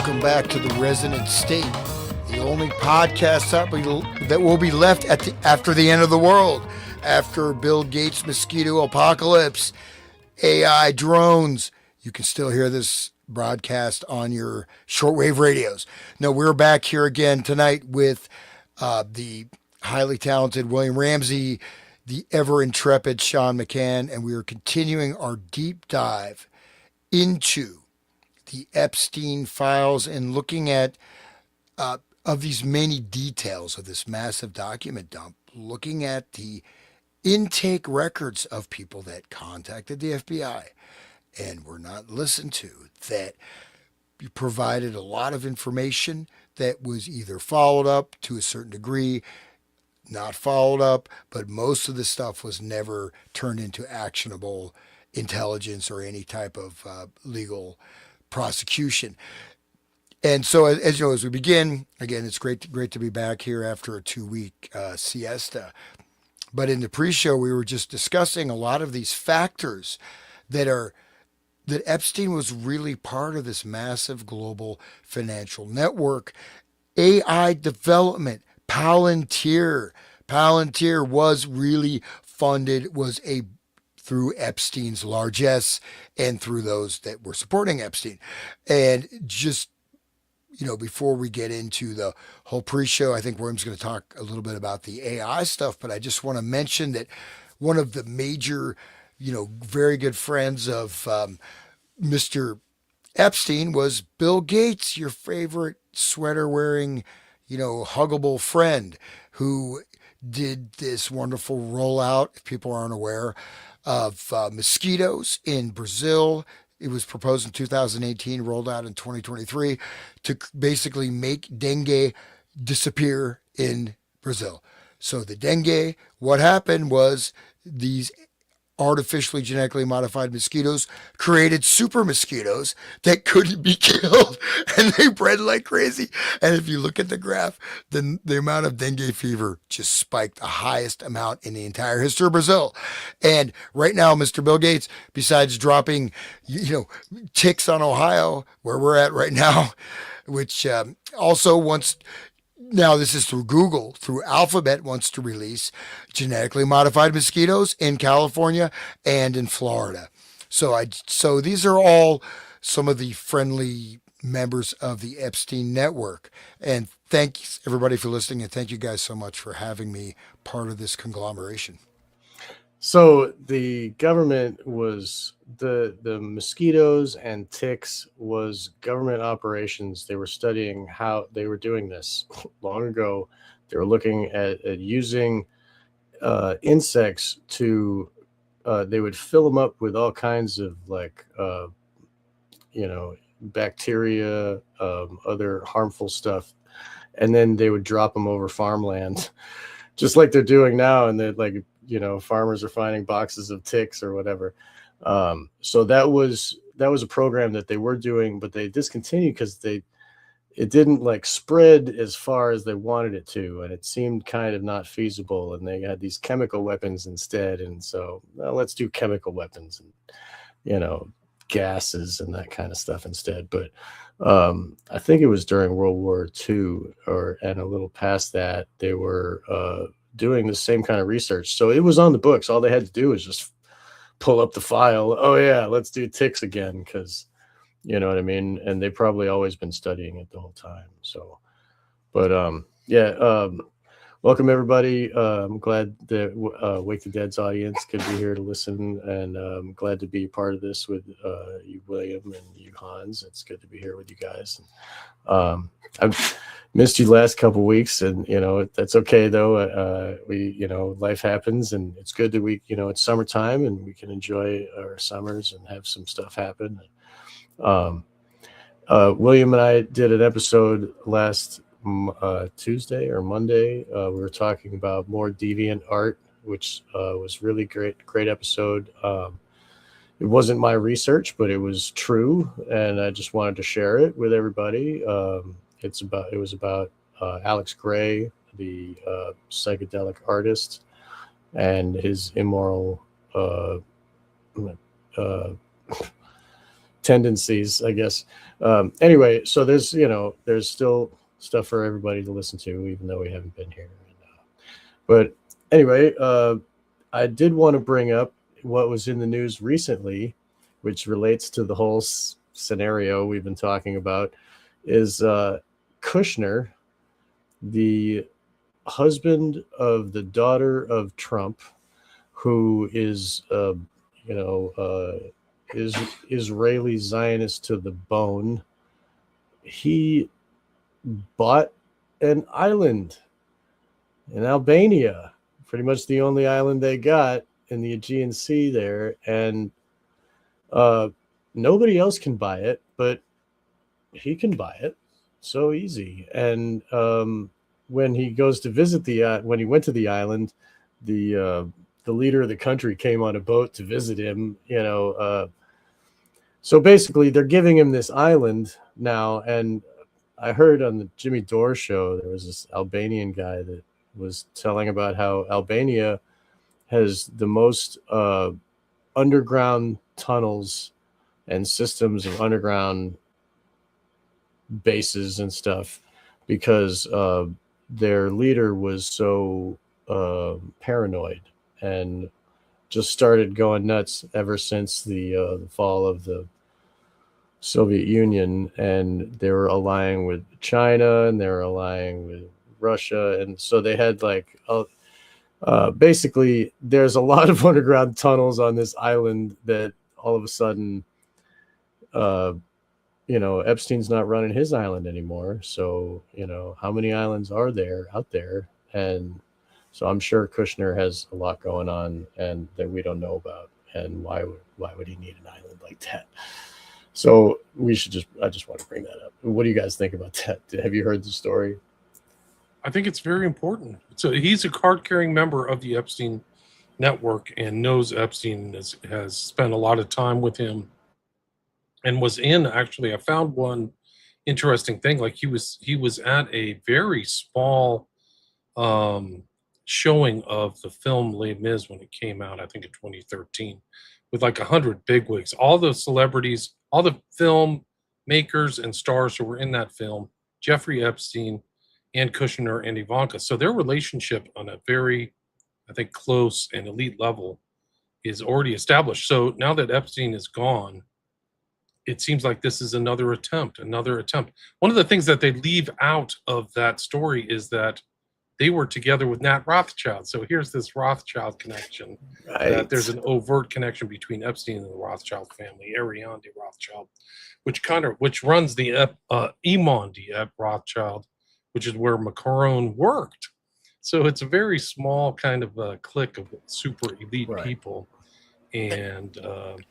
Welcome back to the Resonant State, the only podcast that will be left after the end of the world, after Bill Gates' mosquito apocalypse, AI drones. You can still hear this broadcast on your shortwave radios. No, we're back here again tonight with the highly talented William Ramsey, the ever intrepid Sean McCann, and we are continuing our deep dive into the Epstein files and looking at of these many details of this massive document dump, looking at the intake records of people that contacted the FBI and were not listened to, that provided a lot of information that was either followed up to a certain degree, not followed up, but most of the stuff was never turned into actionable intelligence or any type of legal prosecution. And so, as you know, as we begin, again, it's great to be back here after a 2-week siesta. But in the pre-show, we were just discussing a lot of these factors that Epstein was really part of this massive global financial network. AI development, Palantir was really funded, through Epstein's largesse and through those that were supporting Epstein. And just, before we get into the whole pre-show, I think William's going to talk a little bit about the AI stuff, but I just want to mention that one of the major, very good friends of Mr. Epstein was Bill Gates, your favorite sweater-wearing, huggable friend who did this wonderful rollout, if people aren't aware, of mosquitoes in Brazil. It was proposed in 2018, rolled out in 2023 to basically make dengue disappear in Brazil. So the dengue, what happened was these artificially genetically modified mosquitoes created super mosquitoes that couldn't be killed, and they bred like crazy. And if you look at the graph, then the amount of dengue fever just spiked the highest amount in the entire history of Brazil. And right now, Mr. Bill Gates, besides dropping, ticks on Ohio, where we're at right now, which also wants, now this is through Google, through Alphabet, wants to release genetically modified mosquitoes in California and in Florida. So these are all some of the friendly members of the Epstein network. And thanks everybody for listening, and thank you guys so much for having me part of this conglomeration. So the government was the mosquitoes and ticks was government operations. They were studying how they were doing this long ago. They were looking at using insects to they would fill them up with all kinds of bacteria, other harmful stuff, and then they would drop them over farmland, just like they're doing now. And they're farmers are finding boxes of ticks or whatever. So that was a program that they were doing, but they discontinued because it didn't spread as far as they wanted it to, and it seemed kind of not feasible. And they had these chemical weapons instead, and so let's do chemical weapons and gases and that kind of stuff instead. But I think it was during World War II and a little past that they were doing the same kind of research. So it was on the books. All they had to do was just pull up the file. Oh yeah, let's do ticks again, because you know what I mean. And they've probably always been studying it the whole time. So, but welcome everybody. I'm glad that Wake the Dead's audience could be here to listen, and I'm glad to be part of this with you, William, and you, Hans. It's good to be here with you guys. I've missed you last couple of weeks, and that's okay though. Life happens, and it's good that it's summertime and we can enjoy our summers and have some stuff happen. William and I did an episode last Tuesday or Monday. We were talking about more deviant art, which was really great episode. It wasn't my research, but it was true, and I just wanted to share it with everybody. It was about Alex Gray, the psychedelic artist, and his immoral tendencies, I guess. Anyway, so there's there's still stuff for everybody to listen to, even though we haven't been here. But anyway, I did want to bring up what was in the news recently, which relates to the whole scenario we've been talking about, is Kushner, the husband of the daughter of Trump, who is is Israeli Zionist to the bone. He bought an island in Albania, pretty much the only island they got in the Aegean Sea there, and nobody else can buy it, but he can buy it. So easy. And when he goes to visit when he went to the island, the leader of the country came on a boat to visit him. So basically, they're giving him this island now. And I heard on the Jimmy Dore show there was this Albanian guy that was telling about how Albania has the most underground tunnels and systems of underground bases and stuff because their leader was so paranoid and just started going nuts ever since the fall of the Soviet Union, and they were allying with China and they were allying with Russia, and so they had basically there's a lot of underground tunnels on this island that all of a sudden Epstein's not running his island anymore. So, how many islands are there out there? And so I'm sure Kushner has a lot going on and that we don't know about. And why would he need an island like that? So I just want to bring that up. What do you guys think about that? Have you heard the story? I think it's very important. So he's a card-carrying member of the Epstein network and knows Epstein has spent a lot of time with him and was in, actually, I found one interesting thing. Like he was at a very small showing of the film Les Mis when it came out, I think in 2013, with like 100 bigwigs, all the celebrities, all the film makers and stars who were in that film, Jeffrey Epstein and Kushner and Ivanka. So their relationship on a very, I think, close and elite level is already established. So now that Epstein is gone, it seems like this is another attempt. One of the things that they leave out of that story is that they were together with Nat Rothschild. So here's this Rothschild connection. Right. That there's an overt connection between Epstein and the Rothschild family, Ariane de Rothschild, which runs the Iman de Rothschild, which is where Macron worked. So it's a very small kind of clique of super elite people. And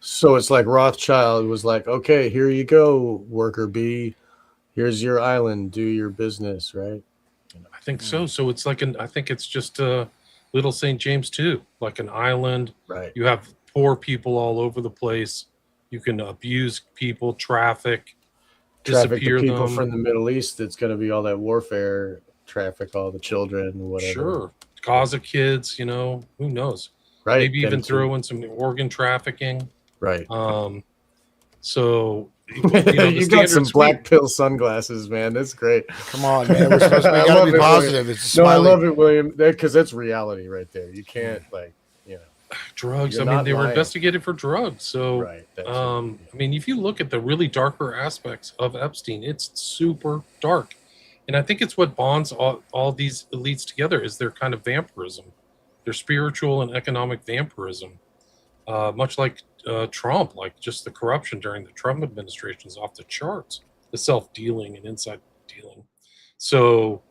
so it's like Rothschild was like, okay, here you go, worker bee. Here's your island. Do your business, right? I think so. So it's like I think it's just Little St. James too, like an island. Right. You have poor people all over the place. You can abuse people, traffic the people from the Middle East. It's going to be all that warfare, traffic all the children, whatever. Sure. Gaza kids, who knows? Right. Maybe even throw in some organ trafficking. Right. So you got some black pill sunglasses, man. That's great. Come on, man. We gotta be positive. No, I love it, William, because that's reality right there. You can't drugs. I mean, they were investigated for drugs. So, right. I mean, if you look at the really darker aspects of Epstein, it's super dark. And I think it's what bonds all these elites together is their kind of vampirism, their spiritual and economic vampirism, much like Trump, like just the corruption during the Trump administration is off the charts, the self-dealing and inside dealing. So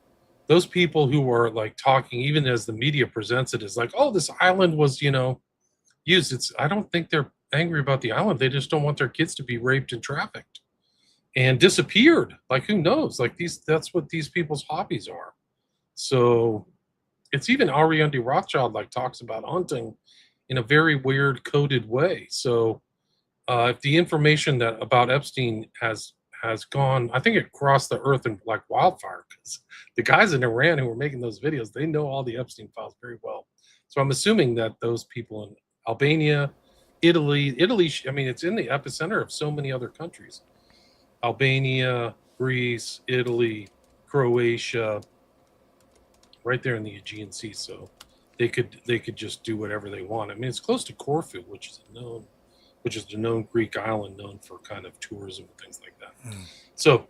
those people who are like talking, even as the media presents it as like, oh, this island was, used. I don't think they're angry about the island. They just don't want their kids to be raped and trafficked and disappeared. Like, who knows? Like that's what these people's hobbies are. So it's even Ariane de Rothschild talks about hunting in a very weird coded way. So if the information that about Epstein has gone, I think it crossed the earth in like wildfire, because the guys in Iran who were making those videos, they know all the Epstein files very well. So I'm assuming that those people in Albania Italy. I mean, it's in the epicenter of so many other countries: Albania, Greece, Italy, Croatia, right there in the Aegean Sea. So they could just do whatever they want. I mean, it's close to Corfu, which is the known Greek island known for kind of tourism and things like that. So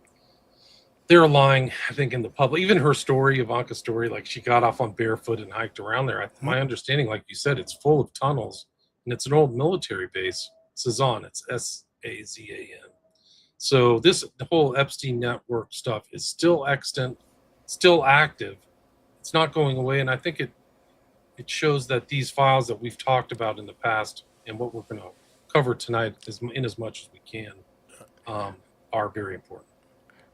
they're lying, I think, in the public. Even her story, Ivanka's story, like she got off on barefoot and hiked around there. My understanding, like you said, it's full of tunnels, and it's an old military base. Sazan, it's Sazan. So the whole Epstein network stuff is still extant, still active. It's not going away, and I think it shows that these files that we've talked about in the past and what we're going to cover tonight, in as much as we can, are very important.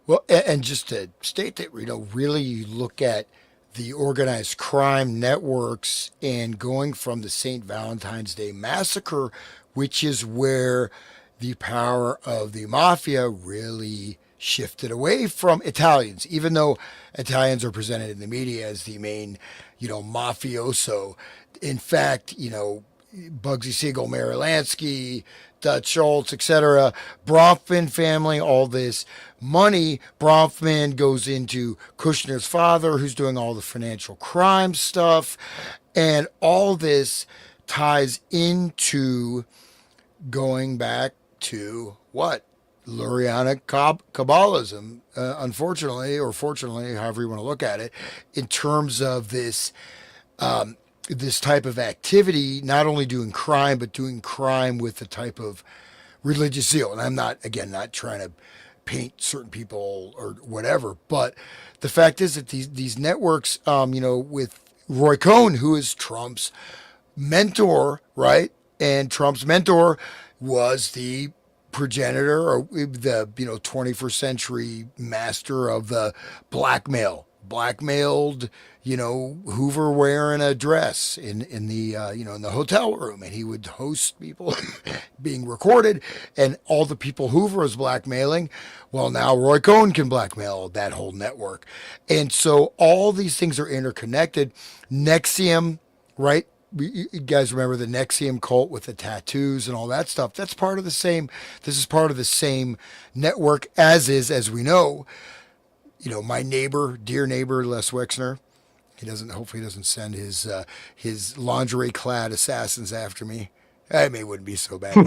Well, and just to state that, really you look at the organized crime networks and going from the St. Valentine's Day Massacre, which is where the power of the mafia really shifted away from Italians, even though Italians are presented in the media as the main, mafioso. In fact, Bugsy Siegel, Mary Lansky, Dutch Schultz, etc., Bronfman family, all this money. Bronfman goes into Kushner's father, who's doing all the financial crime stuff. And all this ties into going back to what? Lurianic Kabbalism, unfortunately, or fortunately, however you want to look at it, in terms of this this type of activity, not only doing crime, but doing crime with the type of religious zeal. And I'm not trying to paint certain people or whatever, but the fact is that these networks, with Roy Cohn, who is Trump's mentor, right? And Trump's mentor was the progenitor, or the 21st century master of the blackmailed Hoover wearing a dress in the in the hotel room, and he would host people being recorded, and all the people Hoover was blackmailing, well, now Roy Cohn can blackmail that whole network. And so all these things are interconnected. Nexium, right? You guys remember the Nexium cult with the tattoos and all that stuff? That's part of the same. This is part of the same network, as we know. My dear neighbor, Les Wexner. Hopefully he doesn't send his lingerie-clad assassins after me. I mean, it wouldn't be so bad. Yeah,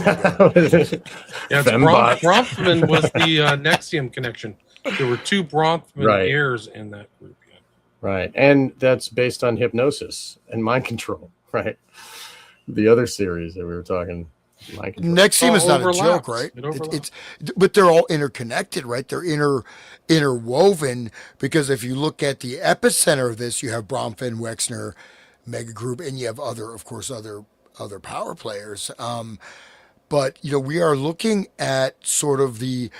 Bronfman was the Nexium connection. There were two Bronfman heirs in that group. Yeah. Right, and that's based on hypnosis and mind control. Right, the other series that we were talking. Nexium is not a joke, right? But they're all interconnected, right? They're interwoven, because if you look at the epicenter of this, you have Bronfman, Wexner, Mega Group, and you have other power players. But we are looking at sort of this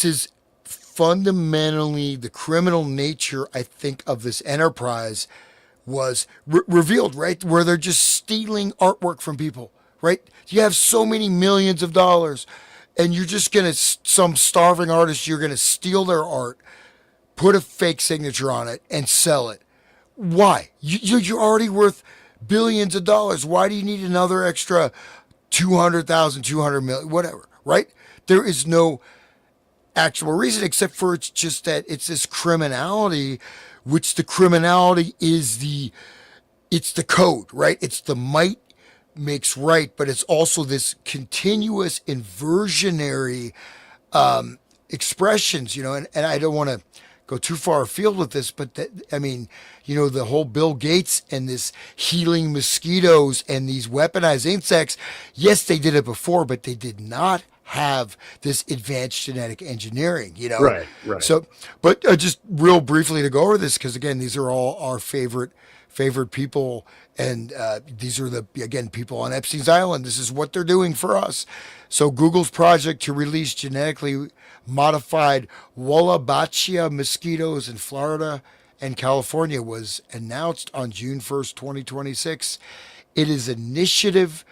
is fundamentally the criminal nature, I think, of this enterprise was revealed, right? Where they're just stealing artwork from people, right? You have so many millions of dollars, and you're just some starving artist, you're gonna steal their art, put a fake signature on it, and sell it. Why? You're already worth billions of dollars. Why do you need another extra 200,000, 200 million, whatever, right? There is no actual reason, except for it's just that it's this criminality, which the criminality is it's the code, right? It's the might makes right, but it's also this continuous inversionary expressions, and I don't want to go too far afield with this, but the whole Bill Gates and this healing mosquitoes and these weaponized insects, yes, they did it before, but they did not have this advanced genetic engineering, Right. So, but just real briefly to go over this, because again, these are all our favorite people, and these are people on Epstein's Island. This is what they're doing for us. So Google's project to release genetically modified Wallabachia mosquitoes in Florida and California was announced on June 1st, 2026. It is an initiative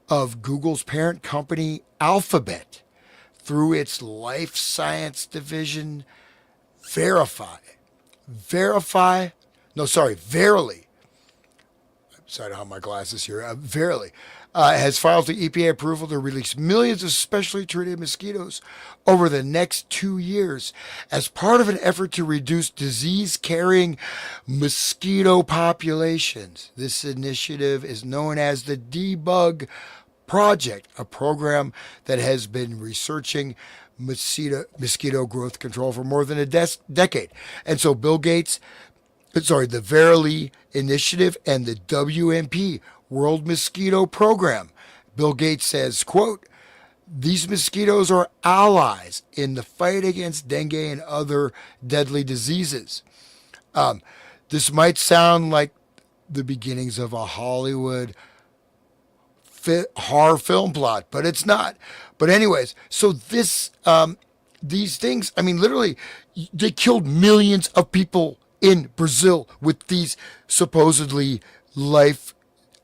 of Google's parent company, Alphabet, through its life science division, Verily. Sorry, I don't have my glasses here. Verily, has filed for EPA approval to release millions of specially treated mosquitoes over the next 2 years as part of an effort to reduce disease-carrying mosquito populations. This initiative is known as the Debug Project, a program that has been researching mosquito growth control for more than a decade. And so Bill Gates, the Verily Initiative and the WMP, World Mosquito Program. Bill Gates says, quote, these mosquitoes are allies in the fight against dengue and other deadly diseases. This might sound like the beginnings of a Hollywood horror film plot, but it's not. But anyways, so these things, I mean, literally, they killed millions of people in Brazil with these supposedly life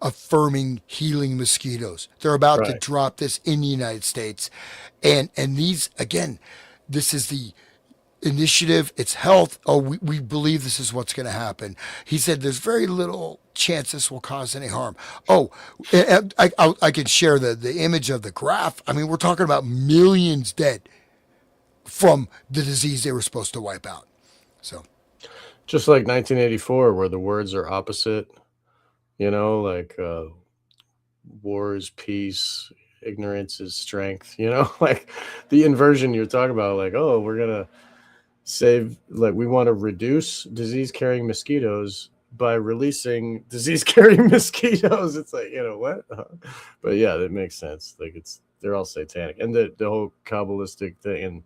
affirming healing mosquitoes. They're about to Right. drop this in the United States. And these, again, this is the initiative, it's health. Oh, we believe this is what's going to happen. He said there's very little chance this will cause any harm. Oh, and I can share the image of the graph. I mean, we're talking about millions dead from the disease they were supposed to wipe out. So, Just like 1984, where the words are opposite, like war is peace, ignorance is strength, like the inversion you're talking about, like, oh, we're going to we want to reduce disease carrying mosquitoes by releasing disease carrying mosquitoes. It's like, what? But yeah, that makes sense. Like they're all satanic. And the whole Kabbalistic thing, and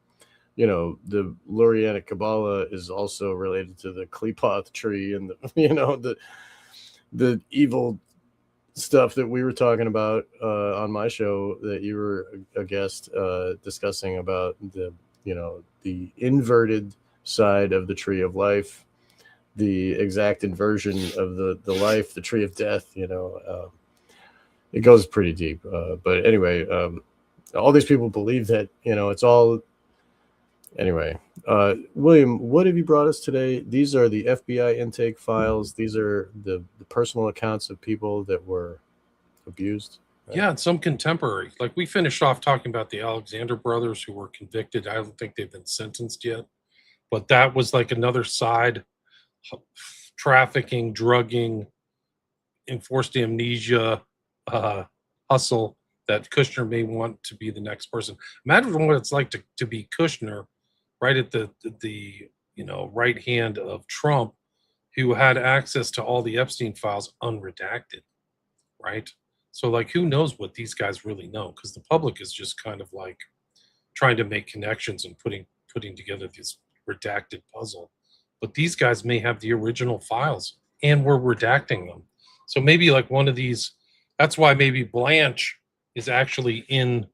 the Lurianic Kabbalah is also related to the Qliphoth tree and the evil stuff that we were talking about on my show that you were a guest discussing about the inverted side of the tree of life, the exact inversion of the life, the tree of death. It goes pretty deep. But anyway, all these people believe that it's all. Anyway, William, what have you brought us today? These are the FBI intake files. These are the personal accounts of people that were abused. Right? Yeah, and some contemporary. Like we finished off talking about the Alexander brothers who were convicted. I don't think they've been sentenced yet, but that was like another side: trafficking, drugging, enforced amnesia, hustle that Kushner may want to be the next person. Imagine what it's like to be Kushner, right at the right hand of Trump, who had access to all the Epstein files unredacted, right? So like, who knows what these guys really know? Because the public is just kind of like trying to make connections and putting together this redacted puzzle. But these guys may have the original files and we're redacting them. So maybe like one of these, that's why maybe Blanche is actually in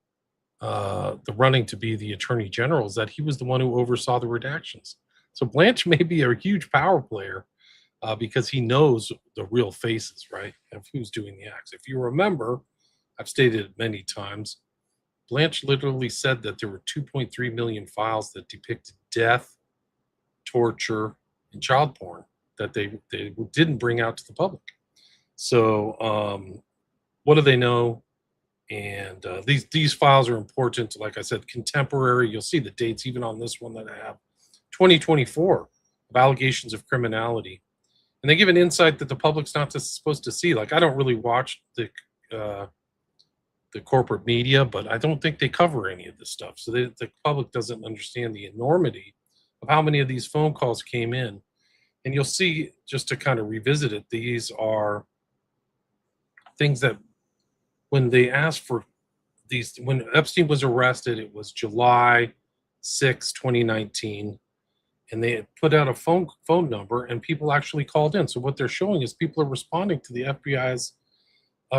the running to be the attorney general, is that he was the one who oversaw the redactions. So Blanche may be a huge power player because he knows the real faces, right, of who's doing the acts. If you remember, I've stated it many times, Blanche literally said that there were 2.3 million files that depicted death, torture, and child porn that they didn't bring out to the public. So what do they know? And these files are important. Like I said, contemporary. You'll see the dates even on this one that I have. 2024 of allegations of criminality. And they give an insight that the public's not supposed to see. Like, I don't really watch the corporate media, but I don't think they cover any of this stuff. So the public doesn't understand the enormity of how many of these phone calls came in. And you'll see, just to kind of revisit it, these are things that when they asked for these, when Epstein was arrested, it was July 6, 2019. And they put out a phone number and people actually called in. So what they're showing is people are responding to the FBI's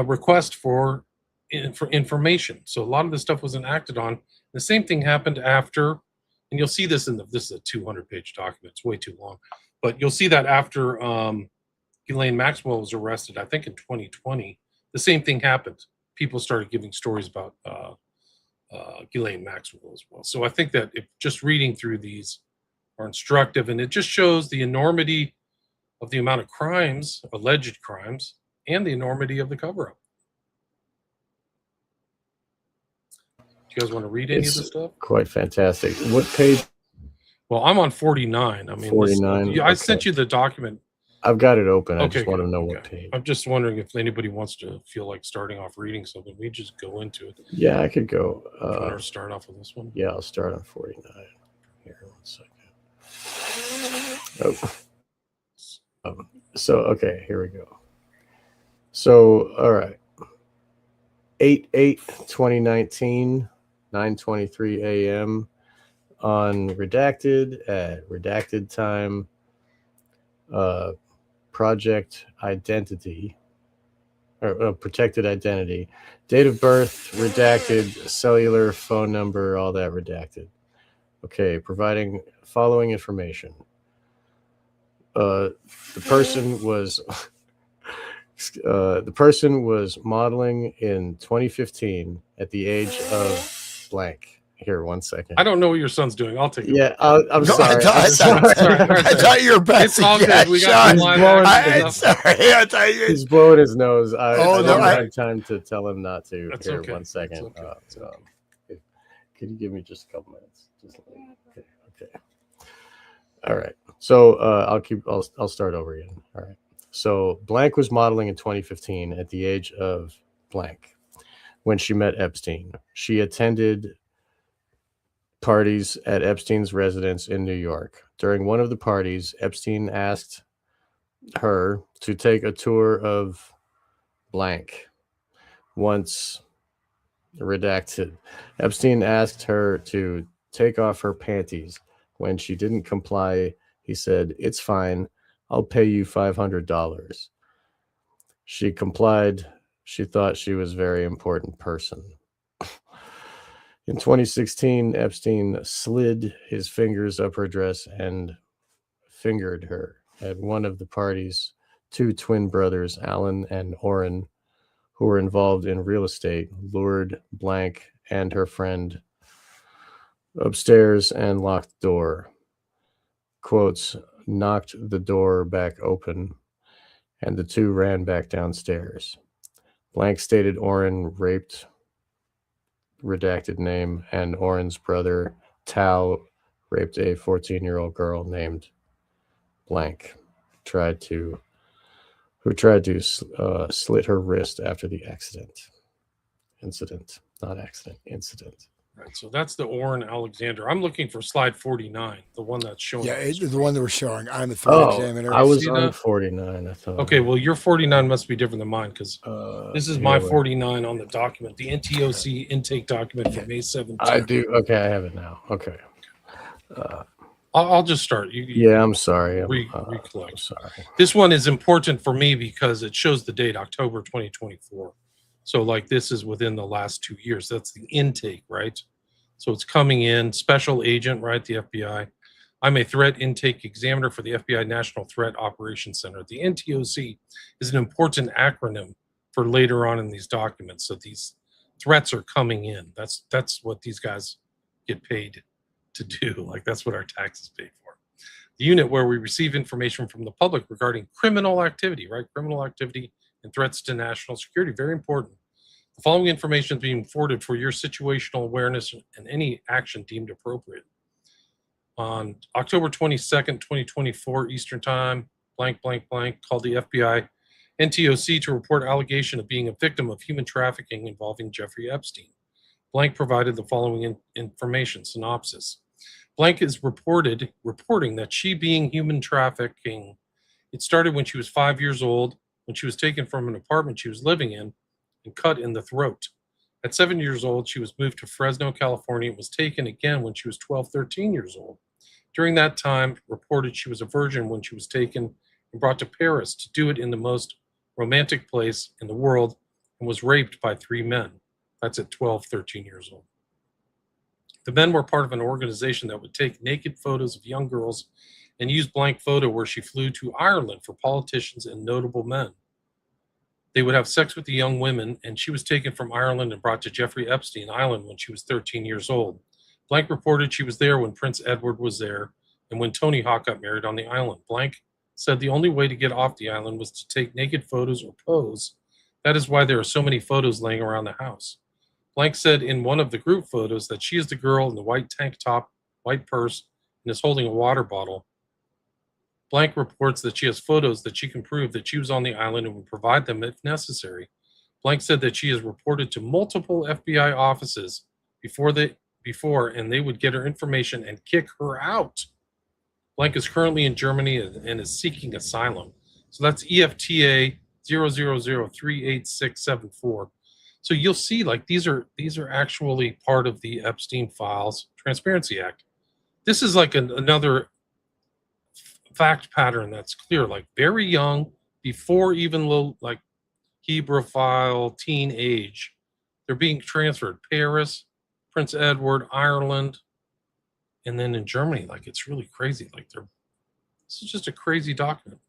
request for information. So a lot of this stuff wasn't acted on. The same thing happened after, and you'll see this this is a 200-page document. It's way too long. But you'll see that after Ghislaine Maxwell was arrested, I think in 2020, the same thing happened. People started giving stories about Ghislaine Maxwell as well. So I think that if just reading through these are instructive, and it just shows the enormity of the amount of crimes, alleged crimes, and the enormity of the cover-up. Do you guys want to read any of the stuff? Quite fantastic. What page? Well, I'm on 49. I mean, 49. I sent you the document. I've got it open. I Okay, just want to good. know Okay. what page. I'm just wondering if anybody wants to feel like starting off reading something. We just go into it. Yeah, I could go. You want to start off with this one? Yeah, I'll start on 49. Here, 1 second. So, okay, here we go. So, all right. 8/8/2019, 9:23 a.m. on Redacted at Redacted time. Project identity or protected identity, date of birth redacted, cellular phone number, all that redacted. Okay, providing following information. The person was modeling in 2015 at the age of blank. Here, 1 second. I don't know what your son's doing. I'll take it. Yeah, I'm sorry. I thought you were best. It's all good. We got He's live blowing- action stuff. Sorry, I thought you. He's blowing his nose. I don't no, have time to tell him not to. That's Here, okay. 1 second. It's okay. It's okay. Could you give me just a couple minutes? Okay. All right. So I'll start over again. All right. So blank was modeling in 2015 at the age of blank when she met Epstein. She attended parties at Epstein's residence in New York. During one of the parties, Epstein asked her to take a tour of blank. Once redacted, Epstein asked her to take off her panties. When she didn't comply, he said, "It's fine. I'll pay you $500. She complied. She thought she was a very important person. In 2016, Epstein slid his fingers up her dress and fingered her. At one of the parties, two twin brothers, Alan and Orrin, who were involved in real estate, lured blank and her friend upstairs and locked the door. Quotes, knocked the door back open, and the two ran back downstairs. Blank stated Orrin raped, redacted name, and Orrin's brother, Tal, raped a 14-year-old girl named blank, who tried to slit her wrist after the incident. Right, so that's the Orrin Alexander. I'm looking for slide 49, the one that's showing. Yeah, it's the one that we're showing. I'm the threat examiner. I was See on that? 49. I thought. Okay, well, your 49 must be different than mine because this is my yeah, 49 on the document, the NTOC intake document for May 17th. I do. Okay, I have it now. Okay. I'll just start. I'm sorry. I'm recollect. sorry. This one is important for me because it shows the date, October 2024. So, like, this is within the last 2 years. That's the intake, right? So it's coming in. Special agent, right? The FBI. I'm a threat intake examiner for the FBI National Threat Operations Center. The NTOC is an important acronym for later on in these documents. So these threats are coming in. That's what these guys get paid to do. Like, that's what our taxes pay for. The unit where we receive information from the public regarding criminal activity, right? Criminal activity and threats to national security. Very important. The following information is being forwarded for your situational awareness and any action deemed appropriate. On October 22nd, 2024, Eastern Time, blank, called the FBI NTOC to report allegation of being a victim of human trafficking involving Jeffrey Epstein. Blank provided the following information, synopsis. Blank is reporting that she being human trafficking, it started when she was 5 years old, when she was taken from an apartment she was living in and cut in the throat. At 7 years old, she was moved to Fresno, California, and was taken again when she was 12, 13 years old. During that time, reported she was a virgin when she was taken and brought to Paris to do it in the most romantic place in the world and was raped by 3 men. That's at 12, 13 years old. The men were part of an organization that would take naked photos of young girls and use blank photo where she flew to Ireland for politicians and notable men. They would have sex with the young women, and she was taken from Ireland and brought to Jeffrey Epstein Island when she was 13 years old. Blank reported she was there when Prince Edward was there and when Tony Hawk got married on the island. Blank said the only way to get off the island was to take naked photos or pose. That is why there are so many photos laying around the house. Blank said in one of the group photos that she is the girl in the white tank top, white purse, and is holding a water bottle. Blank reports that she has photos that she can prove that she was on the island and will provide them if necessary. Blank said that she has reported to multiple FBI offices before and they would get her information and kick her out. Blank is currently in Germany and is seeking asylum. So that's EFTA 000386674. So you'll see, like, these are actually part of the Epstein Files Transparency Act. This is like another fact pattern that's clear. Like, very young, before even low, like Hebrewophile teen age, they're being transferred. Paris, Prince Edward, Ireland, and then in Germany. Like, it's really crazy. Like, this is just a crazy document.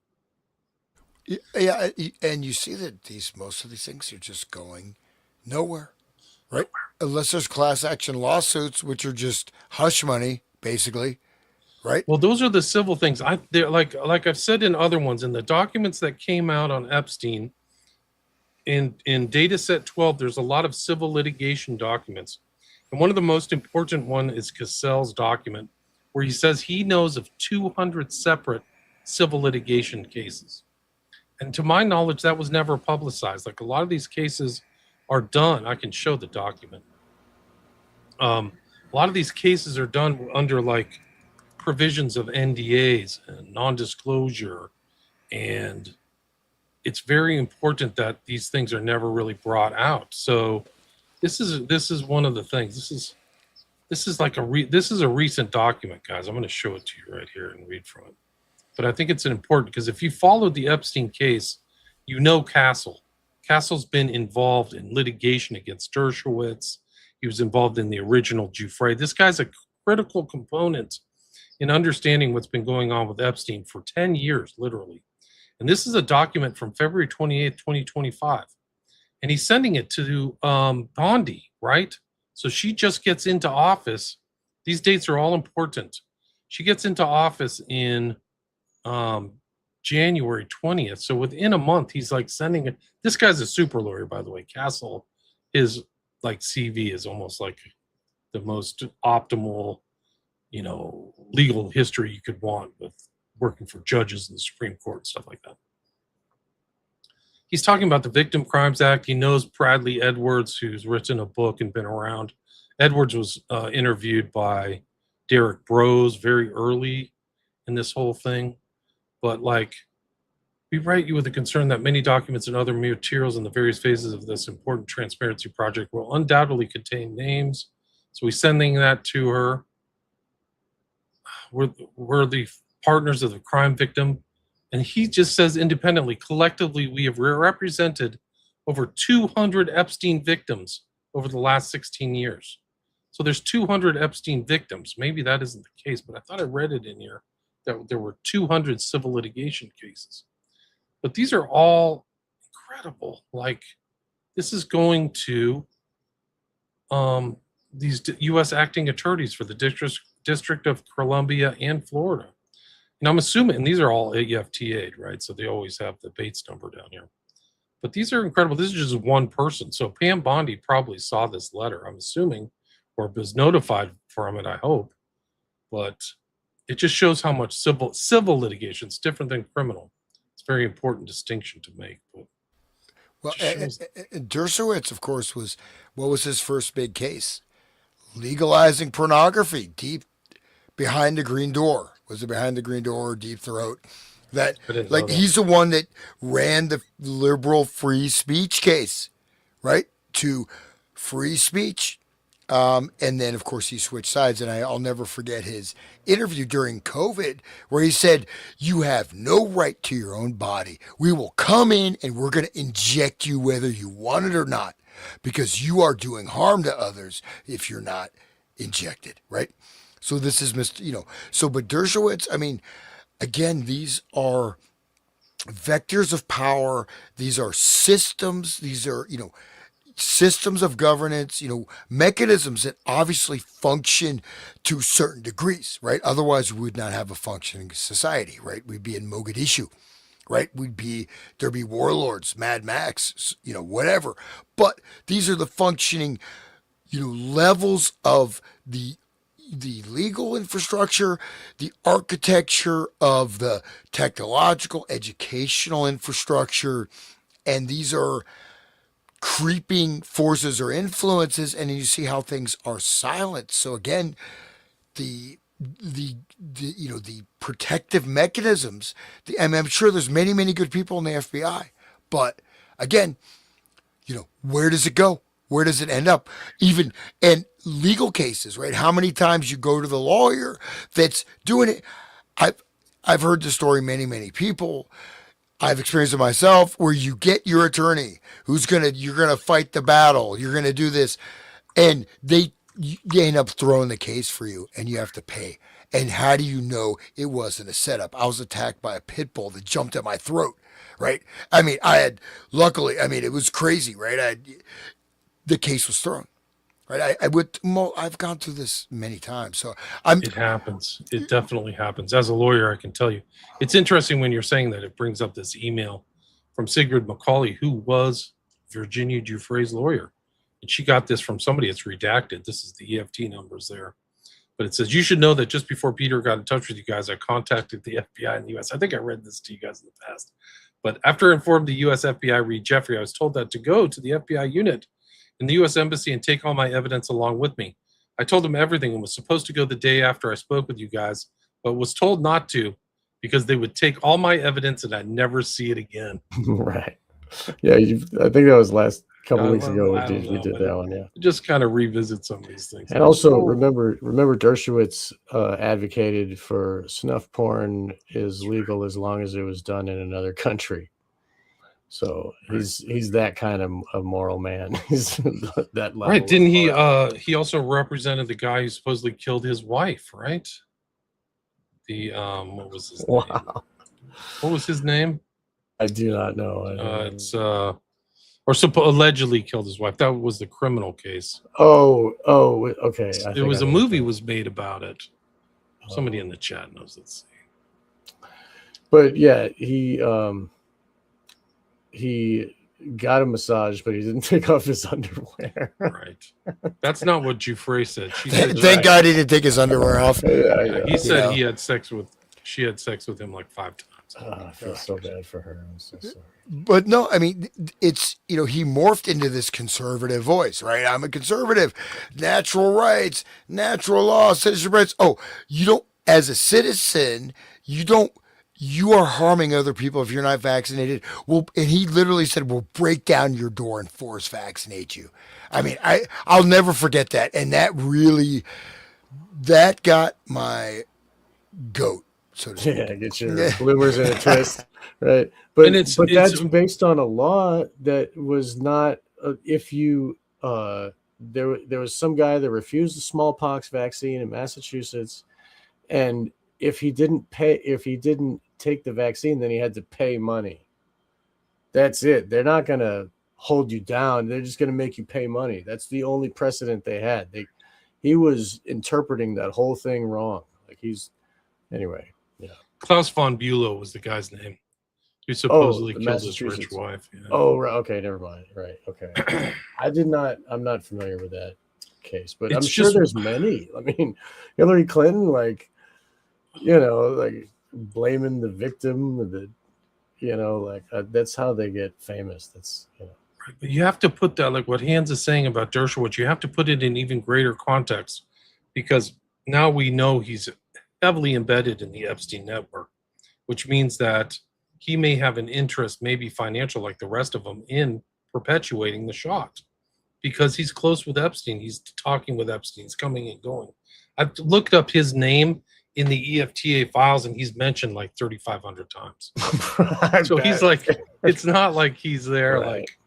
Yeah, and you see that most of these things are just going nowhere, right? Unless there's class action lawsuits, which are just hush money, basically, right? Well, those are the civil things. They're like I've said in other ones, in the documents that came out on Epstein, in data set 12, there's a lot of civil litigation documents. And one of the most important one is Cassell's document, where he says he knows of 200 separate civil litigation cases. And to my knowledge, that was never publicized. Like, a lot of these cases are done. I can show the document. A lot of these cases are done under like provisions of NDAs and non-disclosure, and it's very important that these things are never really brought out. So this is one of the things. This is like this is a recent document, guys. I'm going to show it to you right here and read from it. But I think it's important because if you followed the Epstein case, you know Castle. Castle's been involved in litigation against Dershowitz. He was involved in the original Giuffre. This guy's a critical component in understanding what's been going on with Epstein for 10 years, literally. And this is a document from February 28th, 2025. And he's sending it to Bondi, right? So she just gets into office. These dates are all important. She gets into office in January 20th. So within a month, he's like sending it. This guy's a super lawyer, by the way. Castle, his like CV is almost like the most optimal, legal history you could want with working for judges in the Supreme Court and stuff like that. He's talking about the Victim Crimes Act. He knows Bradley Edwards, who's written a book and been around. Edwards was interviewed by Derek Brose very early in this whole thing. But like, we write you with a concern that many documents and other materials in the various phases of this important transparency project will undoubtedly contain names. So we're sending that to her. We're the partners of the crime victim. And he just says independently, collectively, we have represented over 200 Epstein victims over the last 16 years. So there's 200 Epstein victims. Maybe that isn't the case, but I thought I read it in here that there were 200 civil litigation cases. But these are all incredible. Like, this is going to these U.S. acting attorneys for the District of Columbia and Florida. And I'm assuming, and these are all EFTA'd, right? So they always have the Bates number down here. But these are incredible. This is just one person. So Pam Bondi probably saw this letter, I'm assuming, or was notified from it, I hope. But it just shows how much civil litigation is different than criminal. It's a very important distinction to make. But well, and Dershowitz, of course, what was his first big case? Legalizing pornography deep behind the green door. Was it behind the green door or deep throat? That, like, he's the one that ran the liberal free speech case, right? To free speech. And then, of course, he switched sides. And I'll never forget his interview during COVID where he said, "You have no right to your own body. We will come in and we're going to inject you whether you want it or not, because you are doing harm to others if you're not injected," right? So this is but Dershowitz, I mean, again, these are vectors of power. These are systems. These are, systems of governance, mechanisms that obviously function to certain degrees, right? Otherwise, we would not have a functioning society, right? We'd be in Mogadishu, right? There'd be warlords, Mad Max, whatever. But these are the functioning, levels of the legal infrastructure, the architecture of the technological, educational infrastructure, and these are creeping forces or influences, and you see how things are silenced. So again, the protective mechanisms. I'm sure there's many good people in the FBI, but again, where does it go? Where does it end up? Even in legal cases, right? How many times you go to the lawyer that's doing it? I've I've heard the story many people. I've experienced it myself where you get your attorney you're gonna fight the battle, you're gonna do this, and they end up throwing the case for you and you have to pay. And how do you know it wasn't a setup? I was attacked by a pit bull that jumped at my throat, right? I mean, luckily, it was crazy, right? The case was thrown, right? I've gone through this many times. So It happens. It definitely happens. As a lawyer, I can tell you. It's interesting when you're saying that. It brings up this email from Sigrid McCauley, who was Virginia Giuffre's lawyer. And she got this from somebody. It's redacted. This is the EFT numbers there. But it says, you should know that just before Peter got in touch with you guys, I contacted the FBI in the U.S. I think I read this to you guys in the past. But after I informed the U.S. FBI, Reed Jeffrey, I was told that to go to the FBI unit in the U.S. Embassy and take all my evidence along with me. I told him everything and was supposed to go the day after I spoke with you guys, but was told not to because they would take all my evidence and I'd never see it again. Right. Yeah, I think that was last couple weeks ago we did that one, yeah. Just kind of revisit some of these things. And also remember Dershowitz advocated for snuff porn is legal as long as it was done in another country. So he's that kind of a moral man. He's that level. Right. Didn't he also represented the guy who supposedly killed his wife, right? The what was his name? What was his name? I do not know. Allegedly killed his wife. That was the criminal case. Oh, okay. There was a movie was made about it. Somebody in the chat knows. Let's see. But yeah, he got a massage, but he didn't take off his underwear. Right. That's not what Giuffre said. She said, thank God he didn't take his underwear off. Yeah, he said she had sex with him like 5 times. I feel so bad for her. I'm so sorry. But no, it's, he morphed into this conservative voice, right? I'm a conservative, natural rights, natural law, citizenship rights. Oh, as a citizen, you are harming other people if you're not vaccinated. Well, and he literally said, we'll break down your door and force vaccinate you. I'll never forget that. And that got my goat. So to speak. Yeah, get your bloomers in a twist, right? But that's based on a law that was not. There was some guy that refused the smallpox vaccine in Massachusetts, and if he didn't take the vaccine, then he had to pay money. That's it. They're not going to hold you down. They're just going to make you pay money. That's the only precedent they had. He was interpreting that whole thing wrong. Anyway. Yeah. Klaus von Bülow was the guy's name. Who supposedly killed his rich wife. Yeah. Oh, right. Okay, never mind. Right. Okay. I'm not familiar with that case, but I'm sure there's many. Hillary Clinton, blaming the victim, that's how they get famous. That's, Right, but you have to put that, like what Hans is saying about Dershowitz, you have to put it in even greater context, because now we know he's heavily embedded in the Epstein network, which means that he may have an interest, maybe financial like the rest of them, in perpetuating the shot because he's close with Epstein. He's talking with Epstein. He's coming and going. I've looked up his name in the EFTA files and he's mentioned like 3,500 times. So he's like, it's not like he's there like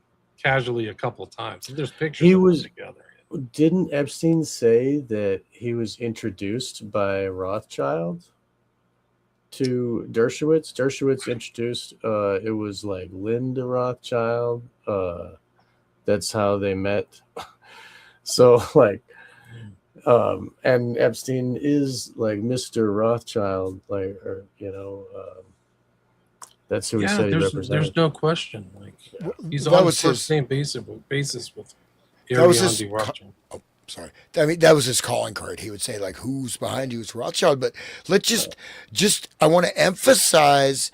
casually a couple of times. There's pictures of them together. Didn't Epstein say that he was introduced by Rothschild to Dershowitz? Dershowitz introduced, it was like Linda Rothschild, that's how they met. So like, and Epstein is like Mr. Rothschild, like, or that's who he Yeah, said he there's represented. no question. Like Well, he's that on was first his. name basis with That was Ariane his. de Rothschild. Oh, sorry. I mean, that was his calling card. He would say like, "Who's behind you?" It's Rothschild. But let's just. I want to emphasize,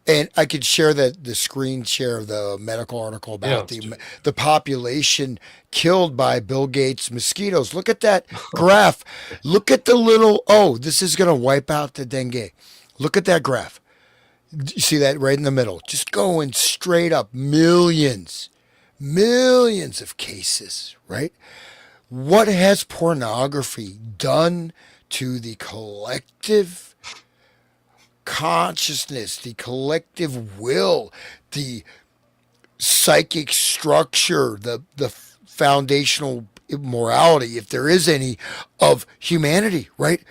and I could share the screen share of the medical article Yeah, about let's do it. the population killed by Bill Gates mosquitoes. Look at that graph. Look at the little. Oh, this is gonna wipe out the dengue. Look at that graph. You see that right in the middle? Just going straight up. Millions of cases, right? What has pornography done to the collective consciousness, the collective will, the psychic structure, the foundational morality, if there is any, of humanity, right?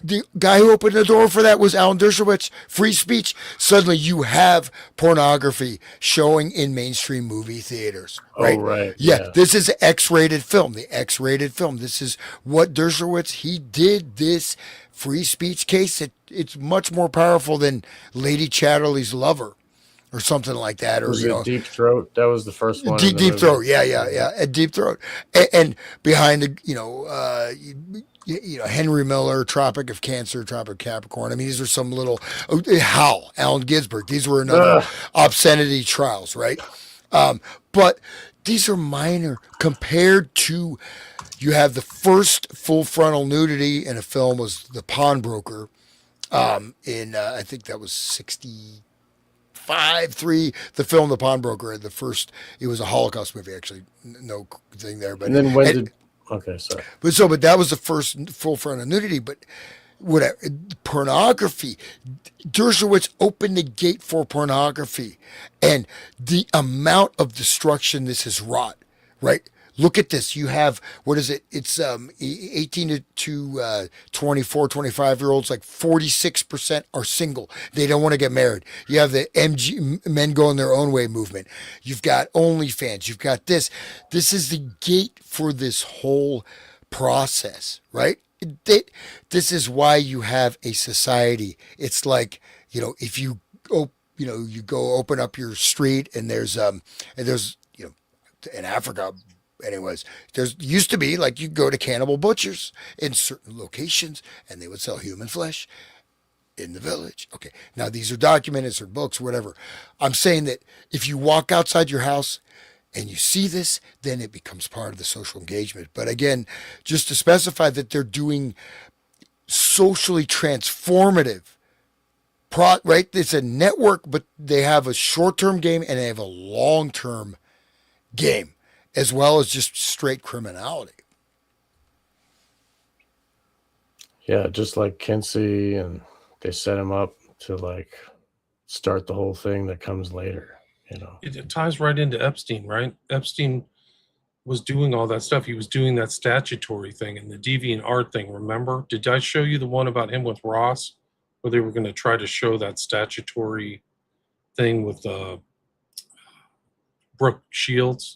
The guy who opened the door for that was Alan Dershowitz. Free speech. Suddenly you have pornography showing in mainstream movie theaters, Oh, right? right. Yeah, Yeah. this is X-rated film. The X-rated film. This is what Dershowitz, he did this free speech case. It's much more powerful than Lady Chatterley's Lover or something like that. Or, Was it Deep Throat? That was the first one. In the Deep movie. Throat, yeah, a Deep Throat, and behind the Henry Miller, Tropic of Cancer, Tropic of Capricorn. I mean, these are some little Hal, Allen Ginsberg. These were another obscenity trials, right? But these are minor compared to. You have the first full frontal nudity in a film was The Pawnbroker, in I think that was 65, 3. The film The Pawnbroker, the first, it was a Holocaust movie actually, no thing there, but And then when did? Okay, sorry. but that was the first full frontal nudity, but whatever pornography. Dershowitz opened the gate for pornography, and the amount of destruction this has wrought. Right, look at this. You have, what is it? It's 18 to 24, 25-year-olds. Like 46% are single. They don't want to get married. You have the men going their own way movement. You've got OnlyFans. You've got this. This is the gate for this whole process, right? This is why you have a society. It's like, if you you go open up your street and there's in Africa, anyways, there's used to be like you go to cannibal butchers in certain locations and they would sell human flesh in the village. Okay, now these are documented, or books, whatever. I'm saying that if you walk outside your house and you see this, then it becomes part of the social engagement. But again, just to specify that they're doing socially transformative. Right? It's a network, but they have a short-term game and they have a long-term game, as well as just straight criminality. Yeah, just like Kinsey, and they set him up to like start the whole thing that comes later. It ties right into Epstein, right? Epstein was doing all that stuff. He was doing that statutory thing and the deviant art thing. Remember? Did I show you the one about him with Ross, where they were going to try to show that statutory thing with Brooke Shields?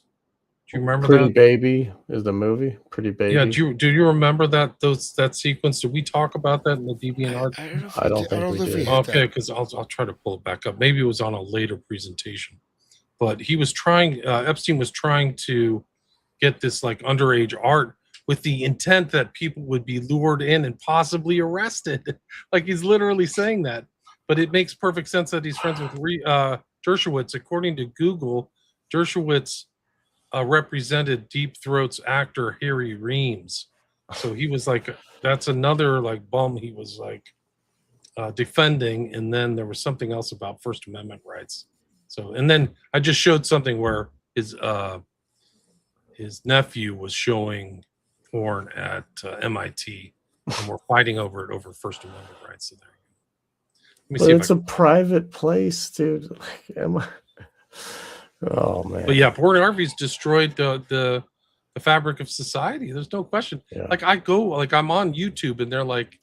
Do you remember Pretty that? Baby is the movie. Pretty Baby. Yeah. Do you remember that sequence? Did we talk about that in the deviant art? I don't think we did. Okay, because I'll try to pull it back up. Maybe it was on a later presentation, but he was trying. Epstein was trying to get this like underage art with the intent that people would be lured in and possibly arrested. Like he's literally saying that. But it makes perfect sense that he's friends with Dershowitz. According to Google, Dershowitz represented Deep Throat's actor Harry Reams. So he was like, that's another like bum he was like defending. And then there was something else about First Amendment rights. So, and then I just showed something where his nephew was showing porn at MIT, and we're fighting over it over First Amendment rights. So there you go. But it's a private place, dude. Like, oh man. But yeah, pornography's destroyed the fabric of society. There's no question. Yeah. Like I'm on YouTube and they're like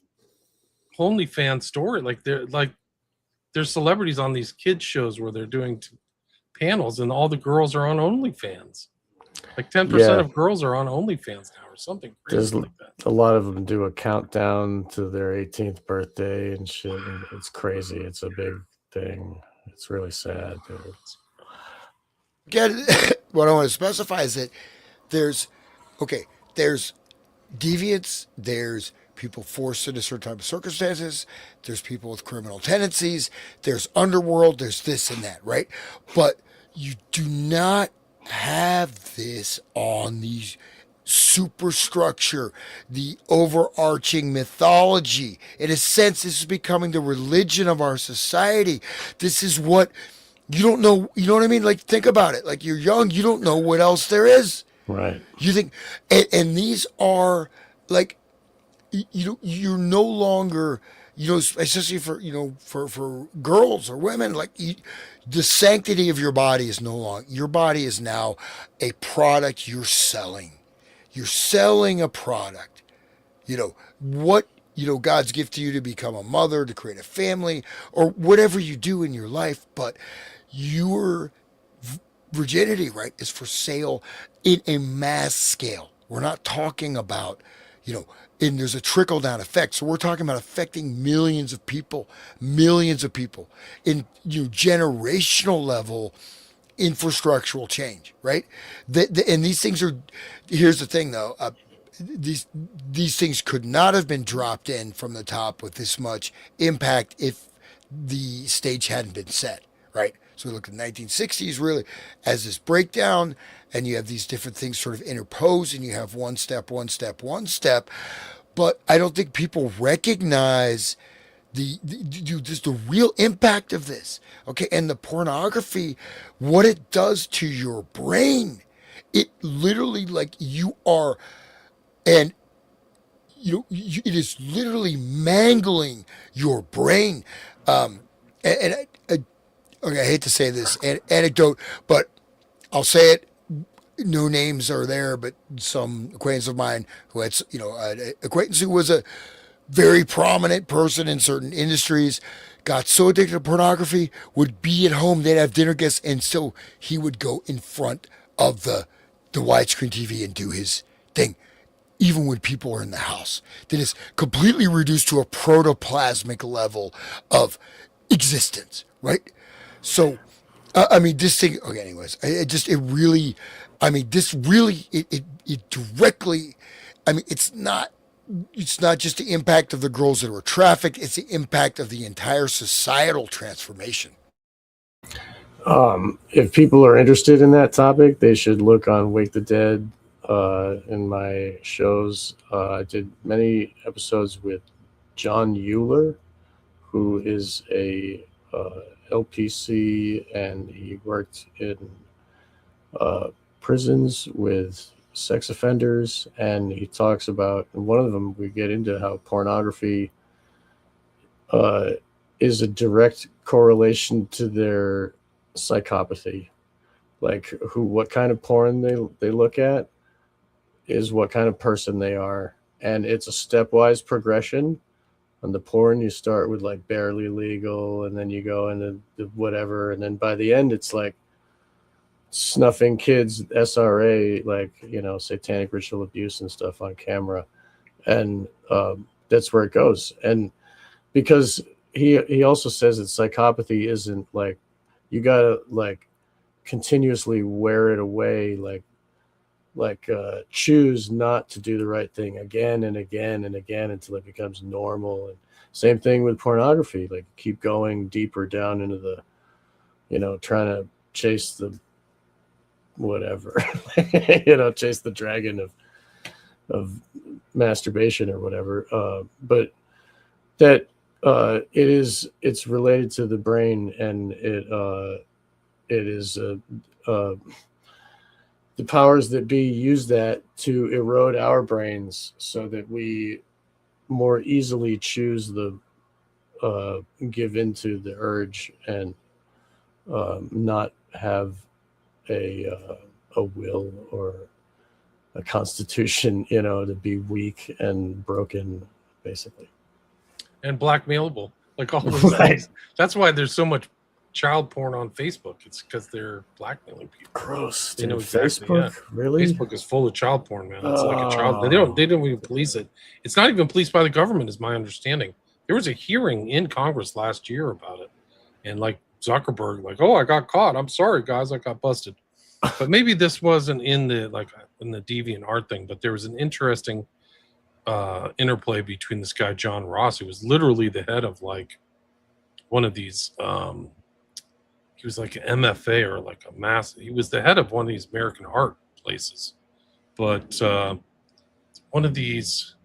OnlyFans story. Like there's celebrities on these kids shows where they're doing panels and all the girls are on OnlyFans. Like 10% Yeah. of girls are on OnlyFans now, or something There's crazy like that. a lot of them do a countdown to their 18th birthday and shit. And it's crazy. It's a big thing. It's really sad, dude. What I want to specify is that there's there's deviants, there's people forced into certain type of circumstances, there's people with criminal tendencies, there's underworld, there's this and that, right? But you do not have this on the superstructure, the overarching mythology. In a sense, this is becoming the religion of our society. This is what you don't know. You know what I mean? Like, think about it. Like, you're young, you don't know what else there is. Right. You think, and these are like, you're no longer, especially for, for girls or women, like the sanctity of your body is no longer, your body is now a product you're selling. You're selling a product. What, God's gift to you to become a mother, to create a family, or whatever you do in your life, but your virginity, right, is for sale in a mass scale. We're not talking about, and there's a trickle down effect. So we're talking about affecting millions of people in, generational level infrastructural change, right? And these things are, here's the thing though, these things could not have been dropped in from the top with this much impact if the stage hadn't been set, right? So we look at the 1960s really as this breakdown, and you have these different things sort of interpose, and you have one step. But I don't think people recognize just the real impact of this. Okay, and the pornography, what it does to your brain. It literally, like, you are, and it is literally mangling your brain. Okay, I hate to say this anecdote, but I'll say it. No names are there, but some acquaintance of mine who had, an acquaintance who was a very prominent person in certain industries, got so addicted to pornography, would be at home, they'd have dinner guests, and so he would go in front of the widescreen TV and do his thing, even when people are in the house. That is completely reduced to a protoplasmic level of existence, right? So, this thing. Okay, anyways, it directly. It's not just the impact of the girls that were trafficked. It's the impact of the entire societal transformation. If people are interested in that topic, they should look on Wake the Dead. In my shows, I did many episodes with John Euler, who is a LPC, and he worked in prisons with sex offenders, and he talks about, in one of them we get into how pornography is a direct correlation to their psychopathy. Like, what kind of porn they look at is what kind of person they are, and it's a stepwise progression. On the porn, you start with like barely legal, and then you go into the whatever, and then by the end it's like snuffing kids, SRA, like, satanic ritual abuse and stuff on camera, and that's where it goes. And because he also says that psychopathy isn't like, you gotta like continuously wear it away, like choose not to do the right thing again and again and again until it becomes normal. And same thing with pornography, like keep going deeper down into the, trying to chase the whatever, chase the dragon of masturbation or whatever. But that it's related to the brain, and it is the powers that be use that to erode our brains so that we more easily choose the give into the urge and not have a will or a constitution, to be weak and broken, basically. And blackmailable, like all those Right. things. That's why there's so much child porn on Facebook. It's because they're blackmailing people. Gross. They Dude. know exactly. Facebook, Yeah. really? Facebook is full of child porn, man. It's like a child. They don't even police it. It's not even policed by the government, is my understanding. There was a hearing in Congress last year about it, and like Zuckerberg, like, oh, I got caught. I'm sorry, guys, I got busted. But maybe this wasn't in the deviant art thing, but there was an interesting interplay between this guy John Ross, who was literally the head of like one of these. He was like an MFA or like a mass. He was the head of one of these American art places, but one of these.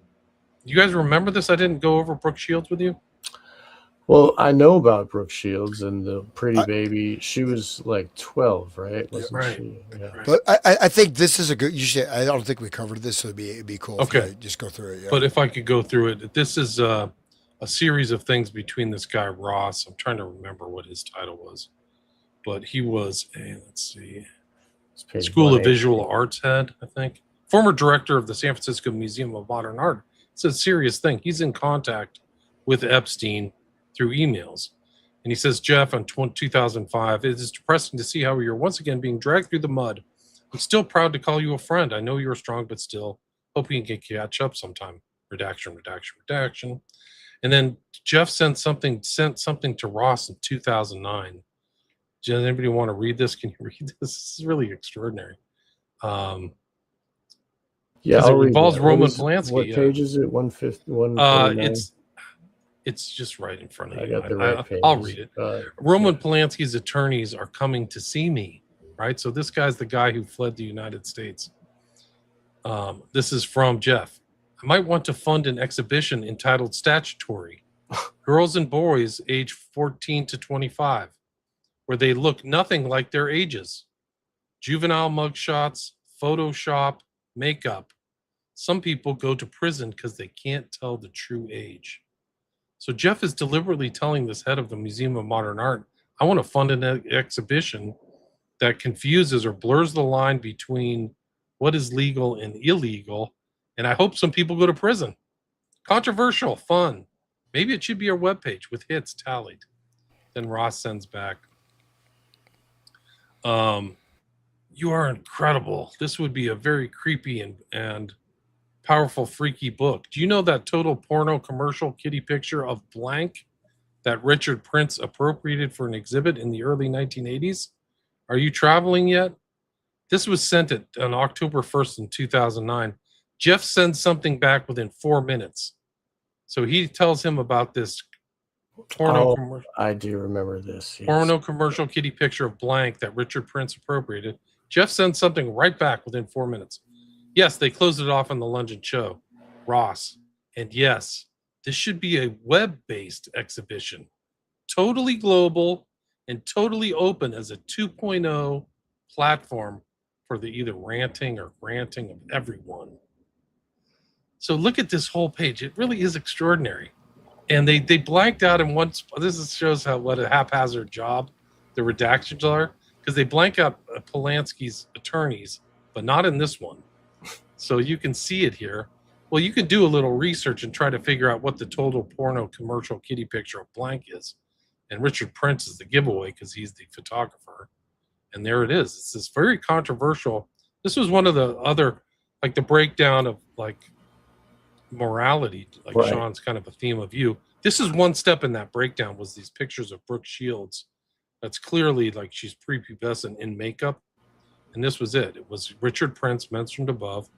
You guys remember this? I didn't go over Brooke Shields with you. Well, I know about Brooke Shields and the pretty baby. She was like 12, right? Wasn't right. she? Yeah. But I think this is a good. You should. I don't think we covered this, so it'd be cool. Okay, if you just go through it. Yeah. But if I could go through it, this is a series of things between this guy Ross. I'm trying to remember what his title was, but he was a School of Visual Arts head, I think, former director of the San Francisco Museum of Modern Art. It's a serious thing. He's in contact with Epstein through emails. And he says, Jeff, in 2005, it is depressing to see how you're once again being dragged through the mud. I'm still proud to call you a friend. I know you're strong, but still, hope we can catch up sometime. Redaction. And then Jeff sent something to Ross in 2009. Does anybody want to read this? Can you read this? This is really extraordinary. Yeah, it involves Roman Polanski. What page is it? 149? It's just right in front of I you. got the right page. I'll read it. Roman Polanski's attorneys are coming to see me, right? So this guy's the guy who fled the United States. This is from Jeff. I might want to fund an exhibition entitled Statutory, Girls and Boys age 14 to 25, where they look nothing like their ages. Juvenile mugshots, Photoshop, makeup. Some people go to prison because they can't tell the true age. So Jeff is deliberately telling this head of the Museum of Modern Art, I want to fund an exhibition that confuses or blurs the line between what is legal and illegal, and I hope some people go to prison. Controversial, fun. Maybe it should be our webpage with hits tallied. Then Ross sends back, you are incredible. This would be a very creepy and powerful, freaky book. Do you know that total porno commercial kitty picture of blank that Richard Prince appropriated for an exhibit in the early 1980s? Are you traveling yet? This was sent on October 1st in 2009. Jeff sends something back within 4 minutes. So he tells him about this porno commercial. I do remember this. Yes. Porno commercial kitty picture of blank that Richard Prince appropriated. Jeff sends something right back within 4 minutes. Yes, they closed it off on the London show. Ross. And yes, this should be a web-based exhibition. Totally global and totally open as a 2.0 platform for the either ranting or granting of everyone. So look at this whole page. It really is extraordinary. And they blanked out in one spot. This shows what a haphazard job the redactions are, because they blank out Polanski's attorneys, but not in this one. So you can see it here. Well, you can do a little research and try to figure out what the total porno commercial kitty picture of blank is. And Richard Prince is the giveaway because he's the photographer. And there it is. It's this very controversial. This was one of the other, like the breakdown of like morality, like right. Sean's kind of a theme of you. This is one step in that breakdown, was these pictures of Brooke Shields. That's clearly like she's prepubescent in makeup. And this was it. It was Richard Prince, mentioned above.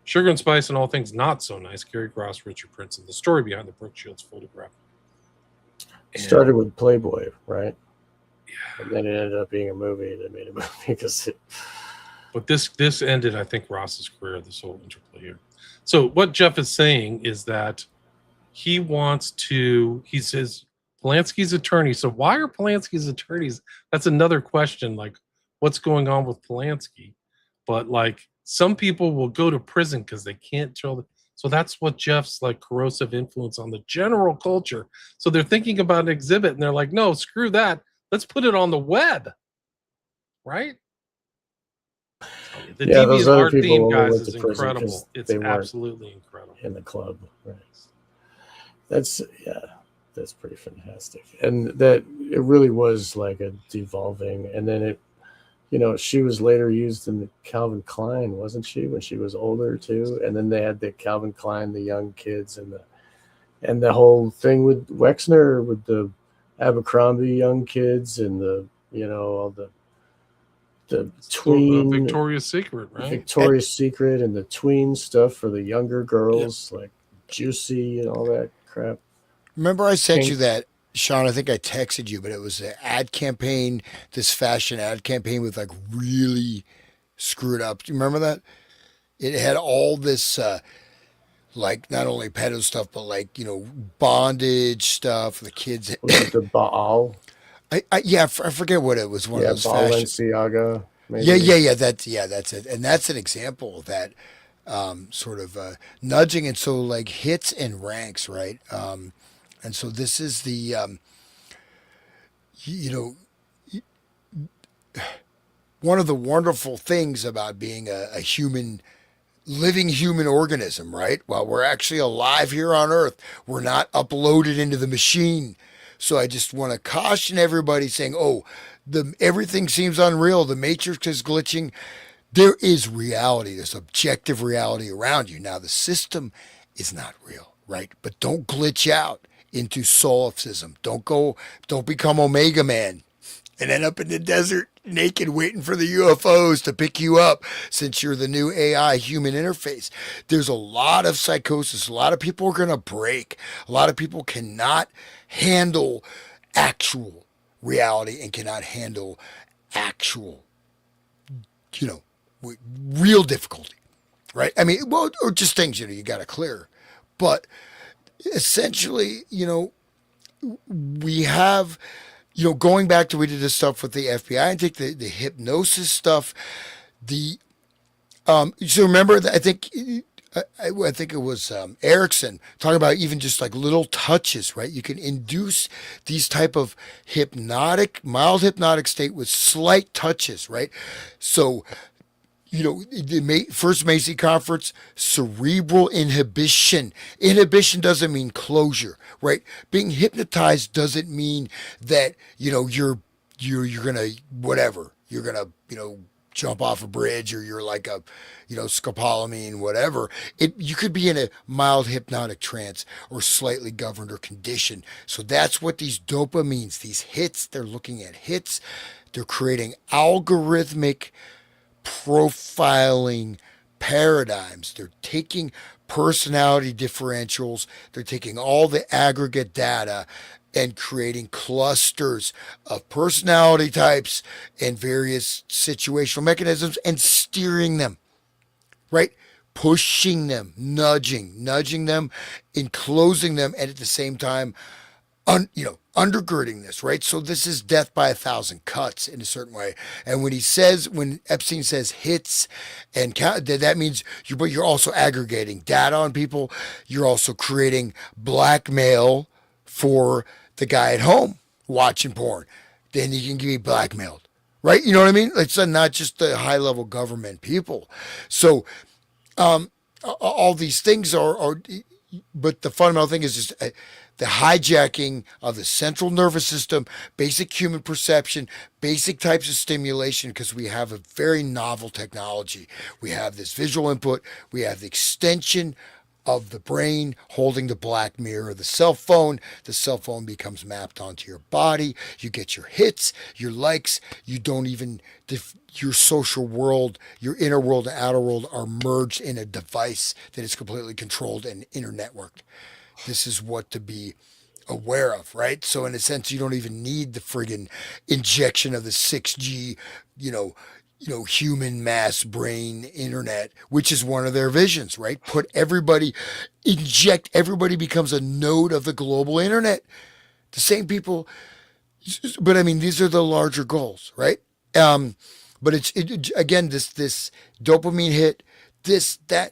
Sugar and Spice and All Things Not So Nice, Gary Gross, Richard Prince, and the story behind the Brooke Shields photograph. It started with Playboy, right? Yeah. And then it ended up being a movie. They made a movie because it... But this ended, I think, Ross's career, this whole interplay here. So what Jeff is saying is that he says Polanski's attorney. So why are Polanski's attorneys? That's another question. Like, what's going on with Polanski? But like, some people will go to prison because they can't tell. So that's what Jeff's like corrosive influence on the general culture. So they're thinking about an exhibit and they're like, no, screw that. Let's put it on the web. Right? The deviant art theme, guys, is incredible. It's absolutely incredible. In the club. Right. That's, yeah. that's pretty fantastic. And that it really was like a devolving, and then it, she was later used in the Calvin Klein, wasn't she, when she was older too? And then they had the Calvin Klein, the young kids, and the whole thing with Wexner with the Abercrombie young kids and the all the tween Victoria's Secret, right? Victoria's Secret and the tween stuff for the younger girls, like Juicy and all that crap. Remember I sent you that, Sean? I think I texted you, but it was an ad campaign, this fashion ad campaign with like really screwed up. Do you remember that? It had all this, like not only pedo stuff, but like, bondage stuff. The kids. Was it the Baal? I forget what it was. One of those fashion. Balenciaga. Maybe. Yeah. That's it. And that's an example of that sort of nudging. And so like hits and ranks, right? And so this is the, you know, one of the wonderful things about being a human, living human organism, right? While we're actually alive here on Earth, we're not uploaded into the machine. So I just want to caution everybody saying, oh, everything seems unreal. The matrix is glitching. There is reality. There's objective reality around you. Now, the system is not real, right? But don't glitch out into solipsism. Don't become Omega Man and end up in the desert naked waiting for the UFOs to pick you up since you're the new AI human interface. There's a lot of psychosis. A lot of people are going to break. A lot of people cannot handle actual reality and cannot handle actual, real difficulty, right? I mean, well, or just things, you got to clear. But essentially, we have, going back to, we did this stuff with the FBI and take the hypnosis stuff. So remember that I think it was Erickson talking about even just like little touches, right? You can induce these type of mild hypnotic state with slight touches, right? So, the first Macy conference, cerebral inhibition. Inhibition doesn't mean closure, right? Being hypnotized doesn't mean that, you're gonna, whatever, you're gonna, jump off a bridge, or you're like a, scopolamine, whatever. You could be in a mild hypnotic trance or slightly governed or conditioned. So that's what these dopamines, these hits, they're looking at hits. They're creating algorithmic profiling paradigms. They're taking personality differentials. They're taking all the aggregate data and creating clusters of personality types and various situational mechanisms and steering them, right? Pushing them, nudging them, enclosing them, and at the same time, undergirding this, right? So this is death by 1,000 cuts in a certain way. And when Epstein says hits and count, that means you're also aggregating data on people. You're also creating blackmail for the guy at home watching porn. Then he can be blackmailed, right? You know what I mean? It's not just the high level government people. So, all these things are, but the fundamental thing is just the hijacking of the central nervous system, basic human perception, basic types of stimulation, because we have a very novel technology. We have this visual input. We have the extension of the brain holding the black mirror of the cell phone. The cell phone becomes mapped onto your body. You get your hits, your likes. You don't even, your social world, your inner world and outer world are merged in a device that is completely controlled and internetworked. This is what to be aware of, right? So in a sense, you don't even need the friggin' injection of the 6G, human mass brain internet, which is one of their visions, right? Inject everybody becomes a node of the global internet. The same people, but I mean, these are the larger goals, right? But again, this dopamine hit, that.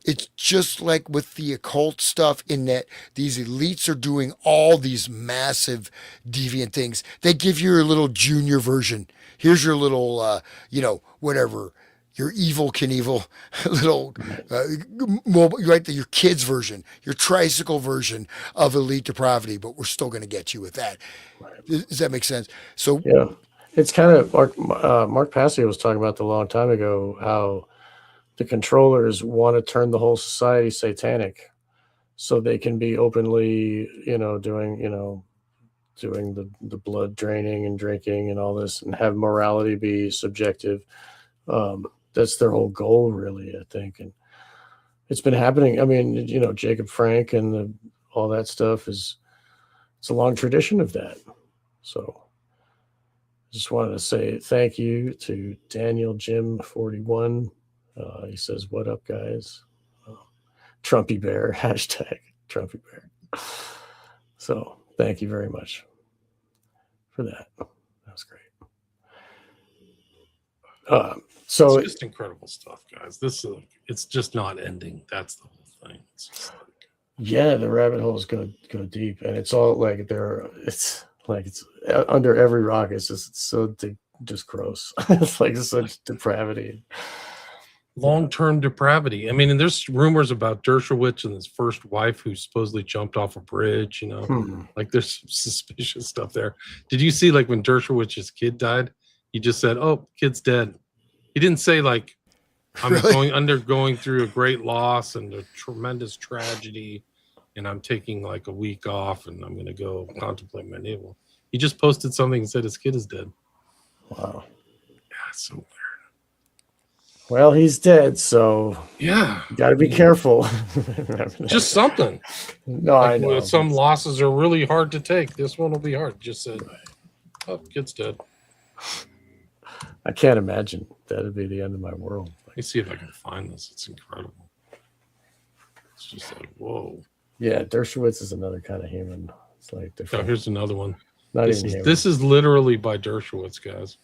It's just like with the occult stuff, in that these elites are doing all these massive deviant things. They give you a little junior version. Here's your little, whatever, your evil Knievel little mobile, right? Your kids version, your tricycle version of elite depravity, but we're still going to get you with that. Does that make sense? So Yeah, it's kind of Mark Passio was talking about a long time ago how the controllers want to turn the whole society satanic, so they can be openly, doing the blood draining and drinking and all this, and have morality be subjective. That's their whole goal, really, I think, and it's been happening. I mean, Jacob Frank and all that stuff it's a long tradition of that. So just wanted to say thank you to Daniel Jim 41. He says, "What up, guys?" Trumpy Bear hashtag Trumpy Bear. So thank you very much for that. That was great. So It's just incredible stuff, guys. It's just not ending. That's the whole thing. It's just like, yeah, the rabbit holes go deep, and it's all like it's under every rock. It's just so just gross. It's like such depravity. long-term depravity. I mean, and there's rumors about Dershowitz and his first wife who supposedly jumped off a bridge, like there's suspicious stuff there. Did you see like when Dershowitz's kid died, he just said, "Oh, kid's dead." He didn't say like, I'm really? undergoing through a great loss and a tremendous tragedy, and I'm taking like a week off and I'm going to go contemplate my navel. He just posted something and said his kid is dead. Wow. Yeah, it's so weird. Well, he's dead, so yeah, you got to be careful. Just something. No, like, I know. Some losses are really hard to take. This one will be hard. Just said, "Oh, kid's dead." I can't imagine that'd be the end of my world. Let me see if I can find this. It's incredible. It's just like, whoa. Yeah, Dershowitz is another kind of human. It's like different. Oh, here's another one. Not this even is, human. this is literally by Dershowitz, guys.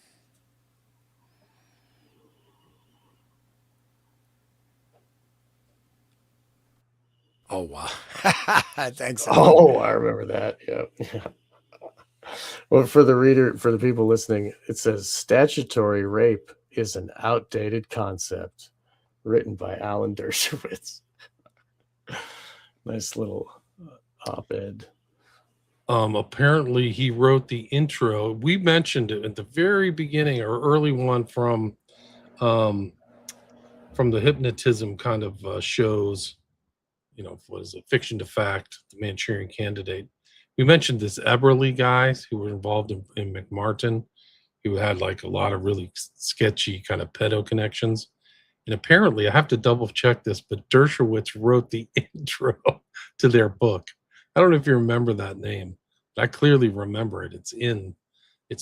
Oh wow! Thanks. Oh, I remember that. Yeah. Well, for the people listening, it says statutory rape is an outdated concept, written by Alan Dershowitz. Nice little op-ed. Apparently, he wrote the intro. We mentioned it at the very beginning, or early one from the hypnotism kind of shows. What is it? Fiction to Fact, the Manchurian Candidate. We mentioned this Eberly guys who were involved in McMartin, who had like a lot of really sketchy kind of pedo connections. And apparently, I have to double check this, but Dershowitz wrote the intro to their book. I don't know if you remember that name, but I clearly remember it. It's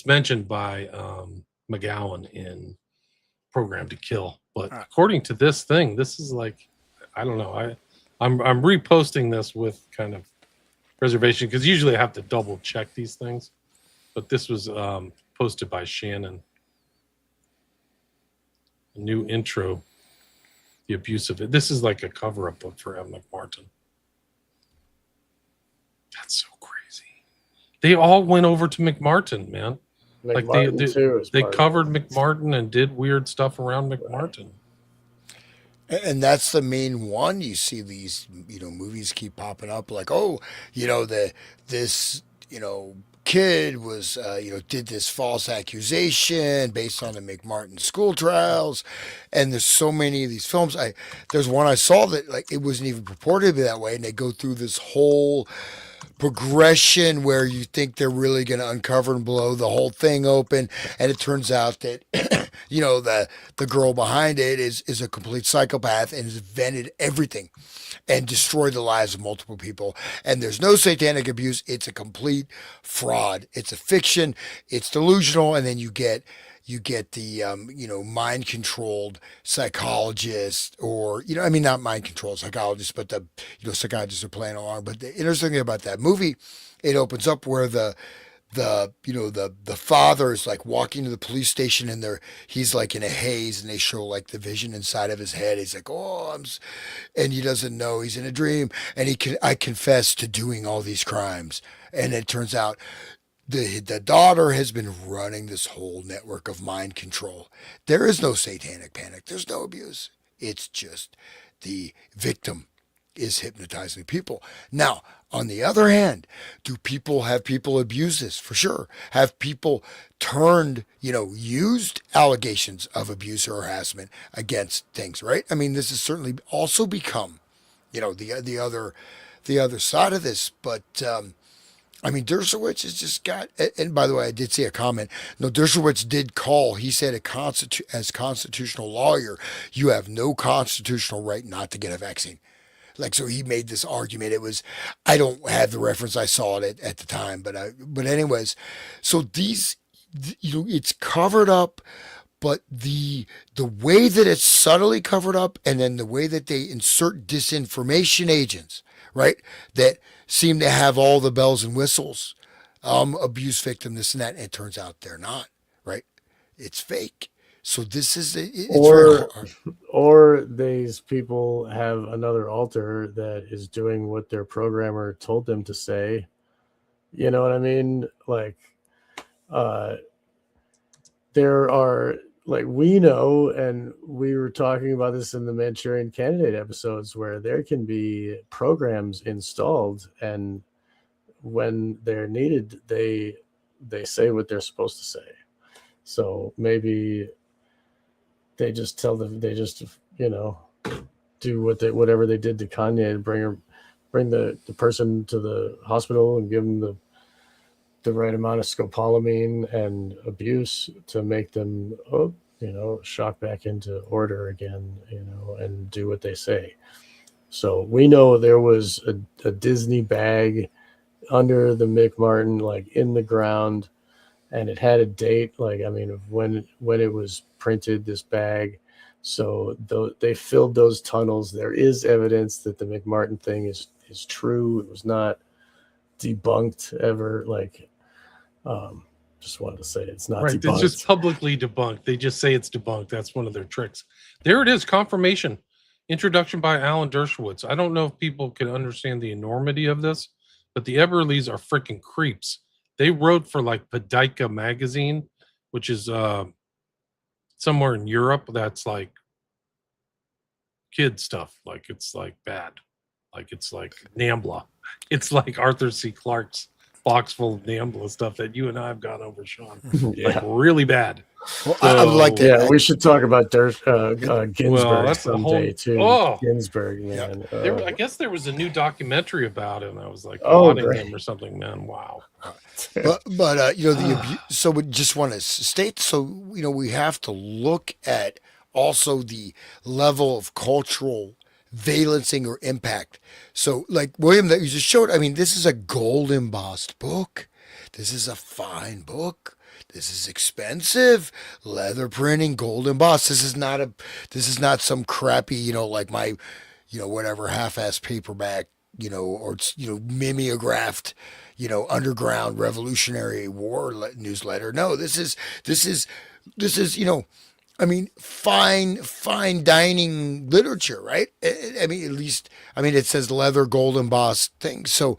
mentioned by McGowan in Program to Kill. But according to this thing, this is like, I don't know. I'm reposting this with kind of reservation because usually I have to double check these things, but this was posted by Shannon. A new intro, the abuse of it. This is like a cover-up book for M. McMartin. That's so crazy. They all went over to McMartin, man. McMartin they covered McMartin and did weird stuff around McMartin. And that's the main one. You see these, movies keep popping up like, oh, this kid was, did this false accusation based on the McMartin school trials. And there's so many of these films. There's one I saw that like it wasn't even purported to be that way. And they go through this whole progression where you think they're really going to uncover and blow the whole thing open, and it turns out that the girl behind it is a complete psychopath and has invented everything and destroyed the lives of multiple people. And there's no satanic abuse. It's a complete fraud. It's a fiction. It's delusional. And then you get the mind controlled psychologist, or not mind controlled psychologists, but the psychiatrists are playing along. But the interesting thing about that movie, it opens up where the father is like walking to the police station, and he's like in a haze, and they show like the vision inside of his head. He's like, and he doesn't know he's in a dream, and I confess to doing all these crimes, and it turns out the daughter has been running this whole network of mind control. There is no satanic panic. There's no abuse. It's just the victim is hypnotizing people. Now, on the other hand, do people have people abuse this? For sure. Have people turned, used allegations of abuse or harassment against things, right? I mean, this has certainly also become, the other side of this. But I mean, Dershowitz has just got, and by the way, I did see a comment. No, Dershowitz did call. He said, as constitutional lawyer, you have no constitutional right not to get a vaccine. Like, so he made this argument. It was, I don't have the reference. I saw it at the time, but anyways, so these, it's covered up, but the way that it's subtly covered up, and then the way that they insert disinformation agents, right, that seem to have all the bells and whistles, abuse victim, this and that, and it turns out they're not, right? It's fake. So this is it's or or these people have another alter that is doing what their programmer told them to say. You know what I mean? Like, there are, like, we know, and we were talking about this in the Manchurian Candidate episodes, where there can be programs installed, and when they're needed, they say what they're supposed to say. So maybe they just tell them, they just, do whatever they did to Kanye, to bring the person to the hospital and give them the right amount of scopolamine and abuse to make them, shock back into order again, and do what they say. So we know there was a Disney bag under the Mick Martin, like in the ground, and it had a date, like, I mean, of when it was printed, this bag. So they filled those tunnels. There is evidence that the McMartin thing is true. It was not debunked ever. Like, just wanted to say it's not right. debunked. It's just publicly debunked. They just say it's debunked. That's one of their tricks. There it is. Confirmation. Introduction by Alan Dershowitz. I don't know if people can understand the enormity of this, but the Eberleys are freaking creeps. They wrote for like Pedica magazine, which is somewhere in Europe. That's like kid stuff. Like, it's like bad. Like, it's like NAMBLA. It's like Arthur C. Clarke's box full of NAMBLA stuff that you and I have gone over, Sean. Like, really bad. Well, I would like to. Yeah, we should talk about Ginsburg someday too. Oh, Ginsburg, man. I guess there was a new documentary about it, and I was like, lauding him or something, man. Wow. But so we just want to state, so we have to look at also the level of cultural valencing or impact. So, like William, that you just showed, I mean, this is a gold embossed book. This is a fine book. This is expensive, leather printing, gold embossed. This is not some crappy, like my, whatever half-ass paperback, or mimeographed, underground Revolutionary War newsletter. No, this is, I mean, fine dining literature, right? I mean, at least, it says leather, gold embossed things. So,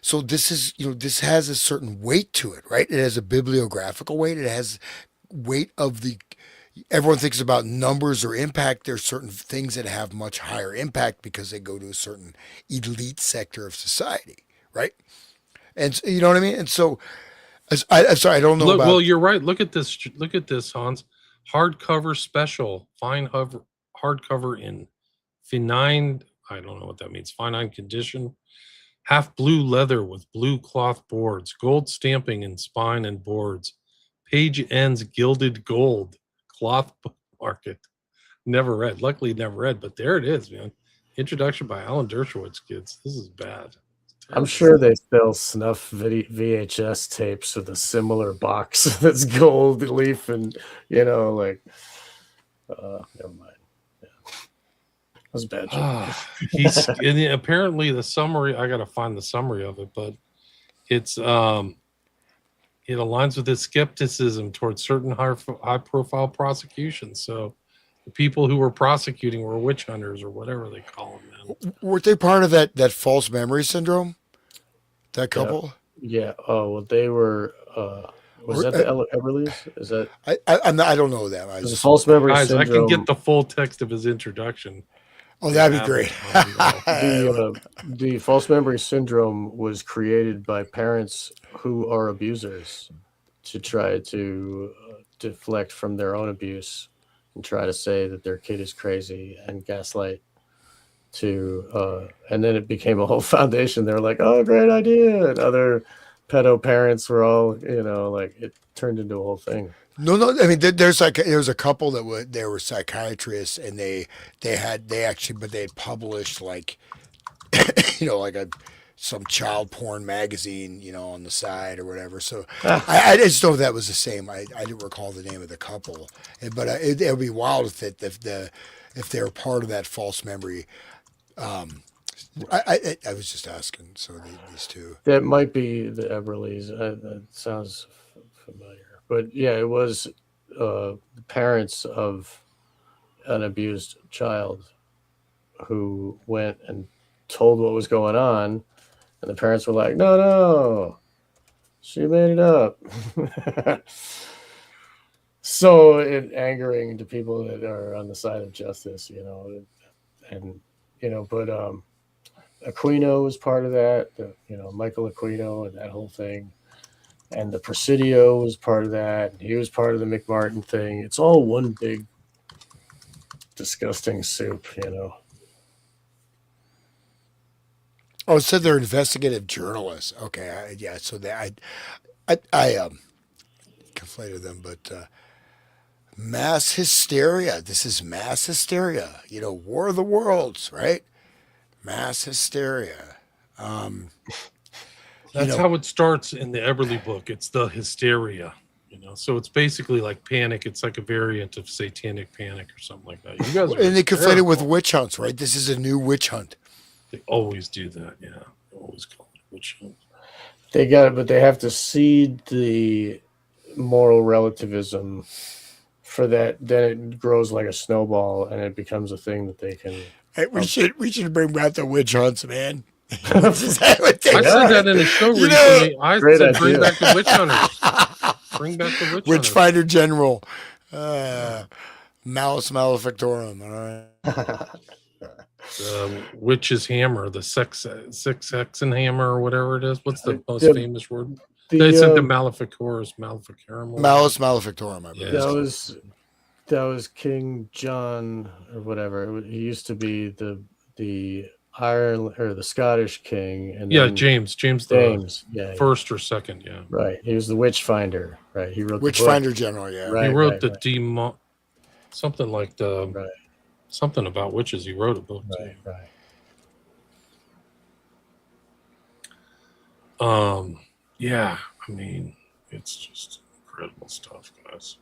so this is, this has a certain weight to it, right? It has a bibliographical weight. It has weight of everyone thinks about numbers or impact. There's certain things that have much higher impact because they go to a certain elite sector of society, right? And you know what I mean? And so, I'm sorry, I don't know about. Well, you're right. Look at this, Hans. Hardcover special, fine hardcover in finine, I don't know what that means, finine condition, half blue leather with blue cloth boards, gold stamping in spine and boards, page ends gilded gold, cloth book market. Luckily never read, but there it is, man. Introduction by Alan Dershowitz, kids. This is bad. I'm sure they sell snuff VHS tapes with a similar box that's gold leaf and, never mind. Yeah. That was a bad joke. Apparently the summary, I got to find the summary of it, but it's, it aligns with his skepticism towards certain high profile prosecutions. So the people who were prosecuting were witch hunters or whatever they call them, man. Weren't they part of that false memory syndrome? That couple? Yeah. Oh, well, they were. Was Or, that the Everleys? Is that I don't know them. I the just false memory Guys, I can get syndrome? the full text of his introduction. oh, They that'd be have it great. on. The false memory syndrome was created by parents who are abusers to try to deflect from their own abuse and try to say that their kid is crazy and gaslight and then it became a whole foundation. They're like, oh, great idea. And other pedo parents were all, like it turned into a whole thing. No, no. I mean, there was a couple that were psychiatrists, and they actually, but they had published like like some child porn magazine, on the side or whatever. So I just know if that was the same. I didn't recall the name of the couple, but it would be wild if they were part of that false memory. I was just asking. So these two. That might be the Everleys. That sounds familiar. But yeah, it was the parents of an abused child who went and told what was going on. And the parents were like, no, she made it up. So it angering to people that are on the side of justice, and, but Aquino was part of that, Michael Aquino and that whole thing. And the Presidio was part of that. And he was part of the McMartin thing. It's all one big disgusting soup, Oh, it said they're investigative journalists. Okay, yeah. So I conflated them, but mass hysteria. This is mass hysteria. War of the Worlds, right? Mass hysteria. That's how it starts in the Eberly book. It's the hysteria, So it's basically like panic. It's like a variant of satanic panic or something like that. You guys are and they conflated terrible. with witch hunts, right? This is a new witch hunt. They always do that. Yeah, they always call it a witch hunt. They got it, but they have to seed the moral relativism for that. Then it grows like a snowball, and it becomes a thing that they can. Hey, we should bring back the witch hunts, man. I said that in a show recently. I said, bring back the witch hunters. Bring back the witch hunters. Finder General. Malus Malefictorum. All right. Witch's hammer, the six hexen hammer, or whatever it is. What's the most famous word? They said the Maleficarum. Malus Malefictorum, I believe. Yeah, that was King John or whatever. He used to be the Ireland or the Scottish king, and James the first or second, right. He was the witch finder, right? He wrote Witch Finder General, yeah. Right, he wrote something like the something about witches. He wrote a book too. Right. Yeah, I mean, it's just incredible stuff, guys.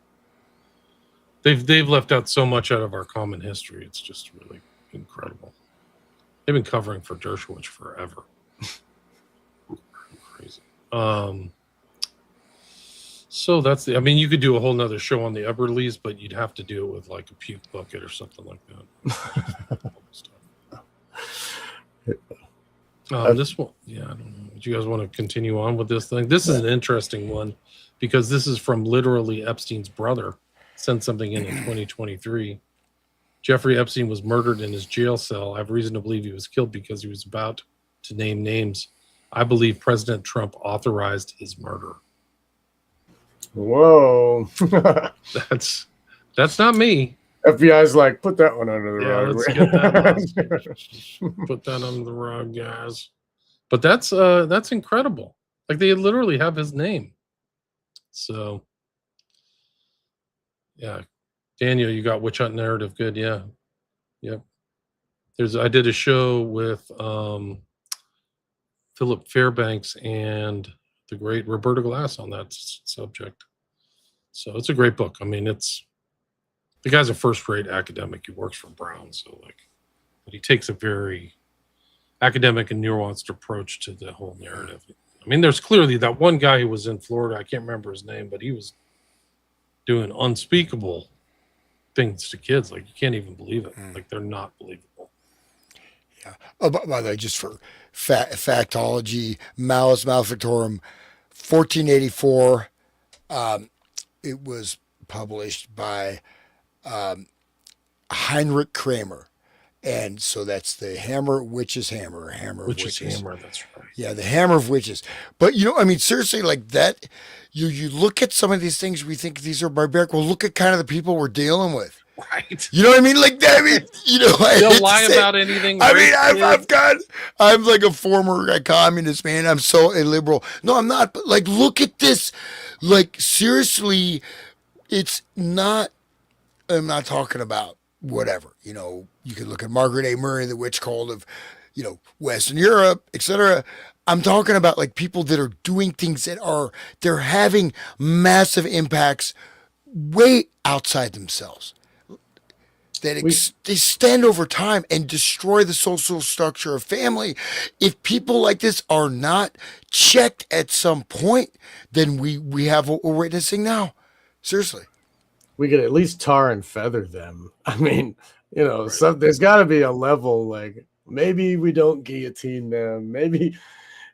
They've left out so much out of our common history. It's just really incredible. They've been covering for Dershowitz forever. Crazy. So that's you could do a whole nother show on the Eberleys, but you'd have to do it with like a puke bucket or something like that. This one, I don't know. Do you guys want to continue on with this thing? This is an interesting one because this is from literally Epstein's brother. Sent something in 2023. Jeffrey Epstein was murdered in his jail cell. I have reason to believe he was killed because he was about to name names. I believe President Trump authorized his murder. Whoa. That's not me. FBI's like, put that one under the rug. Let's get that put that under the rug, guys. But that's incredible. Like they literally have his name. So yeah. Daniel, you got witch hunt narrative. Good. Yeah. Yep. I did a show with Philip Fairbanks and the great Roberta Glass on that subject. So it's a great book. I mean, the guy's a first-rate academic. He works for Brown. But he takes a very academic and nuanced approach to the whole narrative. I mean, there's clearly that one guy who was in Florida. I can't remember his name, but he was doing unspeakable things to kids. Like you can't even believe it. Like they're not believable. Yeah. by the way, just for factology, Malus Maleficarum, 1484. It was published by Heinrich Kramer. And so that's the Hammer Witches Hammer, Hammer of Witch's Witches. Hammer, that's right. Yeah, the Hammer of Witches. But I mean, seriously, like that. You look at some of these things, we think these are barbaric. Well, look at kind of the people we're dealing with. Right. You know what I mean? Like that. I mean, I They'll hate to lie say- about anything. I mean, rape kids. I'm like a former communist, man. I'm so illiberal. No, I'm not. But like, look at this. Like, seriously, it's not. I'm not talking about whatever. You could look at Margaret A. Murray, the witch cult of, Western Europe, etc. I'm talking about like people that are doing things they're having massive impacts way outside themselves. They extend over time and destroy the social structure of family. If people like this are not checked at some point, then we have what we're witnessing now. Seriously. We could at least tar and feather them. I mean, there's got to be a level, like maybe we don't guillotine them. Maybe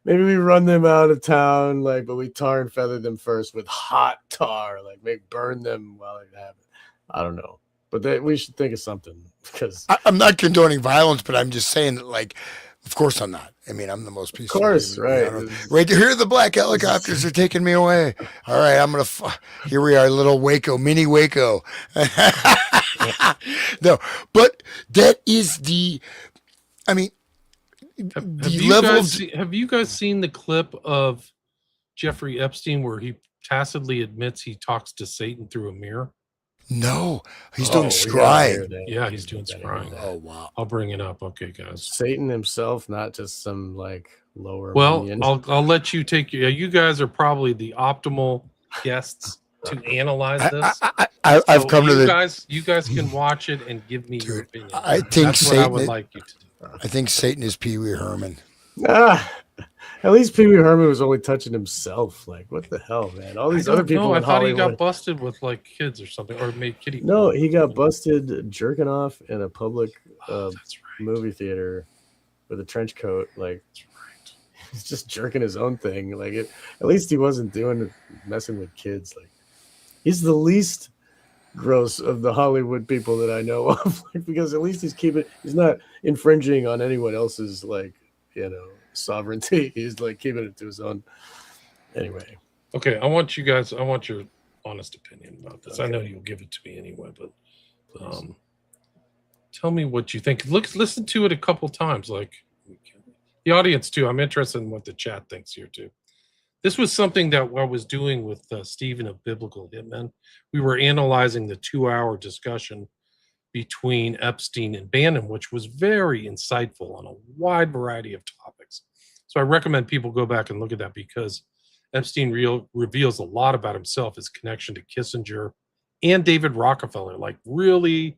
we run them out of town, like, but we tar and feather them first with hot tar, like burn them while they have it. I don't know. But we should think of something, because I'm not condoning violence, but I'm just saying that, like, of course I'm not. I mean, I'm the most peaceful. Of course, right. Right here, the black helicopters are taking me away. All right, here we are, little Waco, mini Waco. No, but that is I mean, have you guys seen the clip of Jeffrey Epstein where he tacitly admits he talks to Satan through a mirror? No, he's doing scrying. Yeah, he's doing scrying. Oh, wow. I'll bring it up. Okay, guys. Satan himself, not just some like lower. Well, minion. I'll let you take. You guys are probably the optimal guests to analyze this. I've come to You guys can watch it and give me your opinion. I think that's Satan. what I would like you to do. I think Satan is Pee Wee Herman. At least Pee Wee Herman was only touching himself. Like, what the hell, man? All these other people. I in thought Hollywood. he got busted with like kids or something, or made kitty. No, he got busted jerking off in a public That's right. movie theater with a trench coat. Like, that's right. He's just jerking his own thing. Like, at least he wasn't messing with kids. Like, he's the least gross of the Hollywood people that I know of. Like, because at least he's not infringing on anyone else's sovereignty. He's like keeping it to his own. Anyway. Okay, I want your honest opinion about this. Okay. I know you'll give it to me anyway, but tell me what you think. Listen to it a couple times, like the audience too. I'm interested in what the chat thinks here too. This was something that I was doing with Stephen of Biblical Hitmen. We were analyzing the 2-hour discussion between Epstein and Bannon, which was very insightful on a wide variety of topics. So I recommend people go back and look at that, because Epstein reveals a lot about himself, his connection to Kissinger and David Rockefeller, like really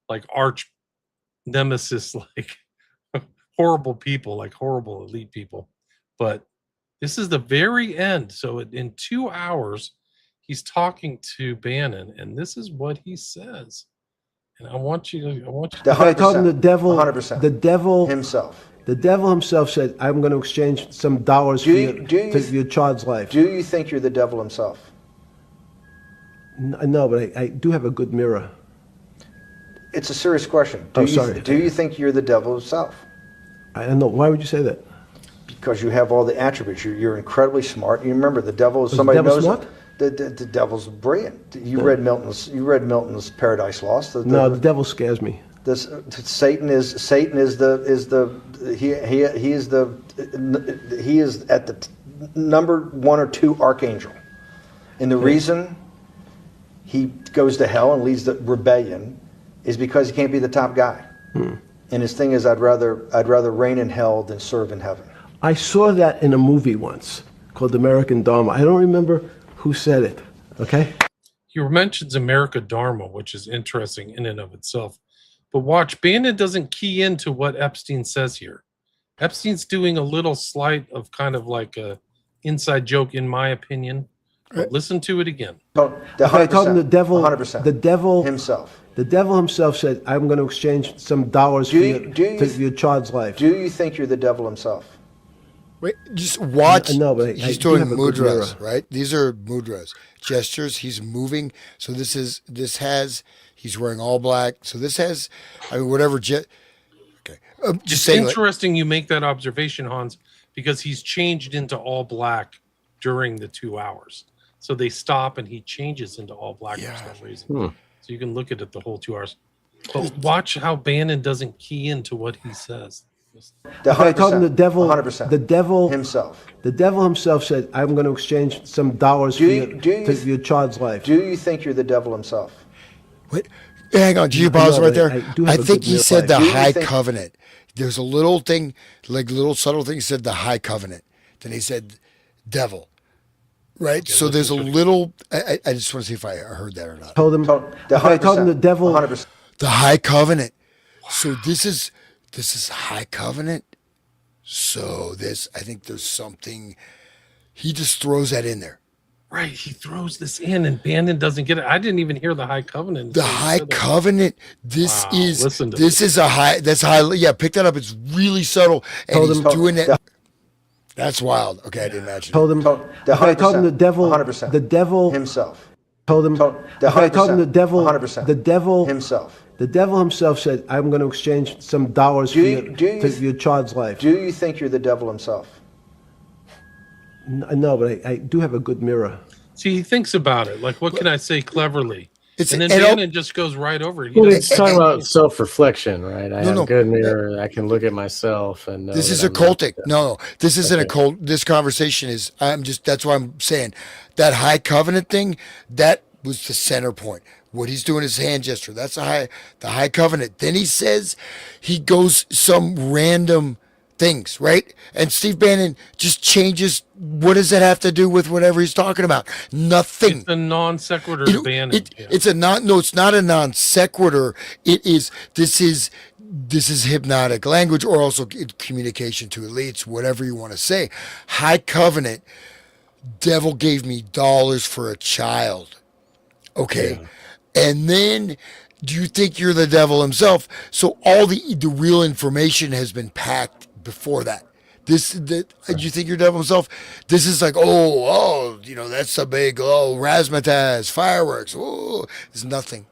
like arch nemesis, like horrible people, like horrible elite people. But this is the very end. So in 2 hours, he's talking to Bannon, and this is what he says. And I want you to. I told him the devil. 100%. The devil himself. The devil himself said, "I'm going to exchange some dollars for your child's life." Do you think you're the devil himself? No, but I do have a good mirror. It's a serious question. Sorry. Do you think you're the devil himself? I don't know. Why would you say that? Because you have all the attributes. You're incredibly smart. You remember the devil is somebody knows. Smart? The devil's brilliant. You read Milton's Paradise Lost. No, the devil scares me. Satan is at the number 1 or 2 archangel, and the reason he goes to hell and leads the rebellion is because he can't be the top guy. And his thing is, I'd rather reign in hell than serve in heaven. I saw that in a movie once called American Dharma. I don't remember who said it. Okay. He mentions America Dharma, which is interesting in and of itself. But watch, Bannon doesn't key into what Epstein says here. Epstein's doing a little slight of kind of like a inside joke, in my opinion. But listen to it again. I told him the devil, 100%. the devil himself. The devil himself said, "I'm going to exchange some dollars for your child's life." Do you think you're the devil himself? Wait, just watch. No, but I he's do doing have a good mudras, mirror. right? These are mudras, gestures. He's moving. So he's wearing all black. So this has, I mean, whatever. Okay, just It's saying. interesting you make that observation, Hans, because he's changed into all black during the 2 hours. So they stop and he changes into all black for some reason. So you can look at it the whole 2 hours. But watch how Bannon doesn't key into what he says. I told him the devil, 100%. the devil Himself. The devil himself said, "I'm going to exchange some dollars for your child's life." Do you think you're the devil himself? Wait, hang on. Do you pause No, right but there? I I do have a think good he mirror said the life. Do you high think- covenant. There's a little thing, like little subtle thing. He said the high covenant. Then he said devil. Right. Okay, So there's a listen to it. little. I just want to see if I heard that or not. Told him, I told him the devil. 100%. The high covenant. So this is high covenant. So I think there's something. He just throws that in there. Right. He throws this in and Bannon doesn't get it. I didn't even hear the high covenant. The until you high said that. covenant. This Wow, is listen to this is a high. That's high. Yeah, pick that up. It's really subtle, and Told he's him- doing that. That's wild. Okay, I didn't imagine. Told him, I told him the devil, 100%. the devil Himself. told him, I told him the devil, 100%. the devil Himself. The devil himself said, "I'm going to exchange some dollars for your child's life." Do you think you're the devil himself? No, but I do have a good mirror. See, he thinks about it. Like, what can I say cleverly? It's And then and Bannon just goes right over it. He Well, doesn't- it's talking about self-reflection, right? I have no. a good mirror. I can look at myself and know this is that I'm not occultic. No, this isn't a cult. This conversation is. That's why I'm saying that high covenant thing. That was the center point. What he's doing is hand gesture. That's the high covenant. Then he says, he goes some random things, right? And Steve Bannon just changes. What does that have to do with whatever he's talking about? Nothing. It's a non sequitur to Bannon. It's a non. No, it's not a non sequitur. It is. This is hypnotic language, or also communication to elites, whatever you want to say. High covenant. Devil gave me dollars for a child. Okay. Yeah. And then, do you think you're the devil himself? So all the real information has been packed before that. Do you think you're devil himself? This is like, that's a big, razzmatazz, fireworks. Oh, it's nothing.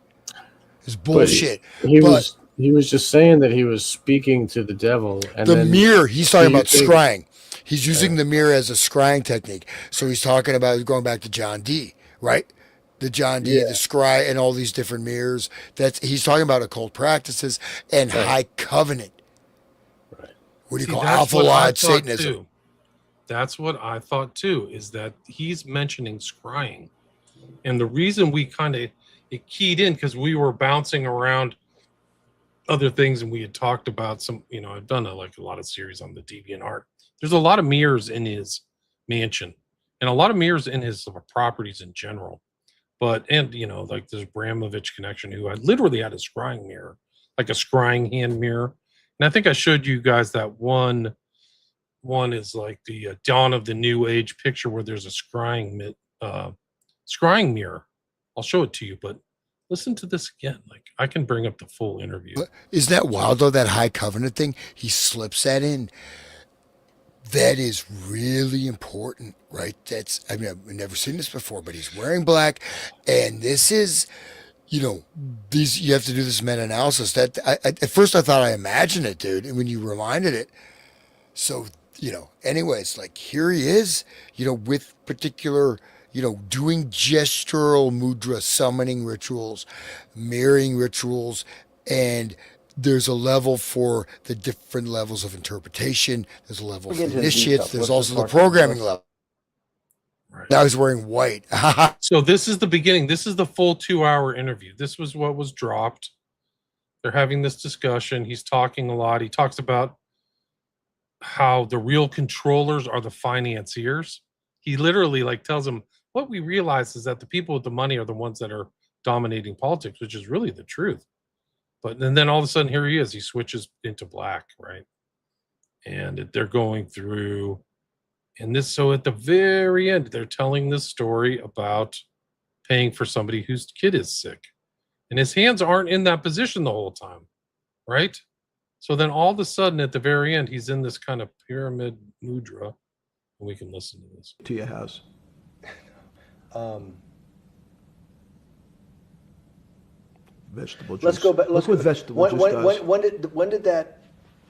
It's bullshit. He was just saying that he was speaking to the devil. And the mirror, he's talking about think, scrying. He's using the mirror as a scrying technique. So he's talking about going back to John Dee, right? The John Dee, the scry, and all these different mirrors. He's talking about occult practices and high covenant. Right. What do you call alpha lodge Satanism? Too. That's what I thought too. Is that he's mentioning scrying, and the reason we it keyed in because we were bouncing around other things, and we had talked about some. I've done a lot of series on the DeviantArt. There's a lot of mirrors in his mansion, and a lot of mirrors in his properties in general. But there's Bramovich connection who literally had a scrying mirror, like a scrying hand mirror. And I think I showed you guys that one is like the dawn of the new age picture where there's a scrying mirror. I'll show it to you, but listen to this again. Like, I can bring up the full interview. But isn't that wild though, that high covenant thing? He slips that in. That is really important, right? I've never seen this before, but he's wearing black, and this is, you have to do this meta-analysis. At first I thought I imagined it, dude, and when you reminded it. So, anyways, like here he is, with particular, doing gestural mudra, summoning rituals, mirroring rituals, and there's a level for the different levels of interpretation. There's a level for initiates. There's also the programming level. Right. Now he's wearing white. So this is the beginning. This is the full 2-hour interview. This was what was dropped. They're having this discussion. He's talking a lot. He talks about how the real controllers are the financiers. He literally tells them what we realize is that the people with the money are the ones that are dominating politics, which is really the truth. But and then all of a sudden, here he is. He switches into black, right? And they're going through, and this. So at the very end, they're telling this story about paying for somebody whose kid is sick, And his hands aren't in that position the whole time, right? So then all of a sudden at the very end, he's in this kind of pyramid mudra. And we can listen to this. To your house. Vegetable juice. Let's go back. Look what vegetable juice does. When did that,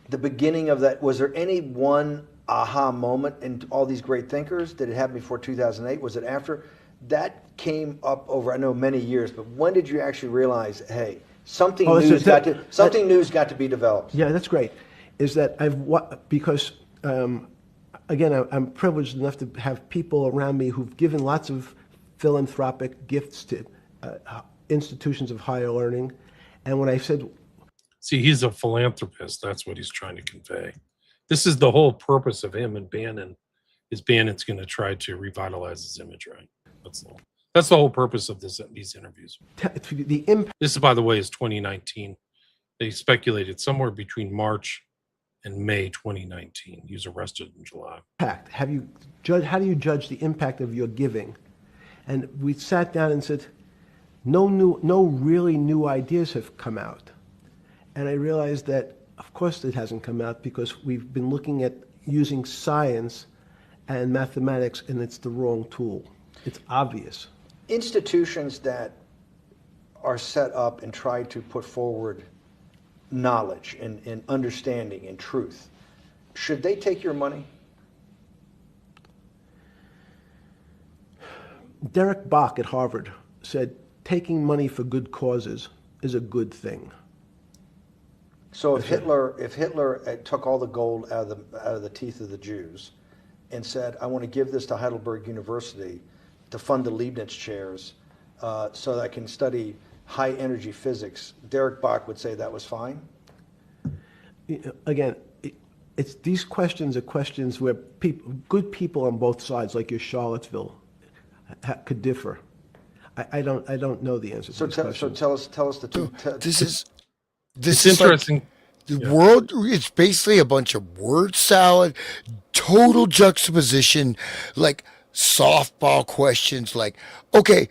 the beginning of that, was there any one aha moment in all these great thinkers? Did it happen before 2008? Was it after? That came up over, I know, many years, but when did you actually realize, hey, something new's got to be developed? Yeah, that's great. Is that because again, I'm privileged enough to have people around me who've given lots of philanthropic gifts to institutions of higher learning. And when I said... See, he's a philanthropist. That's what he's trying to convey. This is the whole purpose of him and Bannon, is Bannon's going to try to revitalize his image, right? That's the whole purpose of these interviews. The impact... This, by the way, is 2019. They speculated somewhere between March and May 2019. He was arrested in July. How do you judge the impact of your giving? And we sat down and said, no really new ideas have come out. And I realized that, of course, it hasn't come out because we've been looking at using science and mathematics, and it's the wrong tool. It's obvious. Institutions that are set up and try to put forward knowledge and understanding and truth, should they take your money? Derek Bach at Harvard said, taking money for good causes is a good thing. So if Hitler took all the gold out of the teeth of the Jews and said, I want to give this to Heidelberg University to fund the Leibniz chairs so that I can study high energy physics, Derek Bach would say that was fine? Again, these questions are questions where good people on both sides, like your Charlottesville, could differ. I don't know the answer to these questions. So tell us the two. This is interesting. Like the world, it's basically a bunch of word salad, total juxtaposition, like softball questions like, okay,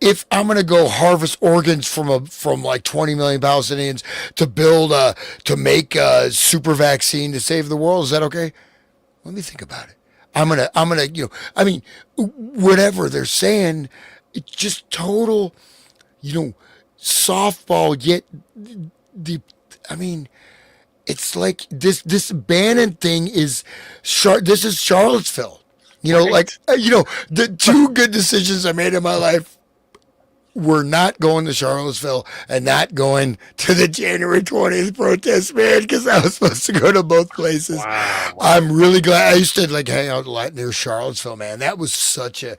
if I'm going to go harvest organs from like 20 million Palestinians to make a super vaccine to save the world, is that okay? Let me think about it. I'm going to, whatever they're saying, it's just total, softball, yet it's like this Bannon thing is this is Charlottesville. The two good decisions I made in my life were not going to Charlottesville and not going to the January 20th protest, man, because I was supposed to go to both places. Wow. I'm really glad. I used to hang out a lot near Charlottesville, man. That was such a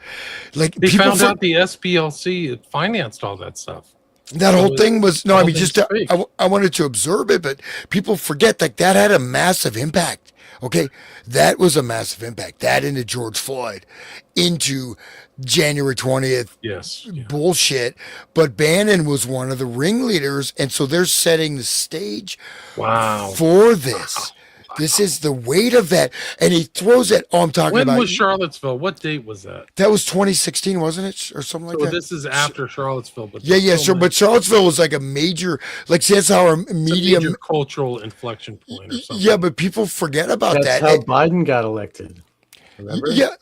They found out the SPLC financed all that stuff. That whole thing was I wanted to observe it, but people forget that had a massive impact. Okay, that was a massive impact. That into George Floyd, into January 20th bullshit. But Bannon was one of the ringleaders, and so they're setting the stage for this. This is the weight of that. And he throws it. Oh, I'm talking about. When was Charlottesville? What date was that? That was 2016, wasn't it? Or something like that? So this is after Charlottesville. But but Charlottesville was like a major, that's how our medium. Major cultural inflection point or something. Yeah, but people forget about that. That's how Biden got elected. Remember? Yeah,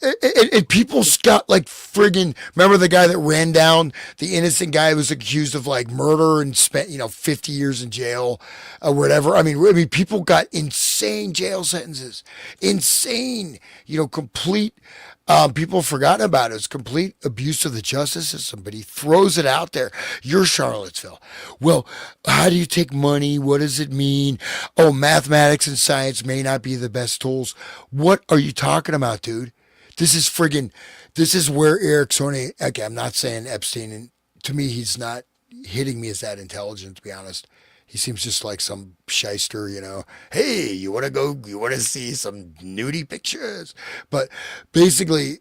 and people got like friggin'. Remember the guy that ran down the innocent guy who was accused of like murder and spent 50 years in jail or whatever. I mean, people got insane jail sentences, insane. Complete. People forgot about it. It's complete abuse of the justice system. But he throws it out there. You're Charlottesville. Well, how do you take money? What does it mean? Oh, mathematics and science may not be the best tools. What are you talking about, dude? This is where Ericksoni. Okay, I'm not saying Epstein, and to me, he's not hitting me as that intelligent, to be honest. He seems just like some shyster, Hey, you want to see some nudie pictures? But basically,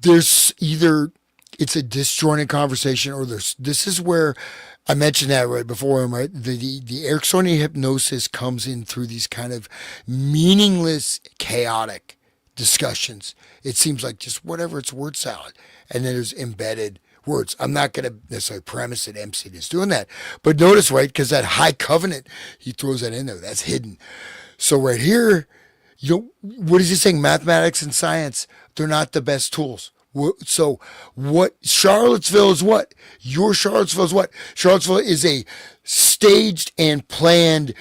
there's either it's a disjointed conversation or this is where I mentioned that right before him, right? The Ericksoni hypnosis comes in through these kind of meaningless, chaotic discussions. It seems like just whatever, it's word salad. And then there's embedded words. I'm not going to necessarily premise that Epstein is doing that, but notice, right, because that high covenant, he throws that in there. That's hidden. So right here, what is he saying? Mathematics and science, they're not the best tools. So what Charlottesville is what? Your Charlottesville is what? Charlottesville is a staged and planned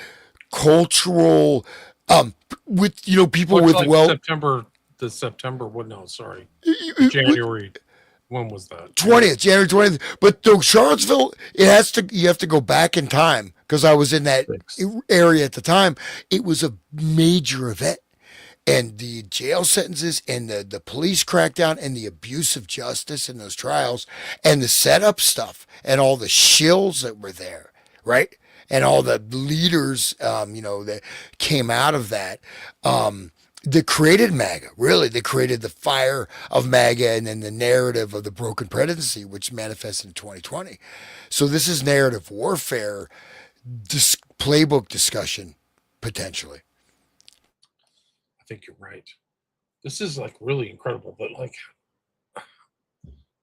cultural, with, people with like the September, what, no, sorry. January. When was that? January 20th. But though Charlottesville, you have to go back in time, because I was in that area at the time. It was a major event. And the jail sentences and the police crackdown and the abuse of justice in those trials and the setup stuff and all the shills that were there, right? And all the leaders, that came out of that, that created MAGA, really. They created the fire of MAGA and then the narrative of the broken presidency, which manifested in 2020. So this is narrative warfare, playbook discussion, potentially. I think you're right. This is like really incredible, but like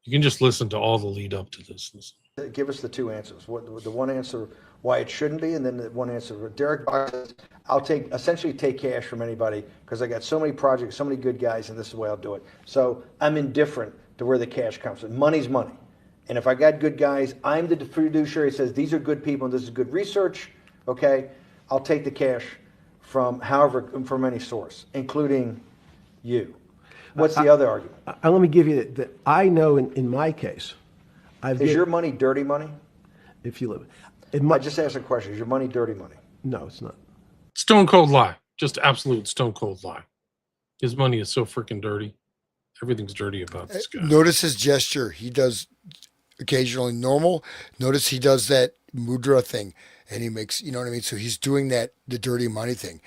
you can just listen to all the lead up to this. Give us the two answers. The one answer why it shouldn't be, and then the one answer. Derek Box says, I'll essentially take cash from anybody because I got so many projects, so many good guys, and this is the way I'll do it. So I'm indifferent to where the cash comes from. Money's money. And if I got good guys, I'm the fiduciary that says these are good people and this is good research, okay? I'll take the cash from any source, including you. What's the other argument? Let me give you that. I know in my case, is your money dirty money? If you live, I just asked a question. Is your money dirty money? No, it's not. Stone cold lie. Just absolute stone cold lie. His money is so freaking dirty. Everything's dirty about this guy. Notice his gesture. He does occasionally normal. Notice he does that mudra thing. And he makes, you know what I mean? So he's doing the dirty money thing.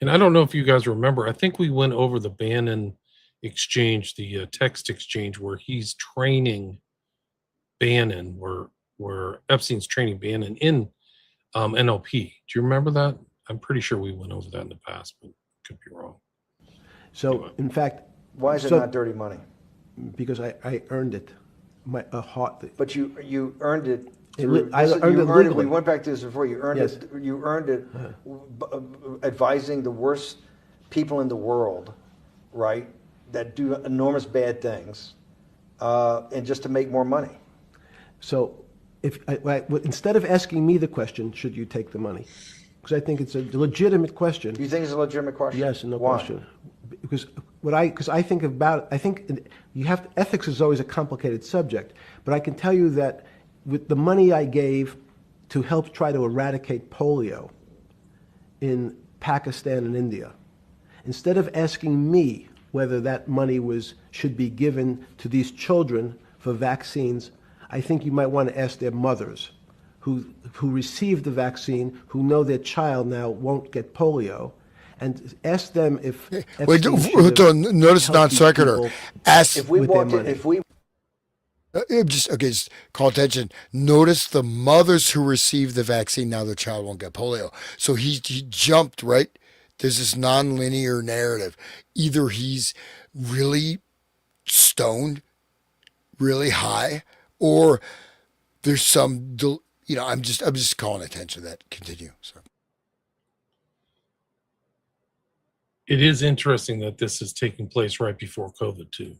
And I don't know if you guys remember, I think we went over the Bannon exchange, the text exchange, where he's training Bannon, where Epstein's training Bannon in NLP. Do you remember that? I'm pretty sure we went over that in the past, but could be wrong. So, anyway. In fact... Why is it not dirty money? Because I earned it. But you earned it... I earned it legally. We went back to this before. You earned it. You earned it advising the worst people in the world, right? That do enormous bad things, and just to make more money. So, instead of asking me the question, should you take the money? Because I think it's a legitimate question. You think it's a legitimate question? Yes, no Why? question. Because I think about, I think ethics is always a complicated subject, but I can tell you that with the money I gave to help try to eradicate polio in Pakistan and India, instead of asking me whether that money should be given to these children for vaccines, I think you might want to ask their mothers who received the vaccine, who know their child now won't get polio, and ask them if... Notice non sequitur. Ask if we walked in, if we... Just call attention. Notice the mothers who received the vaccine, now their child won't get polio. So he jumped, right? There's this non-linear narrative. Either he's really stoned, really high, or there's some, I'm just calling attention to that. Continue. So. It is interesting that this is taking place right before COVID too.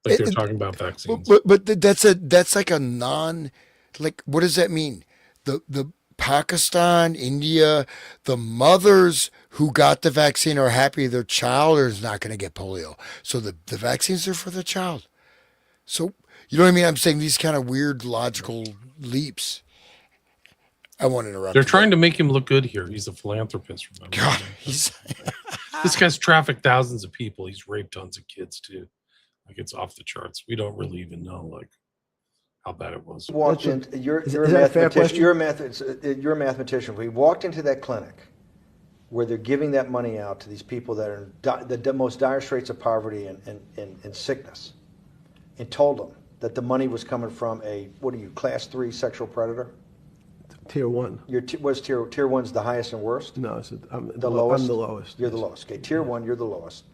Like they're talking about vaccines. But that's like a what does that mean? The Pakistan, India, the mothers who got the vaccine are happy their child is not going to get polio. So the vaccines are for the child. So, you know what I mean? I'm saying these kind of weird logical leaps. I won't interrupt. They're trying to make him look good here. He's a philanthropist, remember? God, this guy's trafficked thousands of people. He's raped tons of kids too. Like it's off the charts. We don't really even know how bad it was. You're a mathematician. You're a mathematician. We walked into that clinic where they're giving that money out to these people that are in the most dire straits of poverty and sickness, and told them that the money was coming from class 3 sexual predator? Tier 1. Tier 1's the highest and worst? No, I'm the lowest. I'm the lowest. You're the lowest. Okay, Tier 1, you're the lowest.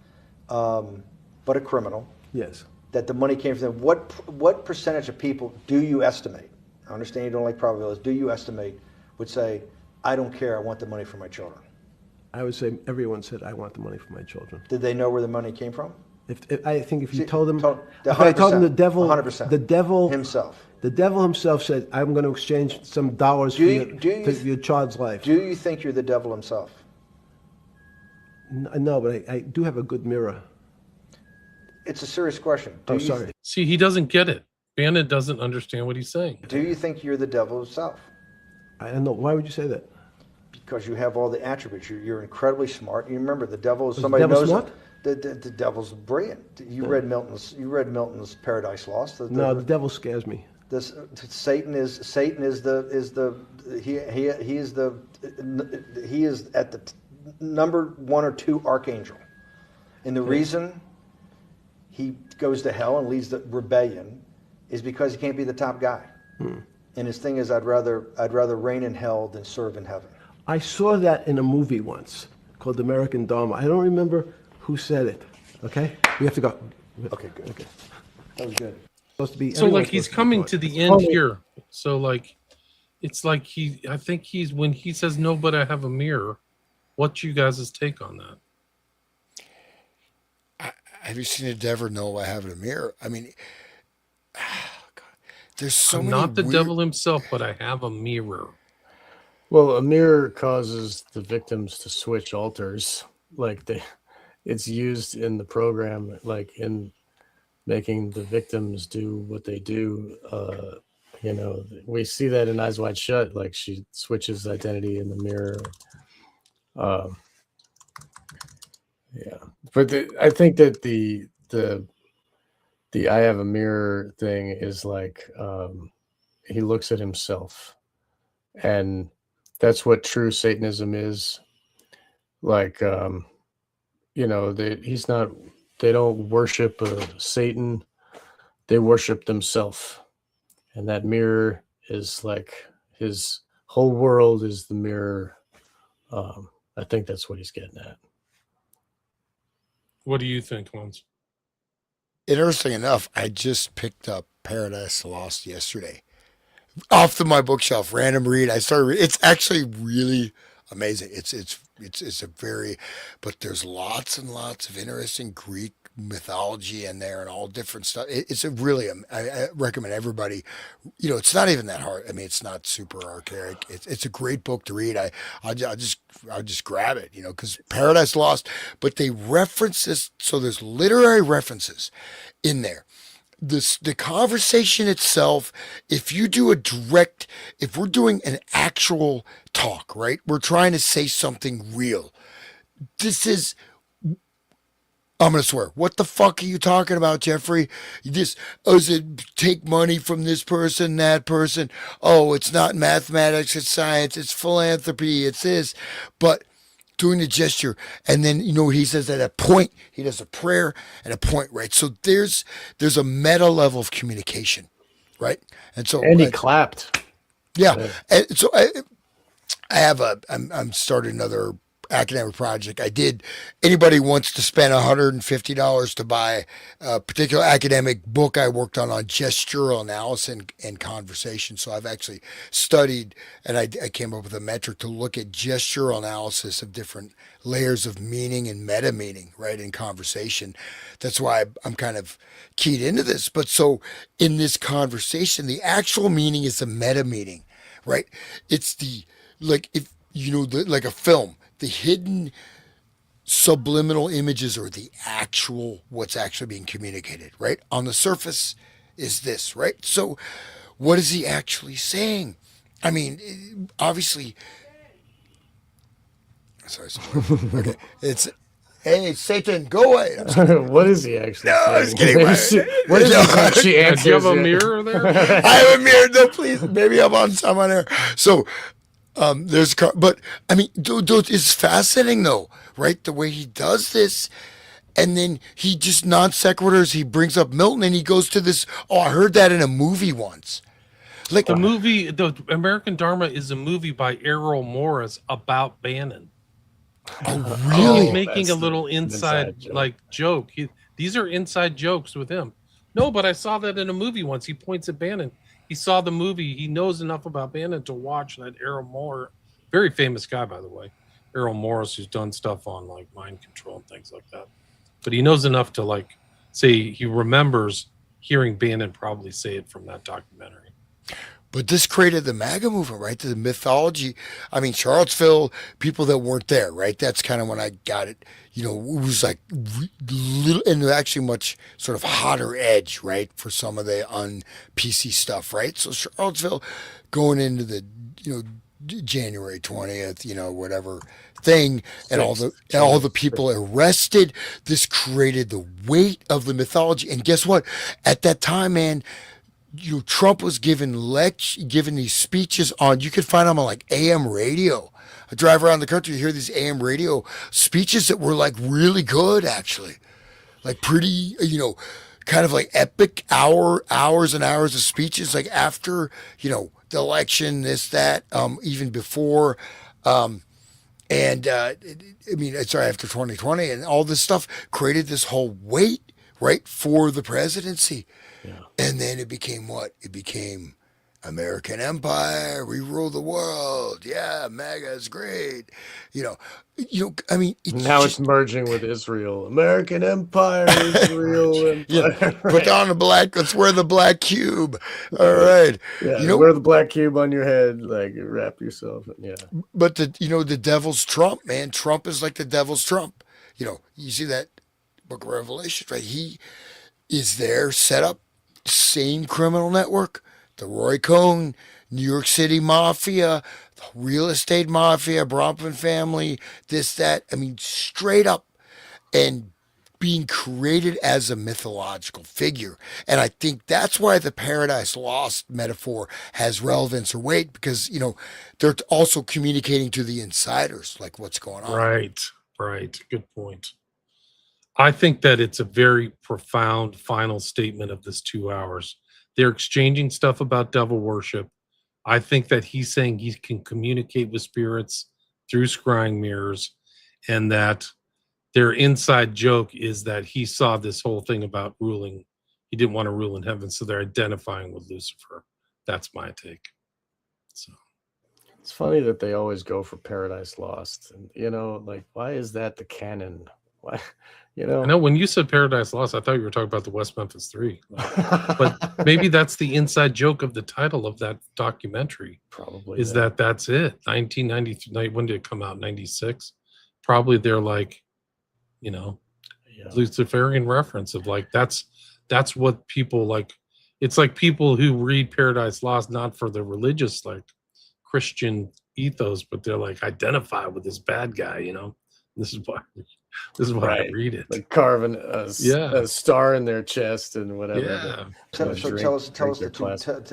But a criminal. Yes. that the money came from them, what percentage of people do you estimate? I understand you don't like probabilities. Do you estimate would say, I don't care, I want the money for my children? I would say everyone said, I want the money for my children. Did they know where the money came from? I think if you See, told them, the I told them 100%. the devil Himself. The devil himself said, I'm going to exchange some dollars for your child's life. Do you think you're the devil himself? No, but I do have a good mirror. It's a serious question. Sorry. See, he doesn't get it. Bannon doesn't understand what he's saying. Do you think you're the devil himself? I don't know. Why would you say that? Because you have all the attributes. You're incredibly smart. You remember the devil is somebody the devil knows smart? The devil's brilliant. You read Milton's Paradise Lost. No, the devil scares me. Satan is at the number 1 or 2 archangel, and the reason he goes to hell and leads the rebellion is because he can't be the top guy. And his thing is, I'd rather reign in hell than serve in heaven. I saw that in a movie once called American Dharma. I don't remember who said it. Okay, we have to go. Okay, good. Okay, That was good. supposed to be. So like he's coming to the end here. So like, it's like I think he's when he says no, but I have a mirror. What's you guys' take on that? Have you seen a devil? No, I have a mirror. I mean, God, there's so I'm many. not the devil himself, but I have a mirror. Well, a mirror causes the victims to switch alters. Like it's used in the program, like in making the victims do what they do. We see that in Eyes Wide Shut. Like she switches identity in the mirror. Yeah, but I think that the I have a mirror thing is like he looks at himself, and that's what true Satanism is. Like they don't worship Satan, they worship themselves, and that mirror is like his whole world is the mirror. I think that's what he's getting at. What do you think, Lance? Interesting enough, I just picked up Paradise Lost yesterday off my bookshelf. Random read. I started. It's actually really amazing. It's a very, but there's lots and lots of interesting Greek mythology in there and all different stuff. It's a really. I recommend everybody. It's not even that hard. I mean, it's not super archaic. It's a great book to read. I'll just grab it. Because Paradise Lost, but they reference this. So there's literary references in there. The conversation itself, if we're doing an actual talk, right? We're trying to say something real. I'm going to swear. What the fuck are you talking about, Jeffrey? Is it take money from this person, that person? Oh, it's not mathematics, it's science, it's philanthropy, it's this. But doing the gesture, and then he says at a point he does a prayer and a point, right? So there's a meta level of communication, right? And so he clapped. Yeah. And so I'm starting another academic project. Anybody wants to spend $150 to buy a particular academic book I worked on gestural analysis and conversation. So I've actually studied, and I came up with a metric to look at gestural analysis of different layers of meaning and meta meaning, right, in conversation. That's why I'm kind of keyed into this. But so in this conversation, the actual meaning is the meta meaning, right? It's like a film. The hidden subliminal images are what's actually being communicated, right? On the surface is this, right? So what is he actually saying? I mean, obviously, sorry. Okay. Hey, Satan, go away. What is he actually saying? I was kidding. What is he actually answers? Do you have a mirror there? I have a mirror. No, please. Maybe I'm on air. So, but I mean, dude, it's fascinating though, right? The way he does this, and then he just non sequiturs. He brings up Milton, and he goes to this. Oh, I heard that in a movie once. Like the American Dharma is a movie by Errol Morris about Bannon. Oh, really? He's making a little inside joke. like joke. These are inside jokes with him. No, but I saw that in a movie once. He points at Bannon. He saw the movie. He knows enough about Bannon to watch that Errol Moore, very famous guy, by the way, Errol Morris, who's done stuff on like mind control and things like that. But he knows enough to like say he remembers hearing Bannon probably say it from that documentary. But this created the MAGA movement, right? The mythology. I mean, Charlottesville, people that weren't there, right? That's kind of when I got it. You know, it was like little, and actually much sort of hotter edge, right? For some of the un-PC stuff, right? So Charlottesville going into the, you know, January 20th, you know, whatever thing, and all the people arrested. This created the weight of the mythology. And guess what? At that time, man, you know, Trump was giving these speeches on, you could find them on like AM radio. I drive around the country to hear these AM radio speeches that were like really good, actually. Like pretty, you know, kind of like epic hours and hours of speeches, like after, you know, the election, this, that, even before, I mean, sorry, after 2020 and all this stuff created this whole weight, right, for the presidency. Yeah. And then it became what? It became American Empire. We rule the world. Yeah, MAGA is great. You know. I mean, Now it's merging with Israel. American Empire, Israel Empire. Yeah, put on the black. Let's wear the black cube. All right. Yeah, you know, wear the black cube on your head, like wrap yourself. Yeah. But the devil's Trump, man. Trump is like the devil's Trump. You know, you see that Book of Revelation, right? He is there, set up, same criminal network, the Roy Cohn, New York City Mafia, the real estate mafia, Bronfman family, this, that. I mean, straight up, and being created as a mythological figure. And I think that's why the Paradise Lost metaphor has relevance or weight, because, you know, they're also communicating to the insiders, like what's going on. Right. Good point. I think that it's a very profound final statement of this 2 hours. They're exchanging stuff about devil worship. I think that he's saying he can communicate with spirits through scrying mirrors, and that their inside joke is that he saw this whole thing about ruling. He didn't want to rule in heaven, so they're identifying with Lucifer. That's my take. So it's funny that they always go for Paradise Lost, and you know, like, why is that the canon? Why, you know? I know when you said Paradise Lost, I thought you were talking about the West Memphis 3, but maybe that's the inside joke of the title of that documentary. Probably is that's it. 1993. When did it come out? 96. Probably they're like, you know, Luciferian reference of like that's what people like. It's like people who read Paradise Lost not for the religious like Christian ethos, but they're like identify with this bad guy. You know, this is why I read it. Like carving a star in their chest and whatever. Yeah. So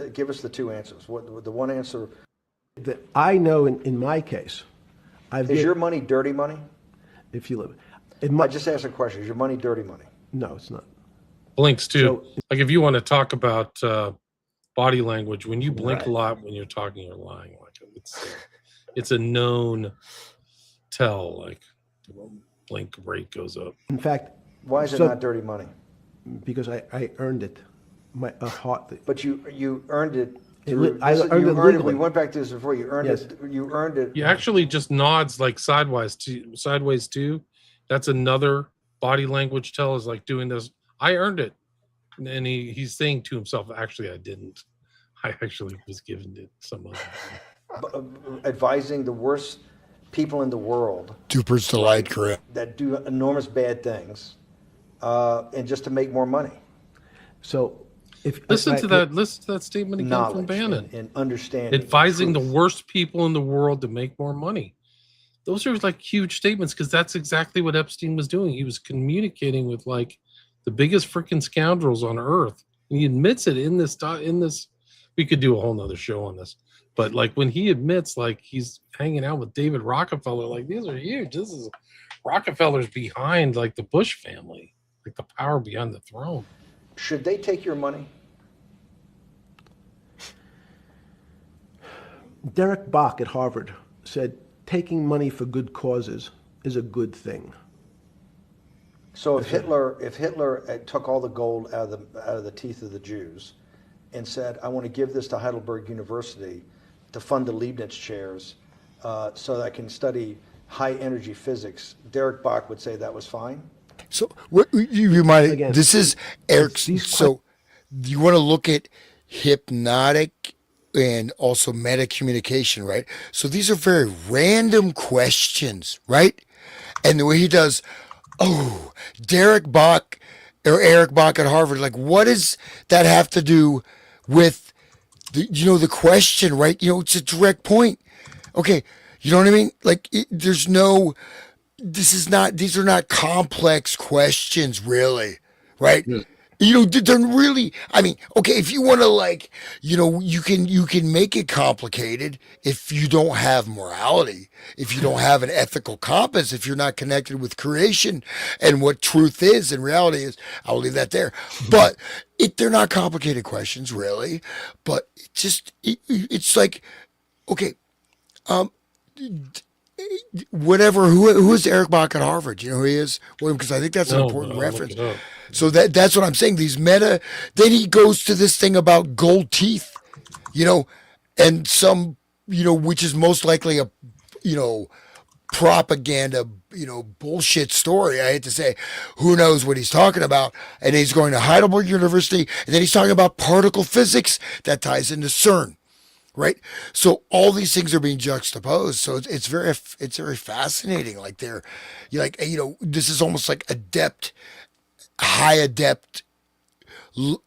give us the two answers. What the one answer that I know in my case, is your money dirty money? If you live, I just asked a question. Is your money dirty money? No, it's not. Blinks too. So, like if you want to talk about body language, when you blink a lot when you're talking, you're lying. Like it's a known tell. Like blink rate goes up. In fact, why is it not dirty money? Because I earned it. A heart. But you earned it. I earned it legally. We went back to this before. You earned it. You earned it. He actually just nods like sideways too. That's another body language tell, is like doing this. I earned it, and he's saying to himself, "Actually, I didn't. I actually was given it some other." Advising the worst people in the world. Duper's delight, correct? That do enormous bad things, and just to make more money. So. Listen to that statement again from Bannon. And understanding. Advising the worst people in the world to make more money. Those are like huge statements, because that's exactly what Epstein was doing. He was communicating with like the biggest freaking scoundrels on earth. And he admits it in this. We could do a whole nother show on this. But like when he admits like he's hanging out with David Rockefeller, like these are huge. This is Rockefeller's behind like the Bush family, like the power behind the throne. Should they take your money? Derek Bach at Harvard said, taking money for good causes is a good thing. So if Hitler took all the gold out of the teeth of the Jews and said, I want to give this to Heidelberg University to fund the Leibniz chairs so that I can study high energy physics, Derek Bach would say that was fine. So what you might Again, this is Eric's. these So you want to look at hypnotic and also meta communication, right? So these are very random questions, right? And the way he does, oh, Derek Bach or Eric Bach at Harvard, like what does that have to do with the question, right? It's a direct point. Okay, you know what I mean? Like these are not complex questions really, right? Yeah. They're really, I mean, okay, if you want to you can make it complicated if you don't have morality, if you don't have an ethical compass, if you're not connected with creation and what truth is and reality is. I'll leave that there. But they're not complicated questions really, but it's like, okay, whatever. Who is Eric Bach at Harvard? Do you know who he is, William? Because I think that's an No, important but I'll look reference. it up. So that's what I'm saying. These meta. Then he goes to this thing about gold teeth, and some, which is most likely a, propaganda, bullshit story. I hate to say, who knows what he's talking about. And he's going to Heidelberg University, and then he's talking about particle physics that ties into CERN. Right, so all these things are being juxtaposed. So it's very fascinating. Like this is almost like high adept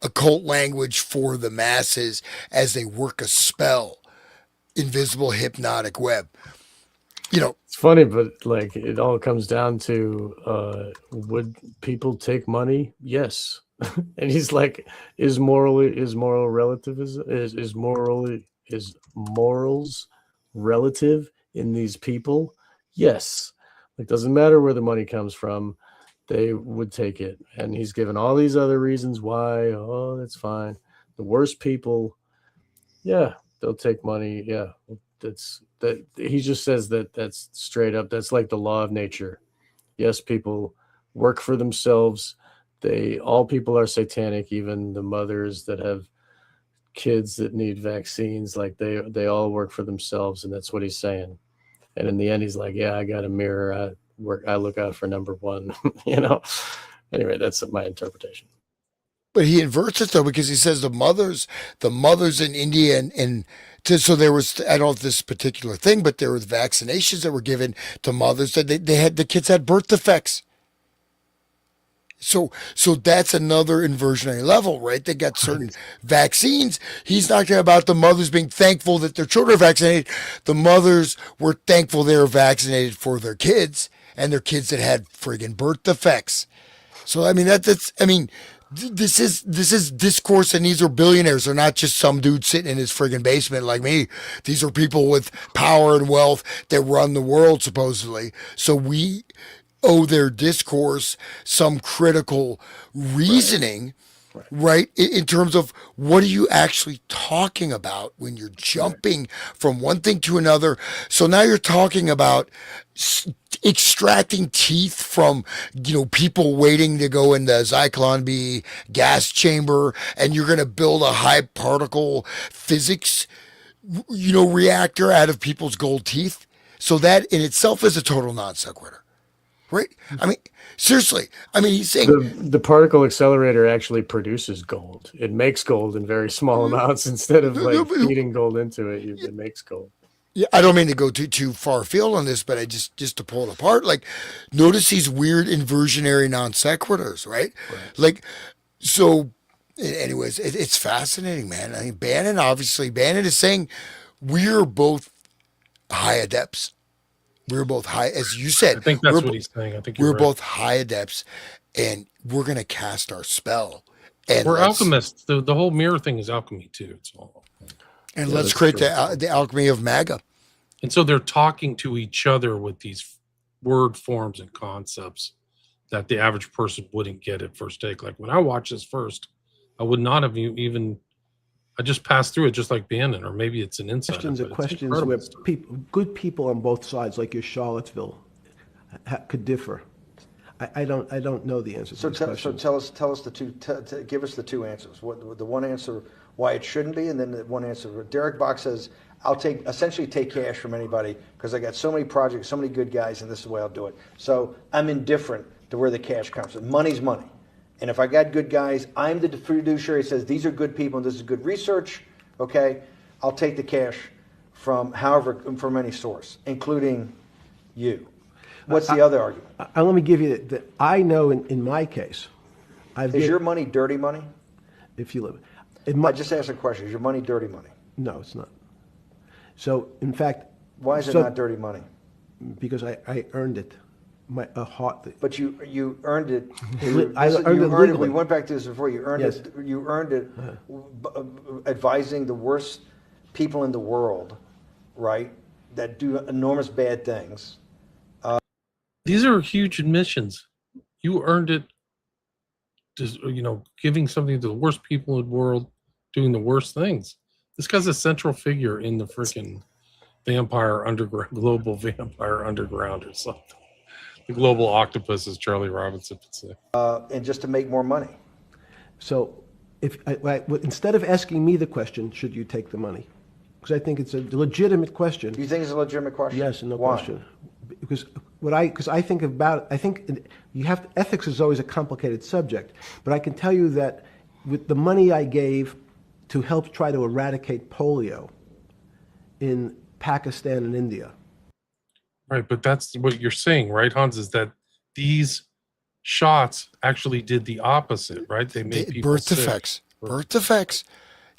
occult language for the masses as they work a spell, invisible hypnotic web. It's funny, but like it all comes down to would people take money? Yes. And he's like, is moral relativism is morals relative in these people? Yes. It doesn't matter where the money comes from, they would take it. And he's given all these other reasons why. Oh, that's fine. The worst people, yeah, they'll take money. Yeah, that. He just says that's straight up. That's like the law of nature. Yes, people work for themselves. All people are satanic, even the mothers that have kids that need vaccines. Like they all work for themselves, and that's what he's saying. And in the end, he's like, yeah, I got a mirror. I look out for number one. Anyway, that's my interpretation. But he inverts it though, because he says the mothers in India so there was, I don't know if this particular thing, but there were vaccinations that were given to mothers that the kids had birth defects. So that's another inversionary level, right? They got certain vaccines. He's not talking about the mothers being thankful that their children are vaccinated. The mothers were thankful they were vaccinated for their kids and their kids that had friggin' birth defects. So I mean this is discourse, and these are billionaires. They're not just some dude sitting in his friggin' basement like me. These are people with power and wealth that run the world supposedly. So we owe their discourse some critical reasoning, right? In terms of what are you actually talking about when you're jumping from one thing to another. So now you're talking about extracting teeth from, people waiting to go in the Zyklon B gas chamber, and you're going to build a high particle physics, reactor out of people's gold teeth. So that in itself is a total non sequitur. Right? I mean, seriously. I mean, he's saying the particle accelerator actually produces gold. It makes gold in very small amounts instead of like feeding gold into it. It makes gold. Yeah, I don't mean to go too far afield on this, but I just to pull it apart. Like, notice these weird inversionary non sequiturs, right? Like, so. Anyways, it's fascinating, man. I mean, Bannon is saying we're both high adepts. We're both high, as you said. I think that's what he's saying. I think we're you're right. both high adepts, and we're going to cast our spell. And we're alchemists. The whole mirror thing is alchemy too. It's all. And let's create the alchemy of MAGA. And so they're talking to each other with these word forms and concepts that the average person wouldn't get at first take. Like when I watched this first, I would not have even. I just passed through it just like Bannon, or maybe it's an insider. Questions where good people on both sides, like your Charlottesville, could differ. I don't know the answer to So this so question. tell us the two. Give us the two answers. What the one answer why it shouldn't be, and then the one answer. Derek Bach says, "I'll essentially take cash from anybody because I got so many projects, so many good guys, and this is the way I'll do it." So I'm indifferent to where the cash comes from. Money's money, and if I got good guys, I'm the fiduciary. Says these are good people and this is good research. Okay, I'll take the cash from any source, including you. What's the other argument? Let me give you that. I know in my case, Is your money dirty money? if you live, I just asked a question. Is your money dirty money? no, it's not. So in fact, Why is it not dirty money? because I earned it, But you earned it. I earned it legally. We went back to this before. You earned Yes. it. You earned it advising the worst people in the world, right? That do enormous bad things. These are huge admissions. You earned it, just, giving something to the worst people in the world, doing the worst things. This guy's a central figure in the freaking vampire underground, global vampire underground or something. The global octopus, as Charlie Robinson would say. And just to make more money. So instead of asking me the question, should you take the money? Because I think it's a legitimate question. Do you think it's a legitimate question? Yes, no Why? question. Because I think about, ethics is always a complicated subject, but I can tell you that with the money I gave to help try to eradicate polio in Pakistan and India. Right, but that's what you're saying, right, Hans, is that these shots actually did the opposite, right? They made people birth sick. defects. Birth defects.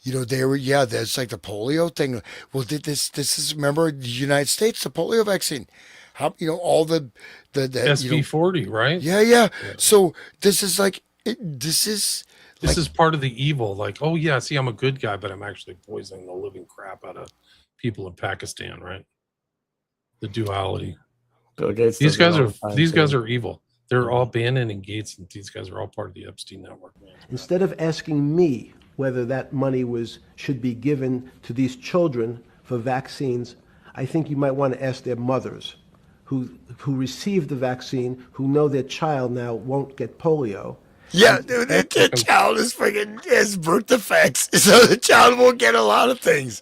They were, that's like the polio thing. Well, this is, remember the United States, the polio vaccine. How, all the SV40, right? Yeah. So this is like, this is part of the evil. Like, oh yeah, see, I'm a good guy, but I'm actually poisoning the living crap out of people in Pakistan, right? The duality. Bill Gates. These guys are evil. They're all Bannon and Gates, and these guys are all part of the Epstein network. Man. Instead of asking me whether that money should be given to these children for vaccines, I think you might want to ask their mothers who received the vaccine, who know their child now won't get polio. Yeah, dude, the child has birth defects, so the child won't get a lot of things.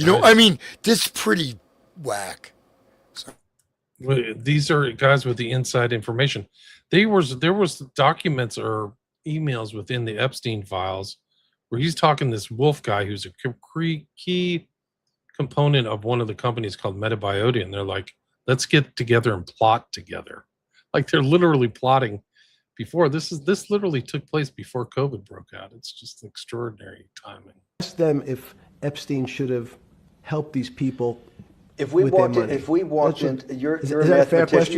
I mean, this is pretty whack. These are guys with the inside information. There was documents or emails within the Epstein files where he's talking to this Wolf guy who's a key component of one of the companies called Metabiota, and they're like, let's get together and plot together. Like they're literally plotting before. This literally took place before COVID broke out. It's just extraordinary timing. Ask them if Epstein should have helped these people. If we with walked their in, money. if we walked in, you're is a that a fair mathematician. question?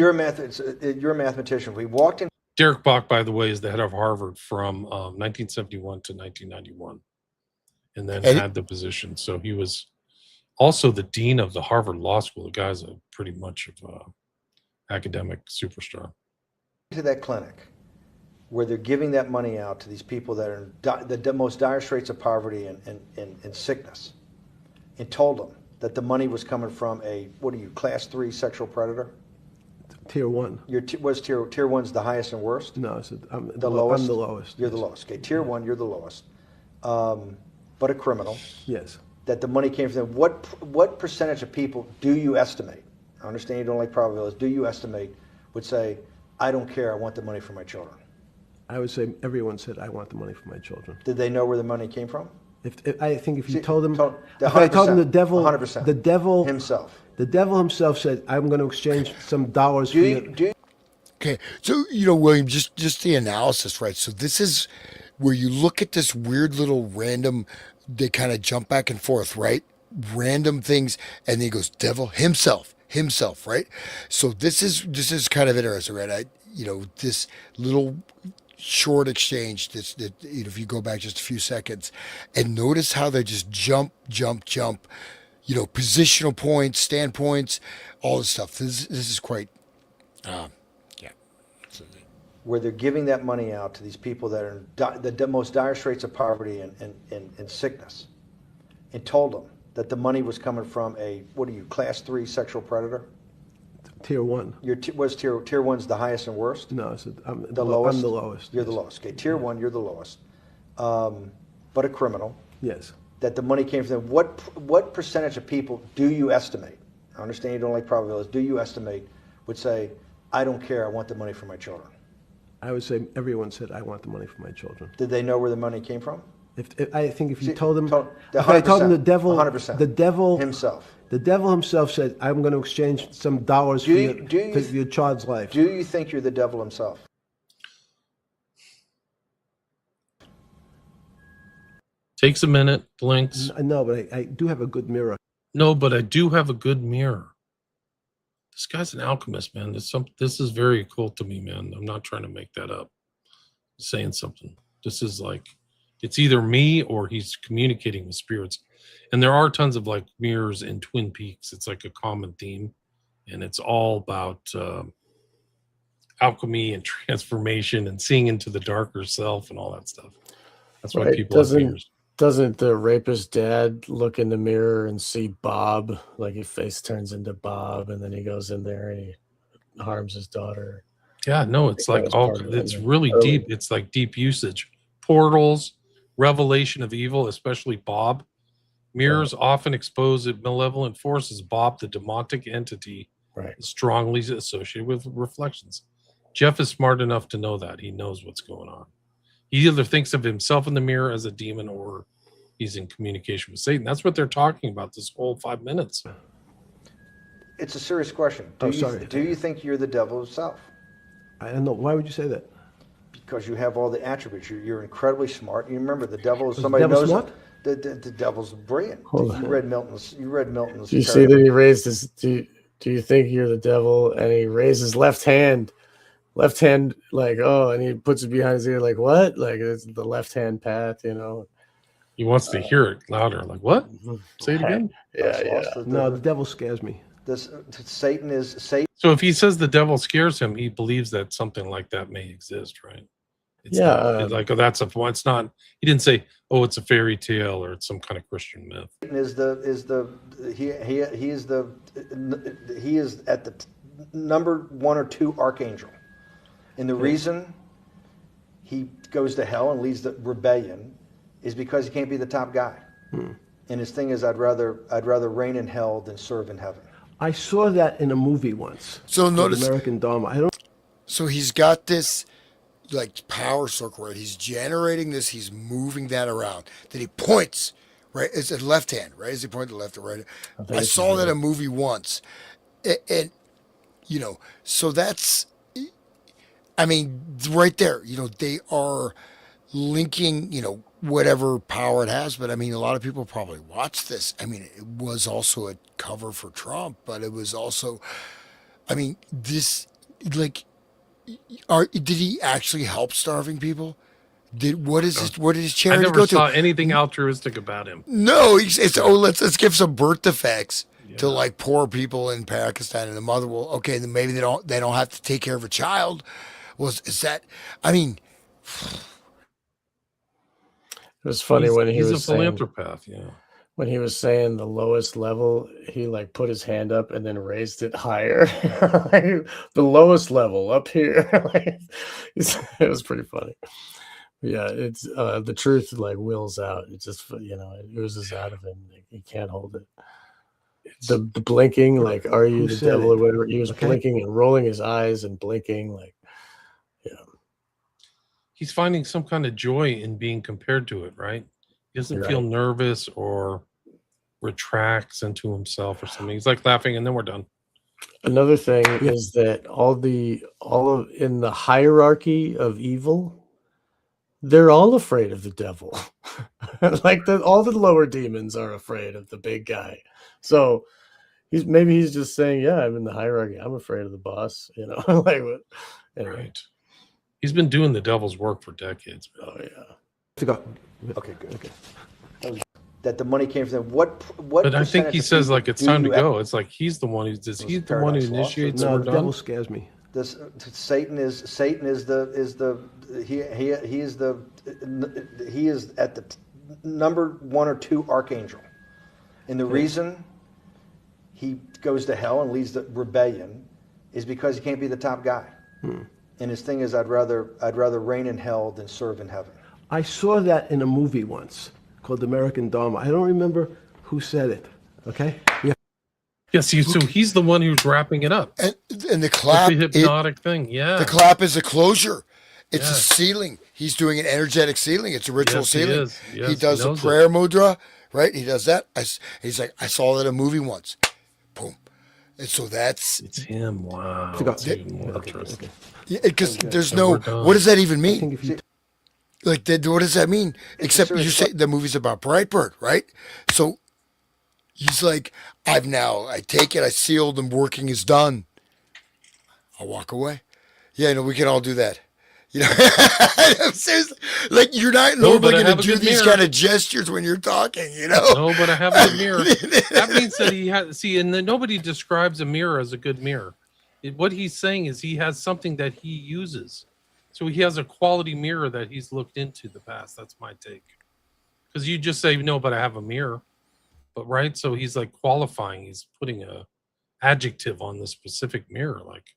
You're a mathematician. If we walked in. Derek Bach, by the way, is the head of Harvard from 1971 to 1991, and then had the position. So he was also the dean of the Harvard Law School. The guy's pretty much of an academic superstar. To that clinic where they're giving that money out to these people that are in the most dire straits of poverty and sickness, and told them that the money was coming from class 3 sexual predator? Tier 1. Tier 1's the highest and worst? No, I'm the lowest. You're yes. the lowest. Okay, tier 1, you're the lowest. But a criminal. Yes. That the money came from them. What percentage of people do you estimate? I understand you don't like probabilities. Do you estimate would say, I don't care, I want the money for my children? I would say everyone said, I want the money for my children. Did they know where the money came from? I think if you told them, if I told them the devil, 100%. the devil himself said, I'm going to exchange some dollars for you. Okay, so William, just the analysis, right? So this is where you look at this weird little random, they kind of jump back and forth, right? Random things, and then he goes, devil himself, right? So this is kind of interesting, right? This little short exchange, if you go back just a few seconds, and notice how they just jump, positional points, standpoints, all this stuff. This is quite, where they're giving that money out to these people that are in the most dire straits of poverty and sickness, and told them that the money was coming from class 3 sexual predator? Tier 1. Was tier one's the highest and worst? No, I'm The lowest? I'm the lowest. You're the yes. lowest. Okay, tier one, you're the lowest. But a criminal. Yes. That the money came from them. What percentage of people do you estimate? I understand you don't like probabilities. Do you estimate would say, I don't care, I want the money for my children? I would say everyone said, I want the money for my children. Did they know where the money came from? I think if you See, told them, the if I told them 100%. the devil Himself. The devil himself said, I'm going to exchange some dollars for your child's life. Do you think you're the devil himself? Takes a minute, blinks. No, but I do have a good mirror. No, but I do have a good mirror. This guy's an alchemist, man. This is very cool to me, man. I'm not trying to make that up. I'm saying something. This is like, it's either me or he's communicating with spirits. And there are tons of like mirrors in Twin Peaks. It's like a common theme. And it's all about alchemy and transformation and seeing into the darker self and all that stuff. That's why people have mirrors. Doesn't the rapist dad look in the mirror and see Bob? Like his face turns into Bob, and then he goes in there and he harms his daughter. Yeah, no, it's like it's really deep. It's like deep usage. Portals, revelation of evil, especially Bob. Mirrors often expose malevolent forces. Bob, the demonic entity, is strongly associated with reflections. Jeff is smart enough to know that. He knows what's going on. He either thinks of himself in the mirror as a demon or he's in communication with Satan. That's what they're talking about this whole 5 minutes. It's a serious question. Do you think you're the devil himself? I don't know. Why would you say that? Because you have all the attributes. You're incredibly smart. You remember the devil is somebody who knows smart? The devil's brilliant. You read Milton's. Do you see that he raised his? Do you think you're the devil? And he raised his left hand, like, oh, and he puts it behind his ear, like, what? Like, it's the left hand path, you know. He wants to hear it louder. Like, what? Say it again. Yeah. No, the devil scares me. Satan. So if he says the devil scares him, he believes that something like that may exist, right? It's not, like, oh, that's a. It's not. He didn't say, oh, it's a fairy tale or it's some kind of Christian myth. He is at the number 1 or 2 archangel. And the reason he goes to hell and leads the rebellion is because he can't be the top guy. And his thing is, I'd rather reign in hell than serve in heaven. I saw that in a movie once. So notice American Dharma. So he's got this like power circle, right? He's generating this. He's moving that around. Then he points, right? It's a left hand, right? Is he pointing to left or right? I saw that in a movie once, and you know, so that's. I mean, right there, you know, they are linking, you know, whatever power it has. But I mean, a lot of people probably watched this. I mean, it was also a cover for Trump, but it was also, I mean, this, like, did he actually help starving people? What did his charity go to? I never saw anything altruistic about him. No, let's give some birth defects to like poor people in Pakistan, and the mother will, okay, then maybe they don't have to take care of a child. Is that? I mean, it was funny when he was a philanthropath. Yeah, when he was saying the lowest level, he like put his hand up and then raised it higher. Like, the lowest level up here. Like, it was pretty funny. Yeah, it's the truth like wills out. It just, you know, it oozes out of him. He can't hold it. The blinking, like, are you the devil or whatever? He was blinking and rolling his eyes and blinking, like, yeah. He's finding some kind of joy in being compared to it, right? He doesn't feel nervous or retracts into himself or something. He's like laughing, and then we're done. Another thing is that all of in the hierarchy of evil, they're all afraid of the devil. Like all the lower demons are afraid of the big guy. So he's just saying, yeah, I'm in the hierarchy. I'm afraid of the boss, you know. Like what? Anyway. Right. He's been doing the devil's work for decades. Oh yeah. To go. Okay, good. Okay. That the money came from them. What? But I think he says like it's time to go. It's like he's the one who initiates. No, the devil scares me. Satan is at the number 1 or 2 archangel, and the reason he goes to hell and leads the rebellion is because he can't be the top guy. And his thing is, I'd rather reign in hell than serve in heaven. I saw that in a movie once called American Dharma. I don't remember who said it. Okay. Yeah. Yes, so he's the one who's wrapping it up. And the clap, the hypnotic thing. Yeah. the clap is a closure. It's Yeah. a sealing. He's doing an energetic sealing. It's a ritual Yes, he sealing. is. Yes, he does he the knows prayer mudra, right? He does that. He's like, I saw that in a movie once. Boom. And so that's It's him. Wow. Forgot. It's even more interesting. because there's So no. we're done. What does that even I mean? think if you Like, what does that mean? Except serious you say the movie's about Brightbird, right? So he's like, I take it, I sealed, and working is done. I'll walk away. Yeah, no, we can all do that. You know, I'm seriously, like you're not No, but normally I going have to a do good these mirror. kind of gestures when you're talking. You know, No, but I have a mirror. That means that he has. See, and then nobody describes a mirror as a good mirror. What he's saying is he has something that he uses. So he has a quality mirror that he's looked into the past. That's my take. Because you just say no, but I have a mirror. But right, so he's like qualifying. He's putting a adjective on the specific mirror. Like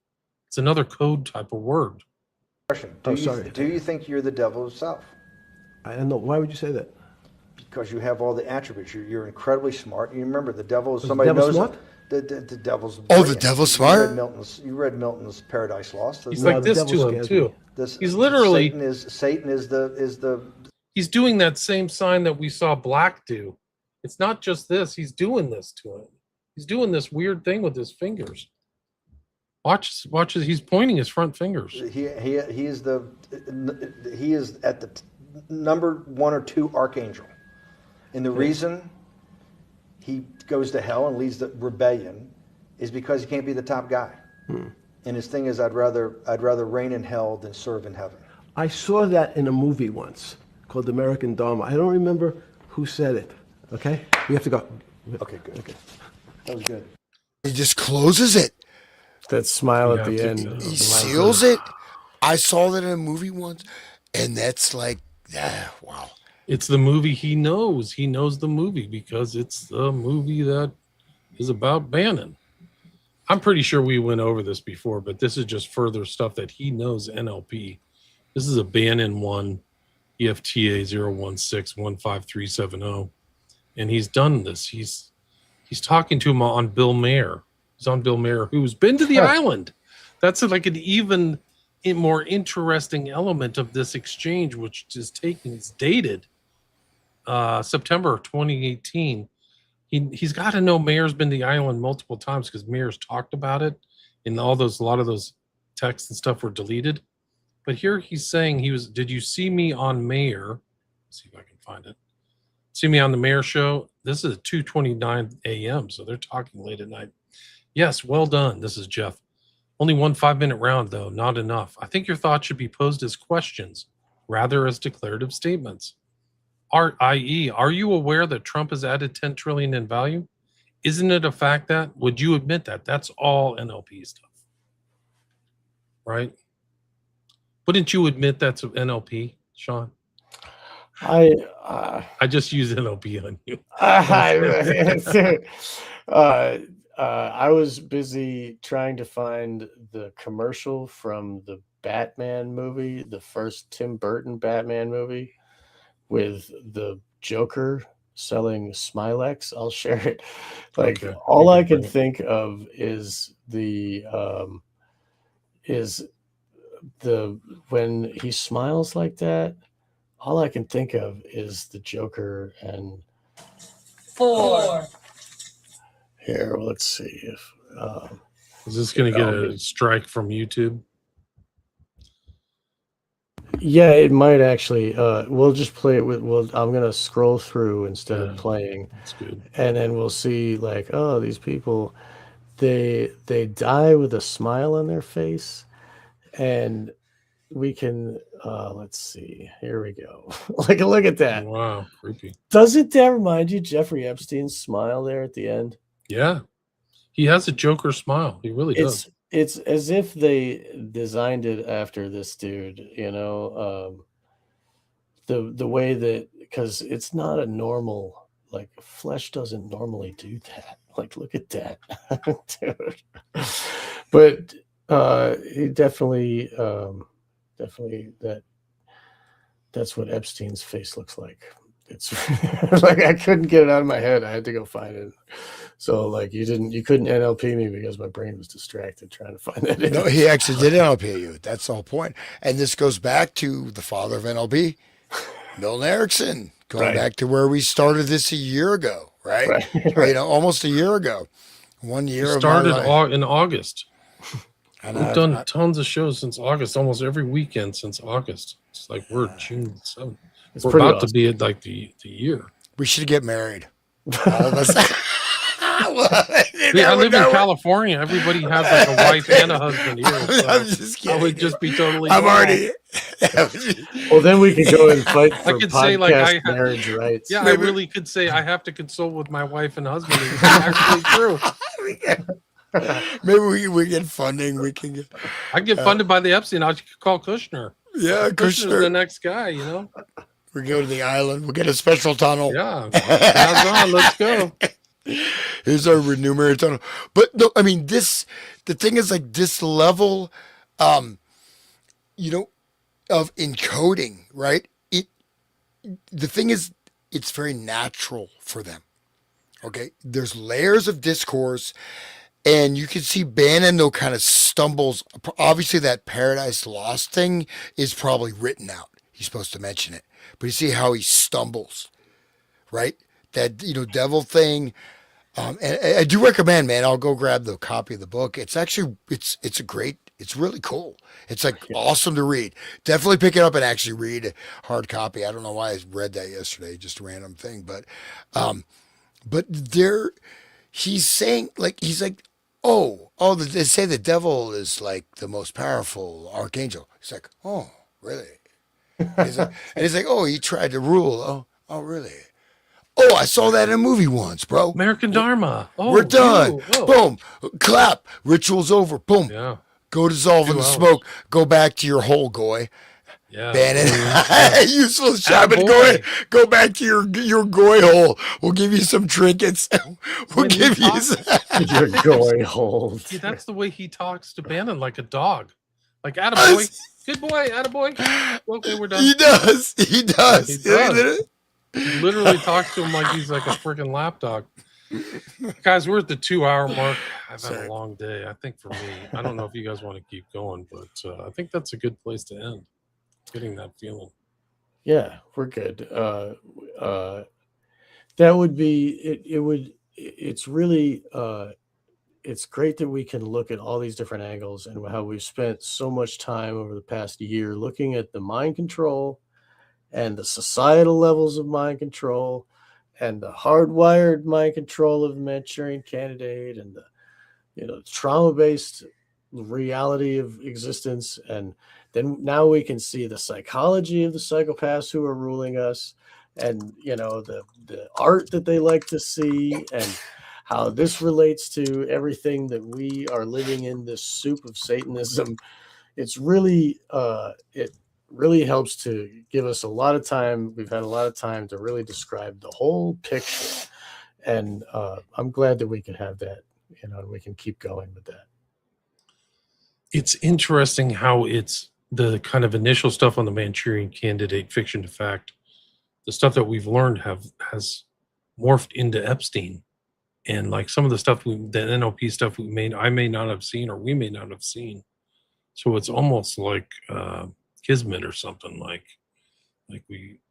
it's another code type of word. Question. sorry. Do you think you're the devil himself? I don't know. Why would you say that? Because you have all the attributes. You're incredibly smart. You remember the devil is the somebody devil knows smart? The devil's Oh, the brilliant. devil's smart? You read Milton's Paradise Lost. He's No, like the this devil to him scares too. me. He's literally Satan is the he's doing that same sign that we saw Black do. It's not just this. He's doing this to him. He's doing this weird thing with his fingers. Watch as he's pointing his front fingers. he is at the number 1 or 2 archangel. And the reason he goes to hell and leads the rebellion is because he can't be the top guy. And his thing is, I'd rather reign in hell than serve in heaven. I saw that in a movie once called American Dharma. I don't remember who said it. Okay. We have to go. Okay, good. Okay. That was good. he just closes it. That smile at Yeah, the end. He seals it. I saw that in a movie once, and that's like, wow. It's the movie he knows. He knows the movie because it's the movie that is about Bannon. I'm pretty sure we went over this before, but this is just further stuff that he knows NLP. This is a Bannon 1 EFTA 016-15370. And he's done this. He's talking to him on Bill Mayer. He's on Bill Mayer, who's been to the island. That's like an even more interesting element of this exchange, which is it's dated September 2018. He's got to know Mayer's been to the island multiple times because Mayer's talked about it, and a lot of those texts and stuff were deleted. But here he's saying did you see me on Mayer? Let's see if I can find it. See me on the Mayer show. This is at 2:29 a.m. So they're talking late at night. Yes, well done. This is Jeff. Only one 5-minute round, though, not enough. I think your thoughts should be posed as questions rather as declarative statements. i.e., are you aware that Trump has added 10 trillion in value? Isn't it a fact that? Would you admit that? That's all NLP stuff. Right? Wouldn't you admit that's NLP, Sean? I just use NLP on you. I was busy trying to find the commercial from the Batman movie, the first Tim Burton Batman movie, with the Joker selling Smilex. I'll share it. Like Okay. all I can think of is when he smiles like that. All I can think of is the Joker and 4. here. Let's see if Is this going to get a strike from YouTube? yeah, it might actually. We'll just play it with. I'm gonna scroll through instead of playing, That's good. and then we'll see like, oh, these people, they die with a smile on their face, and we can. Let's see. Here we go. Like, look at that. Wow, creepy. Doesn't that remind you Jeffrey Epstein's smile there at the end? Yeah, he has a Joker smile. He really does. It's as if they designed it after this dude, you know, the way that, because it's not a normal, like, flesh doesn't normally do that. Like, look at that, dude. But He definitely, that's what Epstein's face looks like. It's like I couldn't get it out of my head. I had to go find it. So like you couldn't NLP me because my brain was distracted trying to find that. No, image. he actually did NLP you. That's the whole point. And this goes back to the father of NLP, Milton Erickson, going Right. back to where we started this a year ago, right? Right. Almost a year ago. 1 We year of started my life. in August. And We've done tons of shows since August, almost every weekend since August. It's like we're June 7th. It's We're pretty about awesome. to be at like the year. we should get married. All of us. Yeah, I live in California. Everybody has like a wife and a husband here. So I'm just kidding. I would just be totally. I'm normal. already. Well, then we could go and fight for could podcast say, like, I have- marriage rights. Yeah, Maybe- I really could say I have to consult with my wife and husband. It's actually true. Maybe we get funding. We can get. I get funded by the Epstein. I could call Kushner. Yeah, Kushner's the Kushner. next guy. You know. We go to the island. We'll get a special tunnel. Yeah. How's on? Let's go. Here's our remunerated tunnel. But no, I mean the thing is like this level, of encoding, right? The thing is, it's very natural for them. Okay. There's layers of discourse, and you can see Bannon though kind of stumbles. Obviously that Paradise Lost thing is probably written out. He's supposed to mention it, but you see how he stumbles, right? That, devil thing. And I do recommend, man, I'll go grab the copy of the book. It's actually, it's really cool. It's like awesome to read. Definitely pick it up and actually read a hard copy. I don't know why I read that yesterday, just a random thing. But he's saying he's like, they say the devil is like the most powerful archangel. He's like, oh, really? He's like, oh, he tried to rule. Oh, really? Oh, I saw that in a movie once, bro. American Dharma. Oh, We're done. Oh. Boom. Clap. Ritual's over. Boom. Yeah. Go dissolve in 2 the hours. smoke. Go back to your hole, goy. Yeah. Bannon. Useless shaman Attaboy. goy. Go back to your goy hole. We'll give you some trinkets. We'll When he give you talks- some. You're going hold. See, that's the way he talks to Bannon, like a dog. Like, attaboy. Good boy, attaboy. Okay, we're done. He does. He does. He does. He literally talks to him like he's like a freaking lapdog. Guys, we're at the 2-hour mark. I've had Sorry. a long day. I think for me, I don't know if you guys want to keep going, but I think that's a good place to end. Getting that feeling. Yeah, we're good. That would be it. It's really it's great that we can look at all these different angles and how we've spent so much time over the past year looking at the mind control and the societal levels of mind control and the hardwired mind control of the Manchurian Candidate and the trauma-based reality of existence. And then now we can see the psychology of the psychopaths who are ruling us, and the art that they like to see, and how this relates to everything that we are living in, this soup of Satanism. It's really it really helps to give us a lot of time. We've had a lot of time to really describe the whole picture, and I'm glad that we can have that, and we can keep going with that. It's interesting how it's the kind of initial stuff on the Manchurian Candidate, fiction to fact, the stuff that we've learned has morphed into Epstein, and like some of the stuff the NLP stuff I may not have seen, or we may not have seen. So it's almost like kismet or something, like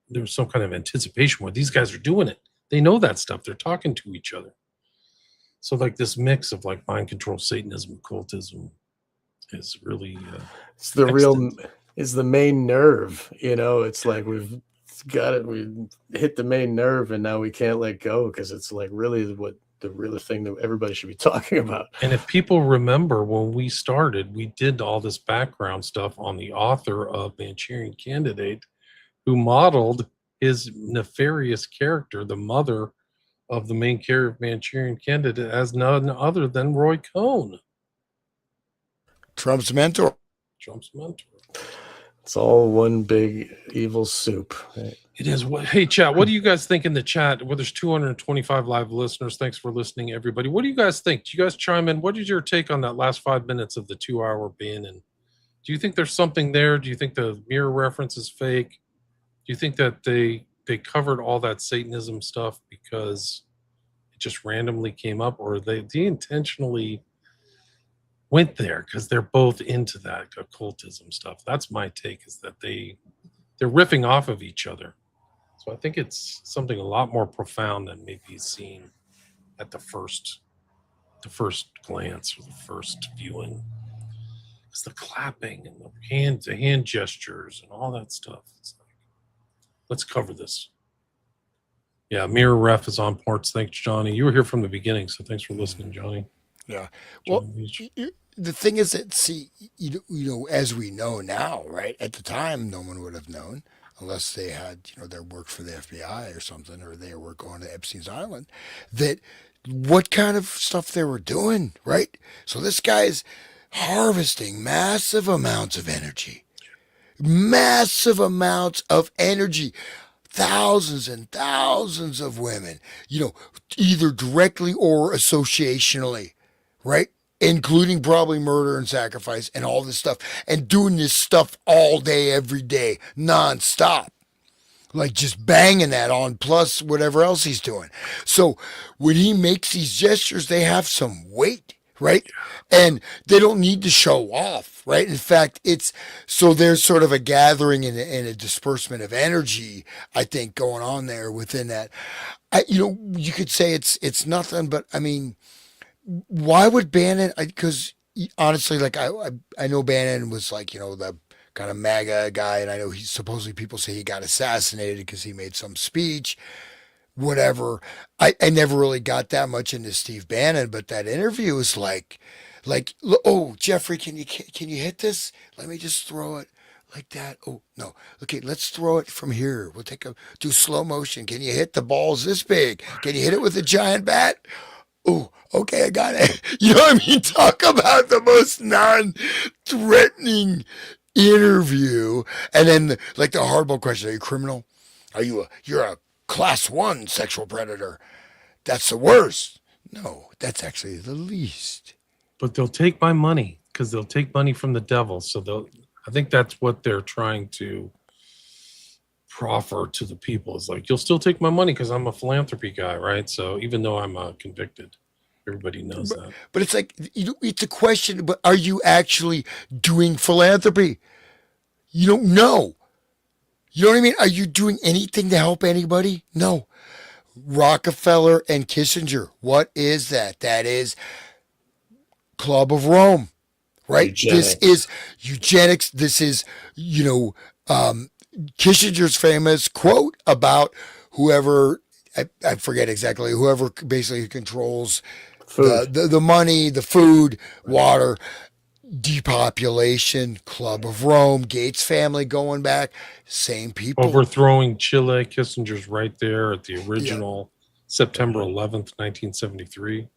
there's some kind of anticipation where these guys are doing it. They know that stuff. They're talking to each other. So like this mix of like mind control, Satanism, occultism is really It's the real, extant. it's the main nerve. It's like we've got it. We hit the main nerve, and now we can't let go because it's like really what the real thing that everybody should be talking about. And if people remember when we started, we did all this background stuff on the author of Manchurian Candidate, who modeled his nefarious character, the mother of the main character of Manchurian Candidate, as none other than Roy Cohn, Trump's mentor. Trump's mentor. It's all one big evil soup. Right? It is. Hey, chat, what do you guys think in the chat? Well, there's 225 live listeners. Thanks for listening, everybody. What do you guys think? Do you guys chime in? What is your take on that last 5 minutes of the 2-hour ban? And do you think there's something there? Do you think the mirror reference is fake? Do you think that they covered all that Satanism stuff because it just randomly came up, or they intentionally went there because they're both into that occultism stuff? That's my take, is that they're riffing off of each other. So I think it's something a lot more profound than maybe seen at the first glance or the first viewing. It's the clapping and the hand gestures and all that stuff. It's like, let's cover this. Yeah, Mirror Ref is on ports. Thanks, Johnny. You were here from the beginning, so thanks for listening, Johnny. Yeah. Well, the thing is that, see, you know, as we know now, right? At the time, no one would have known unless they had, you know, their work for the FBI or something, or they were going to Epstein's Island, that what kind of stuff they were doing, right? So this guy's harvesting massive amounts of energy, thousands and thousands of women, you know, either directly or associationally, right? Including probably murder and sacrifice and all this stuff, and doing this stuff all day, every day, nonstop. Like just banging that on, plus whatever else he's doing. So when he makes these gestures, they have some weight, right? And they don't need to show off, right? In fact, there's sort of a gathering and a disbursement of energy, I think, going on there within that. You could say it's nothing, but I mean, why would Bannon? Because honestly, like I know Bannon was like, you know, the kind of MAGA guy, and I know supposedly people say he got assassinated because he made some speech, whatever. I never really got that much into Steve Bannon, but that interview is like, oh, Jeffrey, can you hit this? Let me just throw it like that. Oh no, okay, let's throw it from here. We'll do slow motion. Can you hit the balls this big? Can you hit it with a giant bat? Oh, okay, I got it. You know what I mean? Talk about the most non-threatening interview. And then the hardball question: are you a criminal? You're a class 1 sexual predator? That's the worst. No, that's actually the least. But they'll take my money because they'll take money from the devil. So I think that's what they're trying to proffer to the people, is like, you'll still take my money because I'm a philanthropy guy, right? So even though I'm convicted, everybody knows that. But it's like, it's a question, but are you actually doing philanthropy? You don't know. You know what I mean? Are you doing anything to help anybody? No. Rockefeller and Kissinger, what is that? That is Club of Rome, right? Eugenics. This is eugenics. This is, Kissinger's famous quote about whoever, I forget exactly, whoever basically controls the money, the food, water, depopulation, Club of Rome, Gates family going back, same people. Overthrowing Chile, Kissinger's right there at the original September 11th, 1973.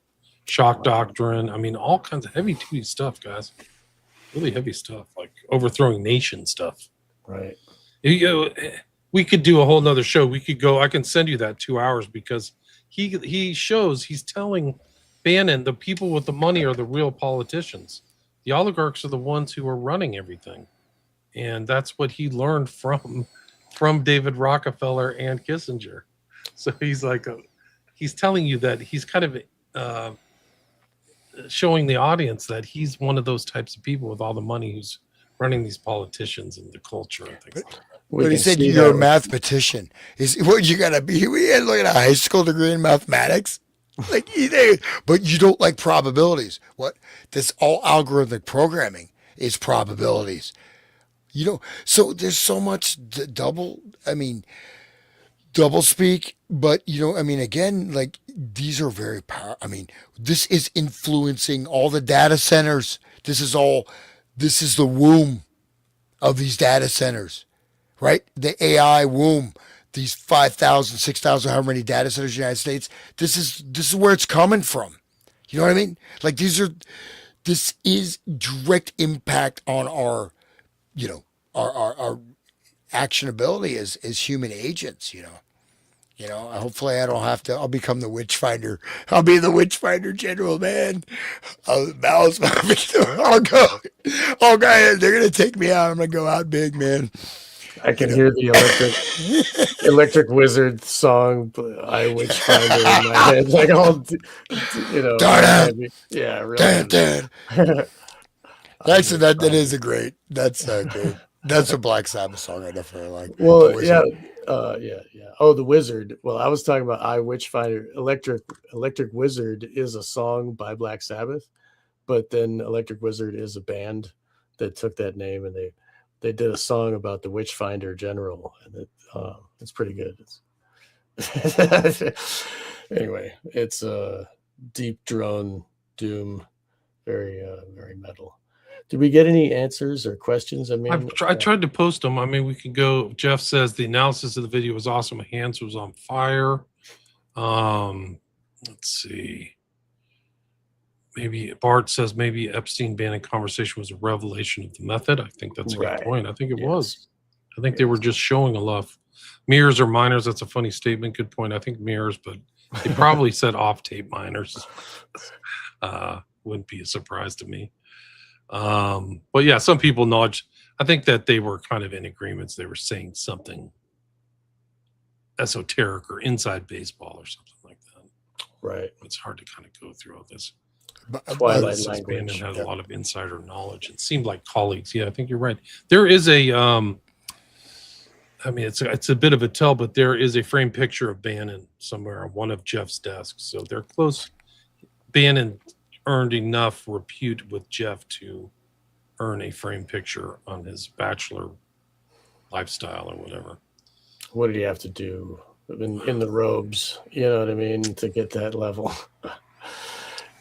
Shock doctrine. I mean, all kinds of heavy duty stuff, guys. Really heavy stuff, like overthrowing nation stuff. Right. We could do a whole nother show. We could go, I can send you that 2 hours, because he's telling Bannon the people with the money are the real politicians. The oligarchs are the ones who are running everything. And that's what he learned from David Rockefeller and Kissinger. So he's like, he's telling you that he's kind of showing the audience that he's one of those types of people with all the money who's running these politicians and the culture and things like that. But he said you're a mathematician. Is what you gotta be? We had like a high school degree in mathematics, but you don't like probabilities. What? This all algorithmic programming is probabilities. So there's so much double speak. But again, like these are very powerful. This is influencing all the data centers. This is the womb of these data centers. Right? The AI womb, these 5,000, 6,000, however many data centers in the United States, this is where it's coming from. You know what I mean? Like this is direct impact on our our actionability as human agents. Hopefully I don't have to. I'll become the witch finder. I'll be the witch finder general, man. Mouse. I'll go. Oh, God, they're gonna take me out. I'm gonna go out big, man. I can hear the electric wizard song, I Witch Finder in my head, like all, Dun, yeah, real dun, heavy. dun. Actually, that is a great. That's great. That's a Black Sabbath song I definitely like. Well, The yeah, Wizard. yeah. Oh, the Wizard. Well, I was talking about I Witch Finder. Electric Wizard is a song by Black Sabbath, but then Electric Wizard is a band that took that name, and they did a song about the Witch Finder General, and it's pretty good. Anyway, it's a deep drone doom, very very metal. Did we get any answers or questions? I mean, I tried to post them. I mean, we can go. Jeff says the analysis of the video was awesome. My hands was on fire. Let's see. Maybe Bart says maybe Epstein banning conversation was a revelation of the method. I think that's a good point. I think it was. I think they were just showing a love. Mirrors or minors. That's a funny statement. Good point. I think mirrors, but they probably said off tape minors. Wouldn't be a surprise to me. But yeah, some people nudge. I think that they were kind of in agreements. They were saying something esoteric or inside baseball or something like that. Right. It's hard to kind of go through all this. Twilight Bannon language. had a lot of insider knowledge. It seemed like colleagues. Yeah, I think you're right. There is a, I mean, it's a bit of a tell, but there is a framed picture of Bannon somewhere on one of Jeff's desks. So they're close. Bannon earned enough repute with Jeff to earn a framed picture on his bachelor lifestyle or whatever. What did he have to do in the robes? You know what I mean? To get that level.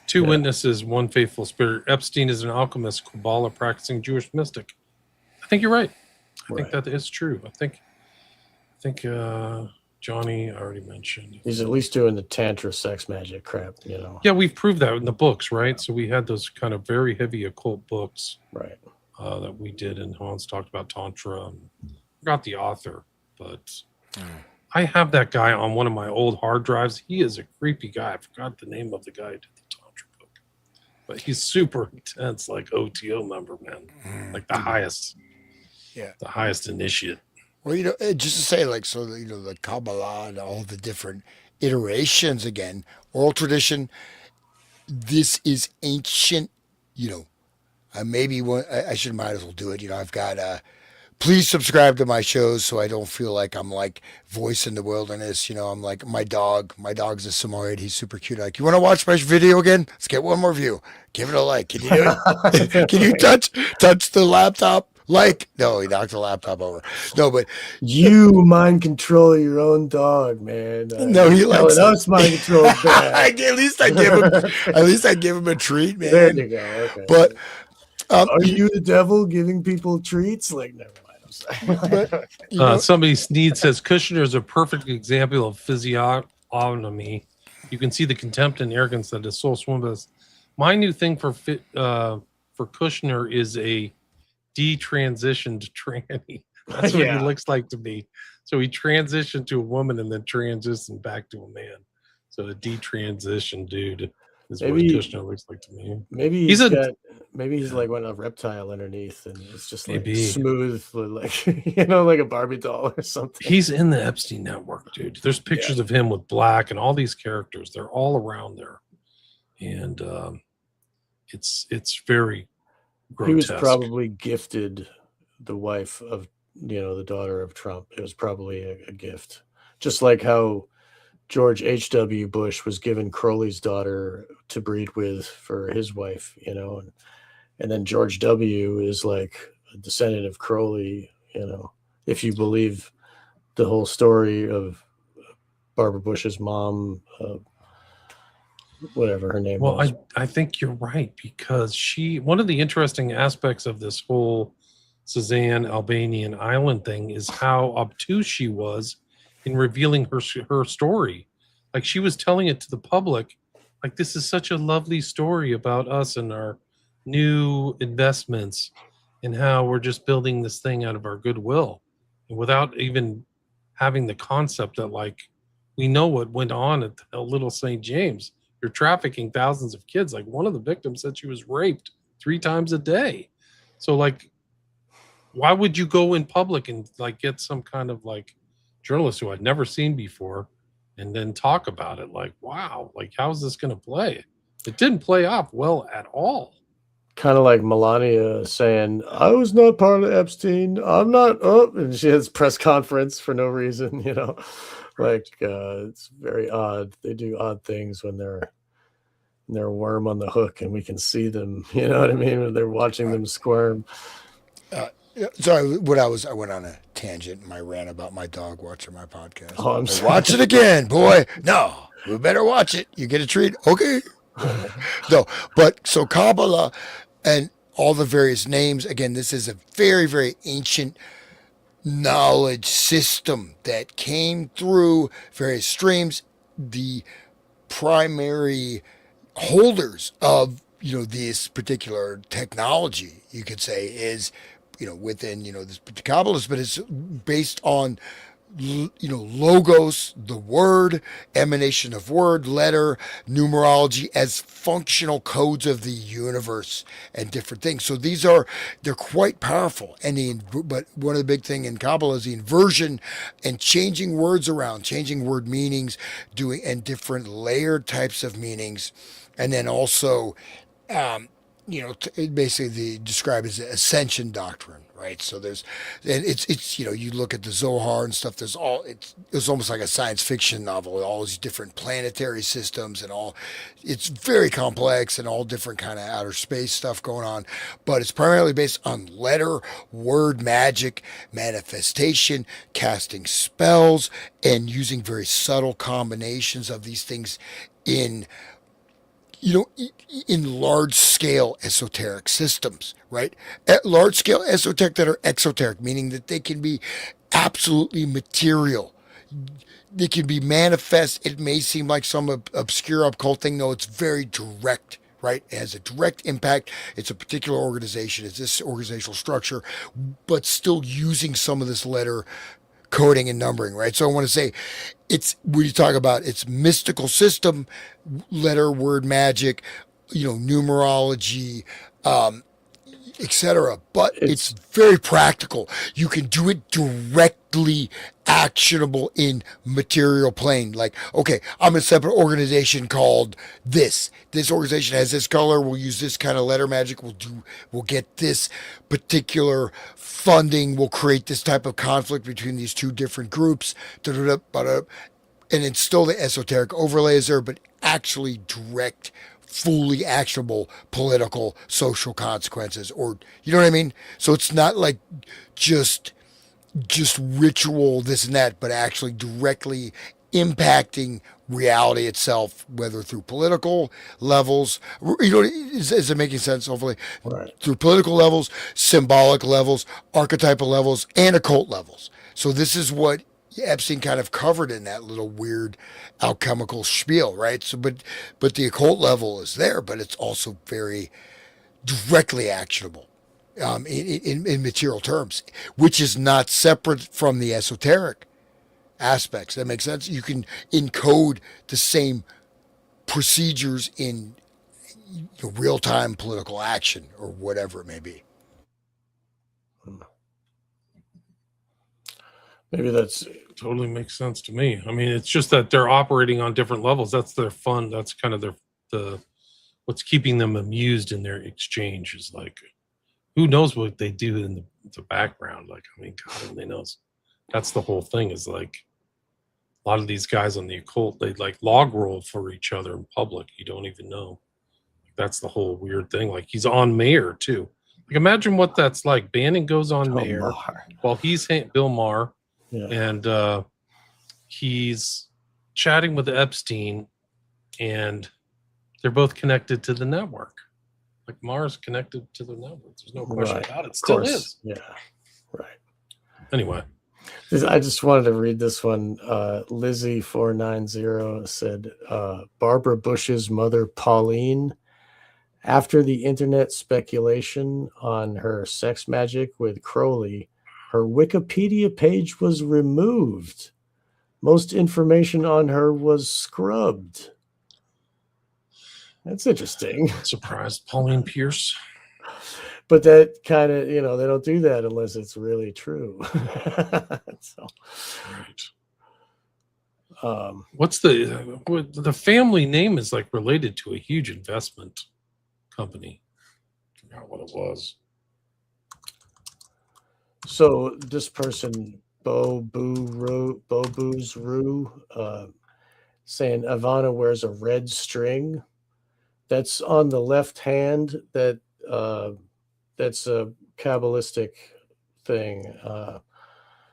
Two witnesses, one faithful spirit. Epstein is an alchemist, Kabbalah practicing Jewish mystic. I think you're right. I think that is true. I think Johnny I already mentioned. He's at least doing the tantra sex magic crap, Yeah, we've proved that in the books, right? So we had those kind of very heavy occult books, right? That we did, and Hans talked about tantra. I forgot the author, but I have that guy on one of my old hard drives. He is a creepy guy. I forgot the name of the guy who did the tantra book, but he's super intense, like OTO member, man, like the highest, the highest initiate. Well, just to say, like, so, the Kabbalah and all the different iterations again, oral tradition, this is ancient, maybe I should might as well do it. I've got, please subscribe to my shows so I don't feel like I'm like voice in the wilderness. I'm like my dog's a Samoyed. He's super cute. Like, you want to watch my video again? Let's get one more view. Give it a like. Can you do it? Can you touch the laptop? No, he knocked the laptop over. No, but you mind control your own dog, man. No, he likes us mind control. at least I give him a treat, man. There you go. Okay. But are you the devil giving people treats? Like, never mind. Somebody Sneed says Kushner is a perfect example of physiognomy. You can see the contempt and arrogance that his soul swims. My new thing for Kushner is a detransitioned tranny. That's what he looks like to me. So he transitioned to a woman and then transitioned back to a man. So a detransitioned dude is what Kushner looks like to me. Maybe he's like one of reptile underneath, and it's just like smooth, like like a Barbie doll or something. He's in the Epstein network, dude. There's pictures of him with Black and all these characters. They're all around there, and it's very grotesque. He was probably gifted the wife of the daughter of Trump. It was probably a gift, just like how George H.W. Bush was given Crowley's daughter to breed with for his wife, and then George W. is like a descendant of Crowley, if you believe the whole story of Barbara Bush's mom, whatever her name was. Well, I think you're right, because one of the interesting aspects of this whole Suzanne Albanian Island thing is how obtuse she was in revealing her story. Like, she was telling it to the public, like, this is such a lovely story about us and our new investments. and how we're just building this thing out of our goodwill, and without even having the concept that, like, we know what went on at the Little St. James. You're trafficking thousands of kids. Like, one of the victims said she was raped 3 times a day. So, like, why would you go in public and like get some kind of like journalist who I'd never seen before and then talk about it? Like, wow, like, how's this going to play? It didn't play off well at all. Kind of like Melania saying, I was not part of Epstein. I'm not up. And she has press conference for no reason, you know, like it's very odd. They do odd things when they're a worm on the hook and we can see them, you know what I mean? When they're watching them squirm. Sorry, I went on a tangent in my rant about my dog watching my podcast. Oh, I'm sorry. Watch it again, boy. No, we better watch it. You get a treat. Okay. No, but so Kabbalah and all the various names, again, this is a very, very ancient knowledge system that came through various streams. The primary holders of this particular technology, you could say, is within this Kabbalist, but it's based on logos, the word, emanation of word, letter, numerology as functional codes of the universe and different things. So they're quite powerful. But one of the big thing in Kabbalah is the inversion and changing words around, changing word meanings, and different layered types of meanings, and then also basically described as the ascension doctrine, right? So it's you look at the Zohar and stuff. It's almost like a science fiction novel with all these different planetary systems and all. It's very complex and all different kind of outer space stuff going on, but it's primarily based on letter, word magic, manifestation, casting spells, and using very subtle combinations of these things in in large scale esoteric systems, right? At large scale esoteric that are exoteric, meaning that they can be absolutely material. They can be manifest. It may seem like some obscure occult thing. No, it's very direct, right? It has a direct impact. It's a particular organization. It's this organizational structure, but still using some of this letter coding and numbering, right? So I want to say it's when you talk about its mystical system, letter, word magic, numerology, etc. But it's very practical. You can do it directly actionable in material plane. Like, okay, I'm a separate organization called this. This organization has this color. We'll use this kind of letter magic. We'll get this particular funding. We'll create this type of conflict between these two different groups. And it's still the esoteric overlays there, but actually direct, fully actionable political, social consequences, or you know what I mean? So it's not like just ritual, this and that, but actually directly impacting reality itself, whether through political levels, is it making sense? Hopefully, right. Through political levels, symbolic levels, archetypal levels, and occult levels. So this is what Epstein kind of covered in that little weird alchemical spiel, right? So, but the occult level is there, but it's also very directly actionable in material terms, which is not separate from the esoteric aspects. That makes sense. You can encode the same procedures in real-time political action or whatever it may be. Maybe that's totally makes sense to me. I mean, it's just that they're operating on different levels. That's their fun. That's kind of the what's keeping them amused in their exchange is like, who knows what they do in the background? Like, I mean, God only knows. That's the whole thing is like a lot of these guys on the occult, they like log roll for each other in public. You don't even know. That's the whole weird thing. Like he's on mayor too. Like imagine what that's like. Bannon goes on mayor while he's Bill Maher. Yeah. And he's chatting with Epstein, and they're both connected to the network. Like Mars connected to the network. There's no question about it. Still is. Yeah. Right. Anyway. I just wanted to read this one. Lizzie490 said, Barbara Bush's mother, Pauline, After the internet speculation on her sex magic with Crowley, her Wikipedia page was removed. Most information on her was scrubbed. That's interesting. Surprised Pauline Pierce. But that kind of, they don't do that unless it's really true. So, right. What's the family name is like related to a huge investment company. I forgot what it was. So this person, Boboos Rue, saying Ivana wears a red string. That's on the left hand. That's a Kabbalistic thing.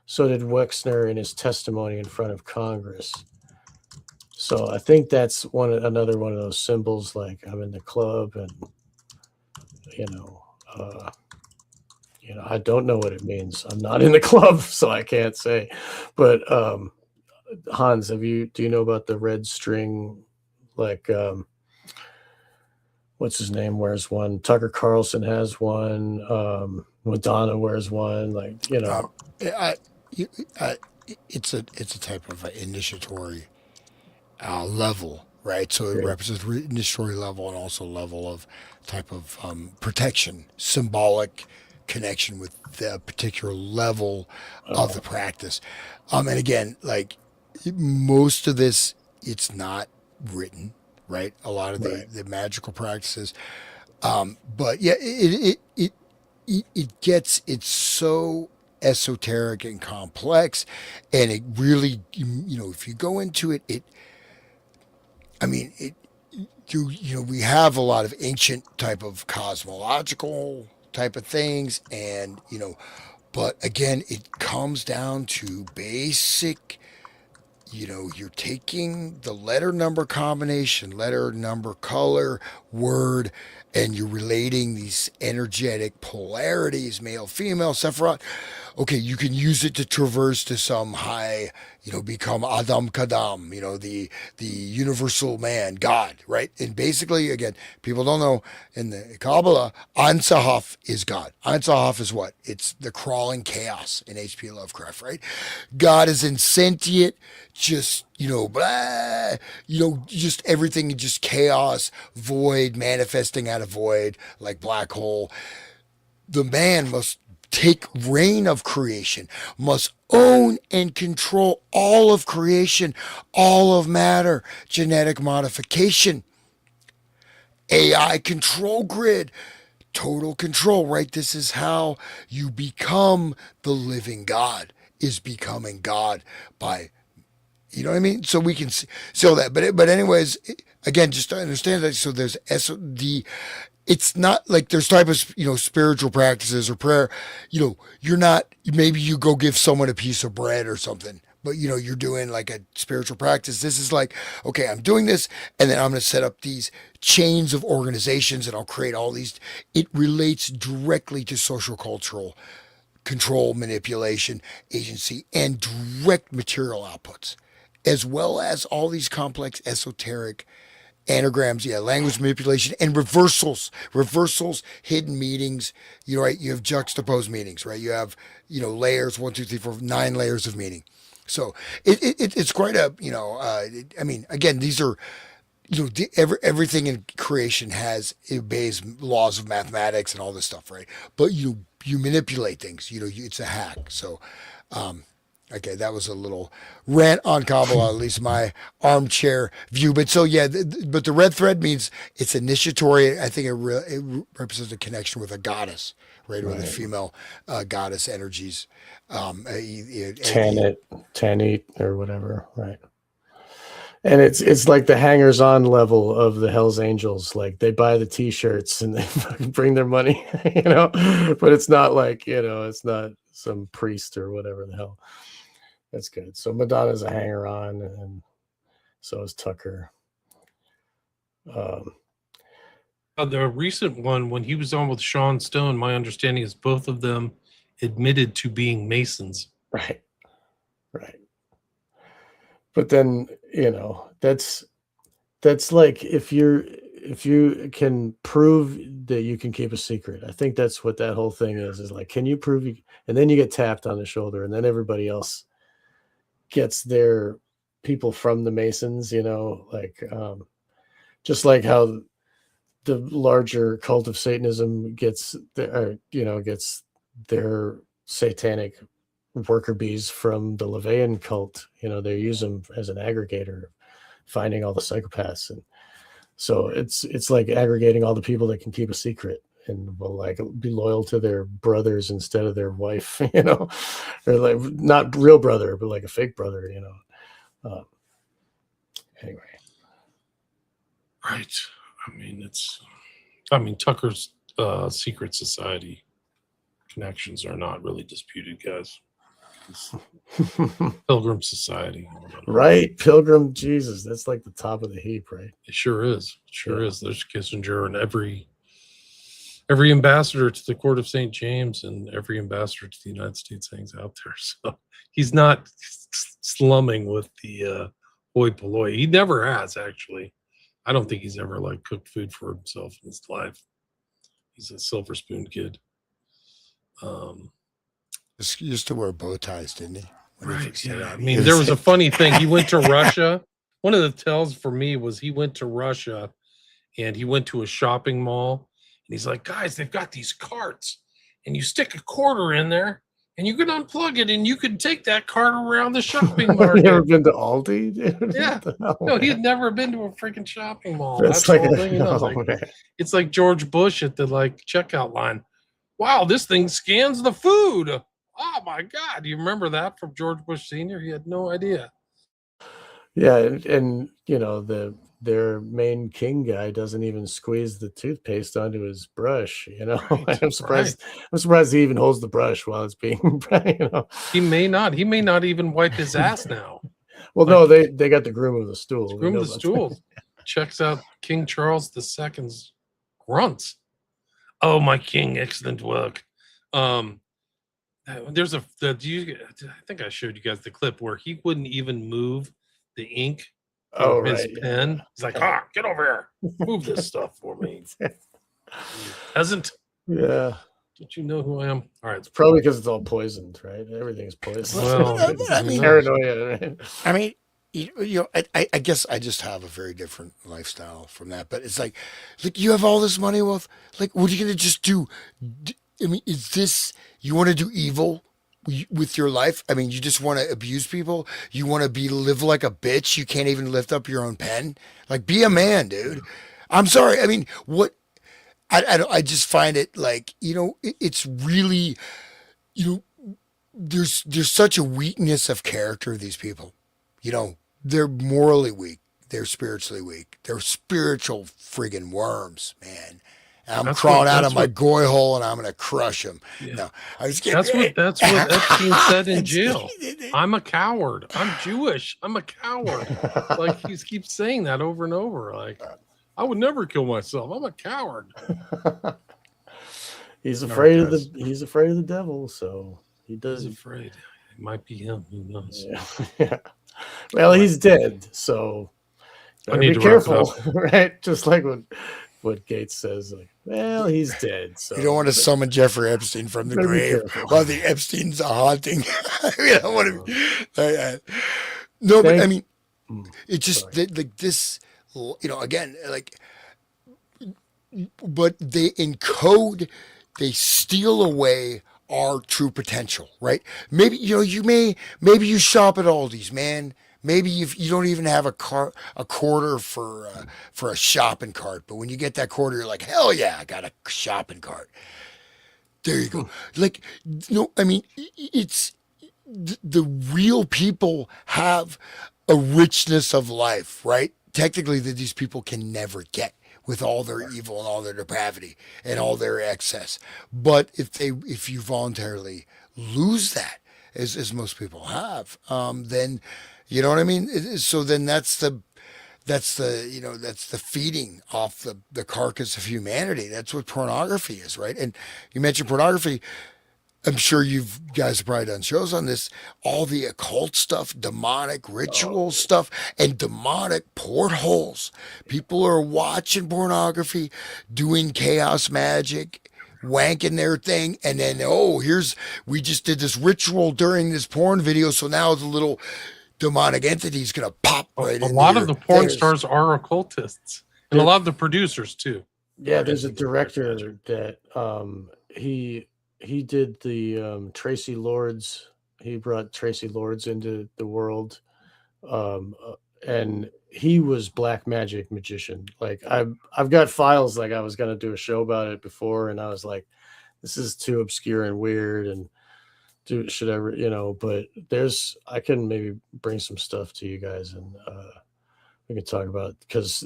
So did Wexner in his testimony in front of Congress. So I think that's another one of those symbols, like I'm in the club, and I don't know what it means. I'm not in the club, so I can't say. But Hans, do you know about the red string? Like, what's his name wears one? Tucker Carlson has one. Madonna wears one. Like, it's a type of initiatory level, right? So it represents initiatory level and also level of type of protection, symbolic connection with the particular level of the practice. And again, like most of this, it's not written, right? A lot of the magical practices, but yeah, it's so esoteric and complex, and it really, if you go into it, we have a lot of ancient type of cosmological type of things, and but again, it comes down to basic. You're taking the letter number combination, letter number color word, and you're relating these energetic polarities, male, female, Sephiroth. Okay, you can use it to traverse to some high, become Adam Kadam, the universal man, God, right? And basically, again, people don't know, in the Kabbalah, Ein Sof is God. Ein Sof is what? It's the crawling chaos in H.P. Lovecraft, right? God is insentient, just, blah, just everything, just chaos, void, manifesting out of void, like black hole. The man must take reign of creation, must own and control all of creation, all of matter, genetic modification, AI control grid, total control, right? This is how you become the living God, is becoming God by, you know what I mean? So we can see that. But anyways, again, just to understand that, so there's it's not like there's type of spiritual practices or prayer. You're not, maybe you go give someone a piece of bread or something, but you're doing like a spiritual practice. This is like, okay, I'm doing this, and then I'm going to set up these chains of organizations, and I'll create all these. It relates directly to social cultural control, manipulation, agency, and direct material outputs, as well as all these complex esoteric anagrams, language manipulation, and reversals, hidden meanings. Right? You have juxtaposed meanings, right? You have, layers, 1, 2, 3, 4, 9 layers of meaning. So it's quite a, again, these are, everything in creation obeys laws of mathematics and all this stuff, right? But you manipulate things, it's a hack. So, okay, that was a little rant on Kabbalah, at least my armchair view. But so, but the red thread means it's initiatory. I think it represents a connection with a goddess, right? With the female goddess energies. Tanit or whatever, right? And it's like the hangers-on level of the Hell's Angels. Like they buy the T-shirts and they bring their money, But it's not like, it's not some priest or whatever the hell. That's good. So Madonna's a hanger-on, and so is Tucker. The recent one, when he was on with Sean Stone, my understanding is both of them admitted to being Masons. Right. But then, that's like if you're if you can prove that you can keep a secret, I think that's what that whole thing is like, can you prove you, and then you get tapped on the shoulder, and then everybody else gets their people from the Masons, like just like how the larger cult of Satanism gets their satanic worker bees from the Levian cult. They use them as an aggregator, finding all the psychopaths, and so it's like aggregating all the people that can keep a secret and will like be loyal to their brothers instead of their wife, or like not real brother, but like a fake brother, anyway. Right. I mean, Tucker's secret society connections are not really disputed, guys. Pilgrim Society. Right. Pilgrim, Jesus, that's like the top of the heap, right? It sure is. It sure is. There's Kissinger and every ambassador to the Court of St. James and every ambassador to the United States hangs out there. So he's not slumming with the hoi polloi. He never has, actually. I don't think he's ever like cooked food for himself in his life. He's a silver spoon kid. He used to wear bow ties, didn't he? Right. Yeah. I mean, there was a funny thing. He went to Russia. One of the tells for me was he went to Russia and he went to a shopping mall and he's like, guys, they've got these carts and you stick a quarter in there and you can unplug it and you can take that cart around the shopping market. You ever been to Aldi? Dude? Yeah. No, he had never been to a freaking shopping mall. That's like, it's like George Bush at the like checkout line. Wow, this thing scans the food. Oh my God. Do you remember that from George Bush Sr.? He had no idea. Yeah, and their main king guy doesn't even squeeze the toothpaste onto his brush, Right, I'm surprised he even holds the brush while it's being He may not even wipe his ass now. Well, no, they got the groom of the stool. Groom of the stool checks out King Charles II's grunts. Oh, my king, excellent work. There's I think I showed you guys the clip where he wouldn't even move the ink from his pen. He's like, get over here. Move this stuff for me. Peasant. Yeah. Don't you know who I am? All right. It's probably because it's all poisoned, right? Everything's poisoned. Well, I mean, paranoia, right? I mean, I guess I just have a very different lifestyle from that. But it's like you have all this money wealth. Like, what are you gonna just do? I mean, is this you want to do evil with your life? I mean, you just want to abuse people. You want to live like a bitch. You can't even lift up your own pen. Like, be a man, dude. I'm sorry. I mean, what? I just find it like it's really there's such a weakness of character of these people. They're morally weak. They're spiritually weak. They're spiritual friggin' worms, man. And I'm crawling out of my goy hole and I'm going to crush them. Yeah. No, I was kidding. That's what Epstein said in jail. I'm a coward. I'm Jewish. I'm a coward. Like he keeps saying that over and over. Like, I would never kill myself. I'm a coward. He's afraid of the devil, so he does. He's afraid. It might be him. Who knows? Yeah. Well, he's dead, so be careful, right? Just like what Gates says, like, well, he's dead. So you don't want to summon Jeffrey Epstein from the grave while the Epstein's a haunting. We don't want to. No, but I mean, it's just like this. Again, like, but they encode, they steal away our true potential, right? Maybe maybe you shop at Aldi's, man. Maybe you don't even have a quarter for a shopping cart, but when you get that quarter, you're like, hell yeah, I got a shopping cart. There you go. Like, no, I mean, it's the real people have a richness of life, right? Technically, that these people can never get with all their evil and all their depravity and all their excess. But if you voluntarily lose that, as most people have, then you know what I mean. So then that's the feeding off the carcass of humanity. That's what pornography is, right? And you mentioned pornography. I'm sure you guys have probably done shows on this, all the occult stuff, demonic ritual stuff, and demonic portholes. People are watching pornography, doing chaos magic, wanking their thing, and then, oh, we just did this ritual during this porn video, so now the little demonic entity's going to pop right A into lot your of the porn things. stars are occultists, and a lot of the producers too. Yeah, there's a director that he did the Tracy Lords. He brought Tracy Lords into the world, and he was black magic magician. Like I've got files. Like I was gonna do a show about it before, and I was like, this is too obscure and weird, and should I But I can maybe bring some stuff to you guys, and we can talk about, because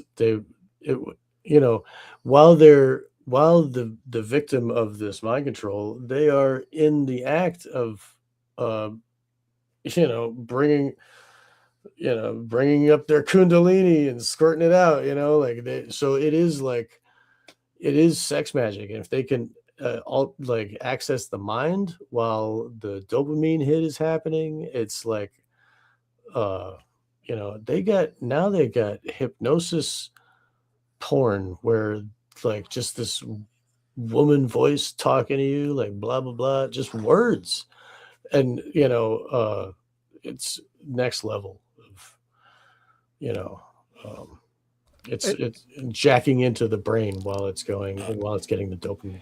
while the victim of this mind control, they are in the act of bringing up their kundalini and squirting it out, so it is sex magic. And if they can access the mind while the dopamine hit is happening, it's like they got hypnosis porn where like just this woman voice talking to you, like blah blah blah, just words. And it's next level of it's jacking into the brain while it's getting the dopamine.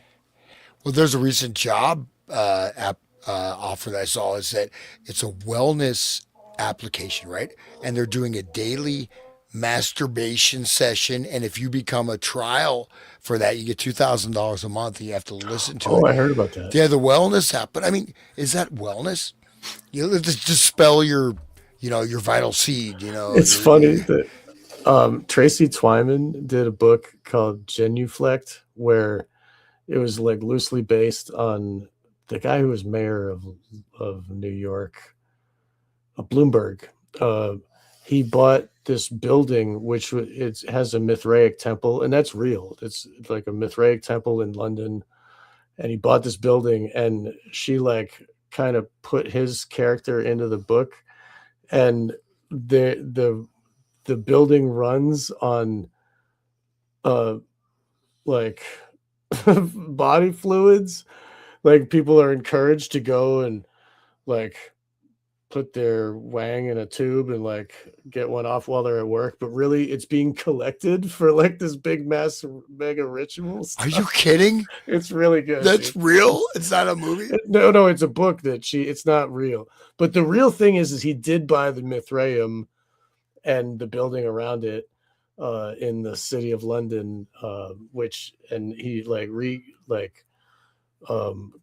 Well, there's a recent job offer that I saw, is that it's a wellness application, right? And they're doing a daily masturbation session, and if you become a trial for that, you get $2,000 a month, and you have to listen to it. Oh, I heard about that. Yeah, the wellness app. But I mean, is that wellness? Let's dispel your vital seed. It's funny that Tracy Twyman did a book called Genuflect, where it was like loosely based on the guy who was mayor of New York, Bloomberg. He bought this building, which it has a Mithraic temple, and that's real. It's like a Mithraic temple in London. And he bought this building, and she like kind of put his character into the book, and the building runs on like body fluids. Like people are encouraged to go and like put their wang in a tube and like get one off while they're at work, but really it's being collected for like this big mass mega ritual stuff. Are you kidding? It's really good. That's real? It's not a movie? No, it's a book it's not real. But the real thing is he did buy the Mithraeum and the building around it in the city of London, and he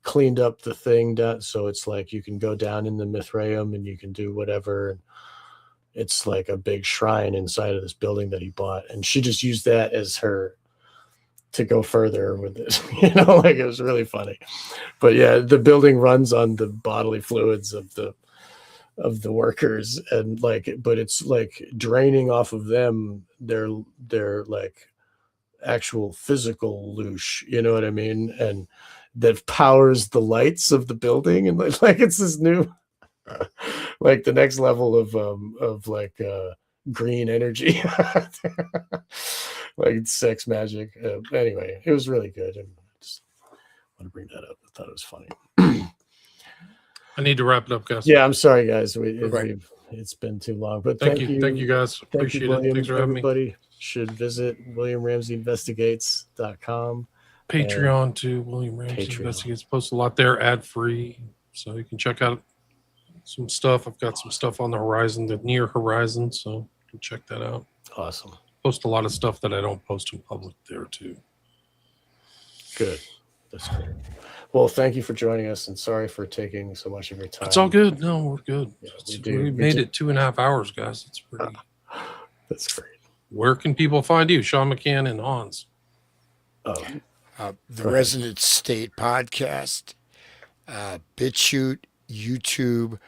cleaned up the thing down, so it's like you can go down in the Mithraeum and you can do whatever. It's like a big shrine inside of this building that he bought, and she just used that as her to go further with it. It was really funny. But yeah, the building runs on the bodily fluids of the workers, and but it's like draining off of them their like actual physical loosh, you know what I mean? And that powers the lights of the building, and like it's this new like the next level of green energy. Like sex magic. Anyway, it was really good, and I just want to bring that up. I thought it was funny. I need to wrap it up, guys. Yeah, I'm sorry, guys. It's been too long, but thank you guys. Appreciate it. Thanks for having me. Everybody should visit WilliamRamseyInvestigates.com. Patreon too. William Ramsey Investigates. Post a lot there, ad free, so you can check out some stuff. I've got some stuff on the horizon, the near horizon, so you can check that out. Awesome. Post a lot of stuff that I don't post in public there too. Good. That's great. Well, thank you for joining us, and sorry for taking so much of your time. It's all good. No, we're good. Yeah, we made it 2.5 hours, guys. It's pretty. That's great. Where can people find you, Sean McCann and Hans? The Resonant State Podcast, BitChute, YouTube,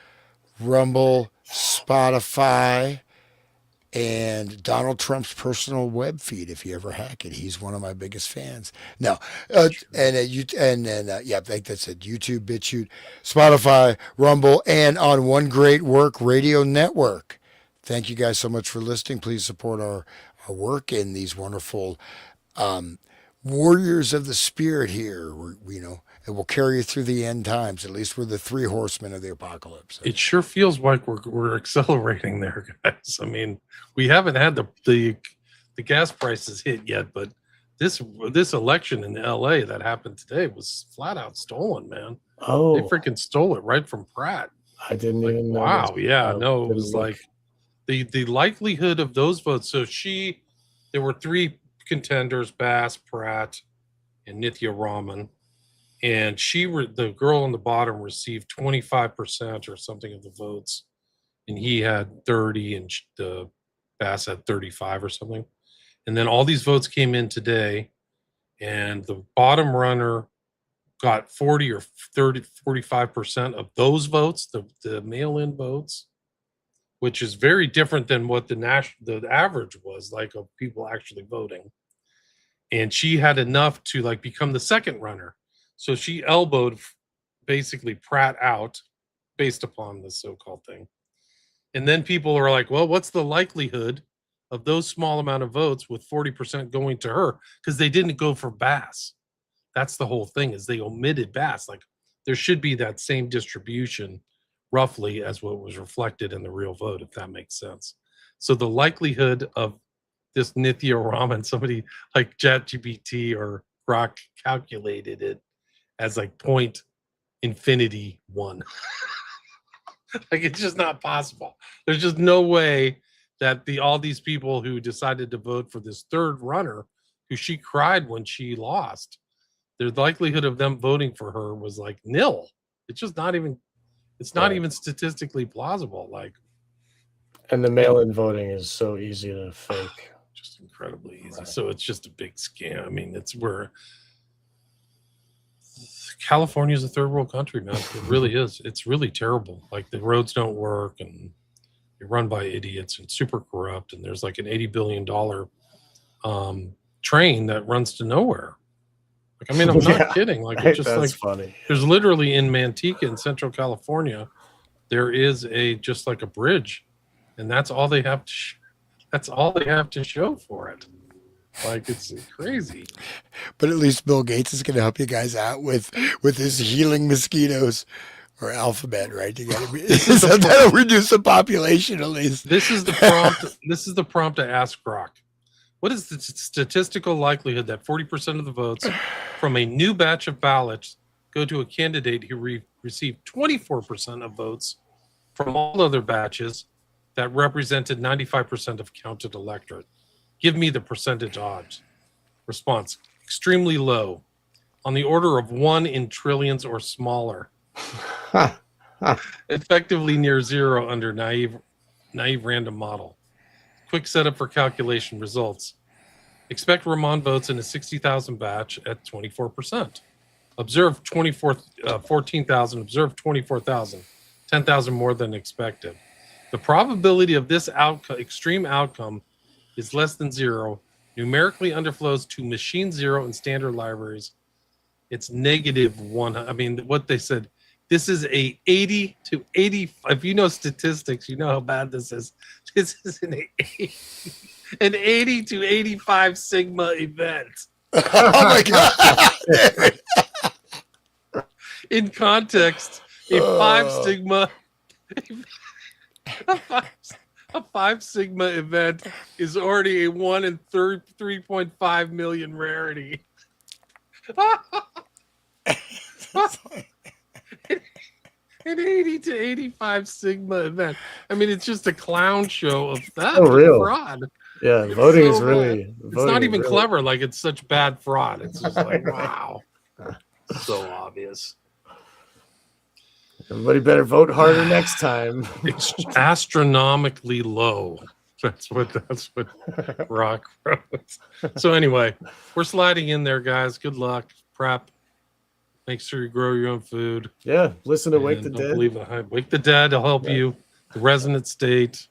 Rumble, Spotify, and Donald Trump's personal web feed. If you ever hack it, he's one of my biggest fans. No, yeah, I think that's it. YouTube, BitChute, Spotify, Rumble, and on One Great Work Radio Network. Thank you guys so much for listening. Please support our work in these wonderful warriors of the spirit here. It will carry you through the end times. At least we're the three horsemen of the apocalypse. It sure feels like we're accelerating there, guys. I mean, we haven't had the gas prices hit yet, but this election in LA that happened today was flat out stolen, man. Oh, They freaking stole it right from Pratt. I didn't even know. Wow, yeah, no, it didn't was look. like the likelihood of those votes. So there were three contenders: Bass, Pratt, and Nithya Raman. And the girl on the bottom received 25% or something of the votes, and he had 30, and the Bass had 35 or something. And then all these votes came in today, and the bottom runner got 40 or 30, 45% of those votes, the mail-in votes, which is very different than what the average was, like, of people actually voting. And she had enough to like become the second runner. So she elbowed basically Pratt out based upon the so-called thing. And then people are like, well, what's the likelihood of those small amount of votes with 40% going to her? Because they didn't go for Bass. That's the whole thing, is they omitted Bass. Like, there should be that same distribution roughly as what was reflected in the real vote, if that makes sense. So the likelihood of this Nithya Raman, somebody like ChatGPT or Grok calculated it as like point infinity one. Like, it's just not possible. There's just no way that all these people who decided to vote for this third runner, who she cried when she lost, the likelihood of them voting for her was like nil. It's just not even. It's not even statistically plausible. Like, and the mail-in voting is so easy to fake. Just incredibly easy. Right. So it's just a big scam. I mean, it's where California is a third world country, man. It really is. It's really terrible. Like, the roads don't work, and you're run by idiots and super corrupt. And there's like an $80 billion train that runs to nowhere. Like, I mean, I'm not kidding. Like, it's just that's like funny. There's literally in Manteca in Central California, there is just like a bridge, and that's all they have to. That's all they have to show for it. Like, it's crazy. But at least Bill Gates is going to help you guys out with his healing mosquitoes or alphabet, right? You got to so that'll reduce the population at least. This is the prompt. This is the prompt to ask Grok. What is the statistical likelihood that 40% of the votes from a new batch of ballots go to a candidate who received 24% of votes from all other batches that represented 95% of counted electorate? Give me the percentage odds. Response: extremely low, on the order of 1 in trillions or smaller. Effectively near zero under naive random model. Quick setup for calculation results. Expect Ramon votes in a 60,000 batch at 24%. Observe 14,000. Observe 24,000. 10,000 more than expected. The probability of this extreme outcome is less than zero. Numerically underflows to machine zero in standard libraries. It's -1. I mean, what they said. This is a 80 to 80. If you know statistics, you know how bad this is. This is an 80 to 85 sigma event. Oh my God. In context, a 5 sigma a 5 sigma event is already a 1 in 3.5 million rarity. An 80 to 85 sigma event. I mean, it's just a clown show of theft and fraud. Yeah, voting is really. It's not even clever. Like, it's such bad fraud. It's just like, wow, so obvious. Everybody better vote harder next time. It's astronomically low. That's what Rock wrote. So anyway, we're sliding in there, guys. Good luck. Prep. Make sure you grow your own food. Yeah, listen to Wake the Dead. Wake the Dead will help you. The Resonant State.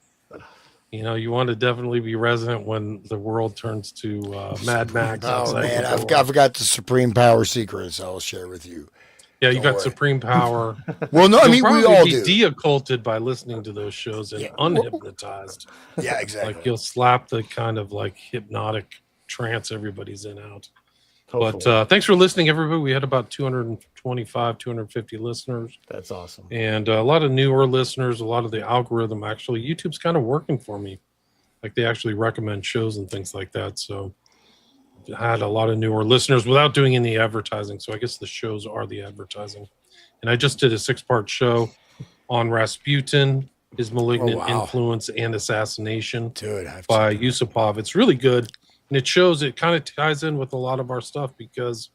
You want to definitely be resident when the world turns to Mad Max. Oh outside man, the I've door. got the supreme power secrets I'll share with you. Yeah, you Don't got worry. supreme power. Well, no, I You'll mean we probably all be do. de-occulted by listening to those shows and Yeah. unhypnotized. Yeah, exactly. Like you'll slap the kind of like hypnotic trance everybody's in out. Hopefully. But thanks for listening, everybody. We had about 225, 250 listeners, That's awesome. and a lot of newer listeners. A lot of the algorithm actually, YouTube's kind of working for me. Like they actually recommend shows and things like that. So I had a lot of newer listeners without doing any advertising. So I guess the shows are the advertising. And I just did a 6-part show on Rasputin, his malignant wow. influence and assassination Dude, I have by to, Yusupov. It's really good. And it shows, it kind of ties in with a lot of our stuff because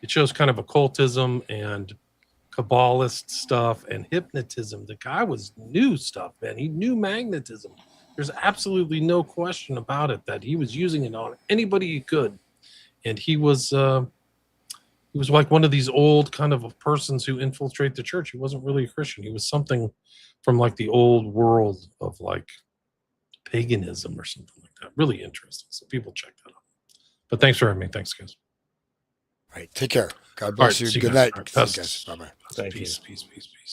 it shows kind of occultism and Kabbalist stuff and hypnotism. The guy knew stuff, man. He knew magnetism. There's absolutely no question about it that he was using it on anybody he could. And he was like one of these old kind of persons who infiltrate the church. He wasn't really a Christian. He was something from like the old world of like paganism or something like that. Really interesting. So people check that out. But thanks for having me. Thanks, guys. all right, take care. God All bless right, see you. Good guys. night. All right, See you guys. Bye bye. Thank you. Peace, peace, peace, peace.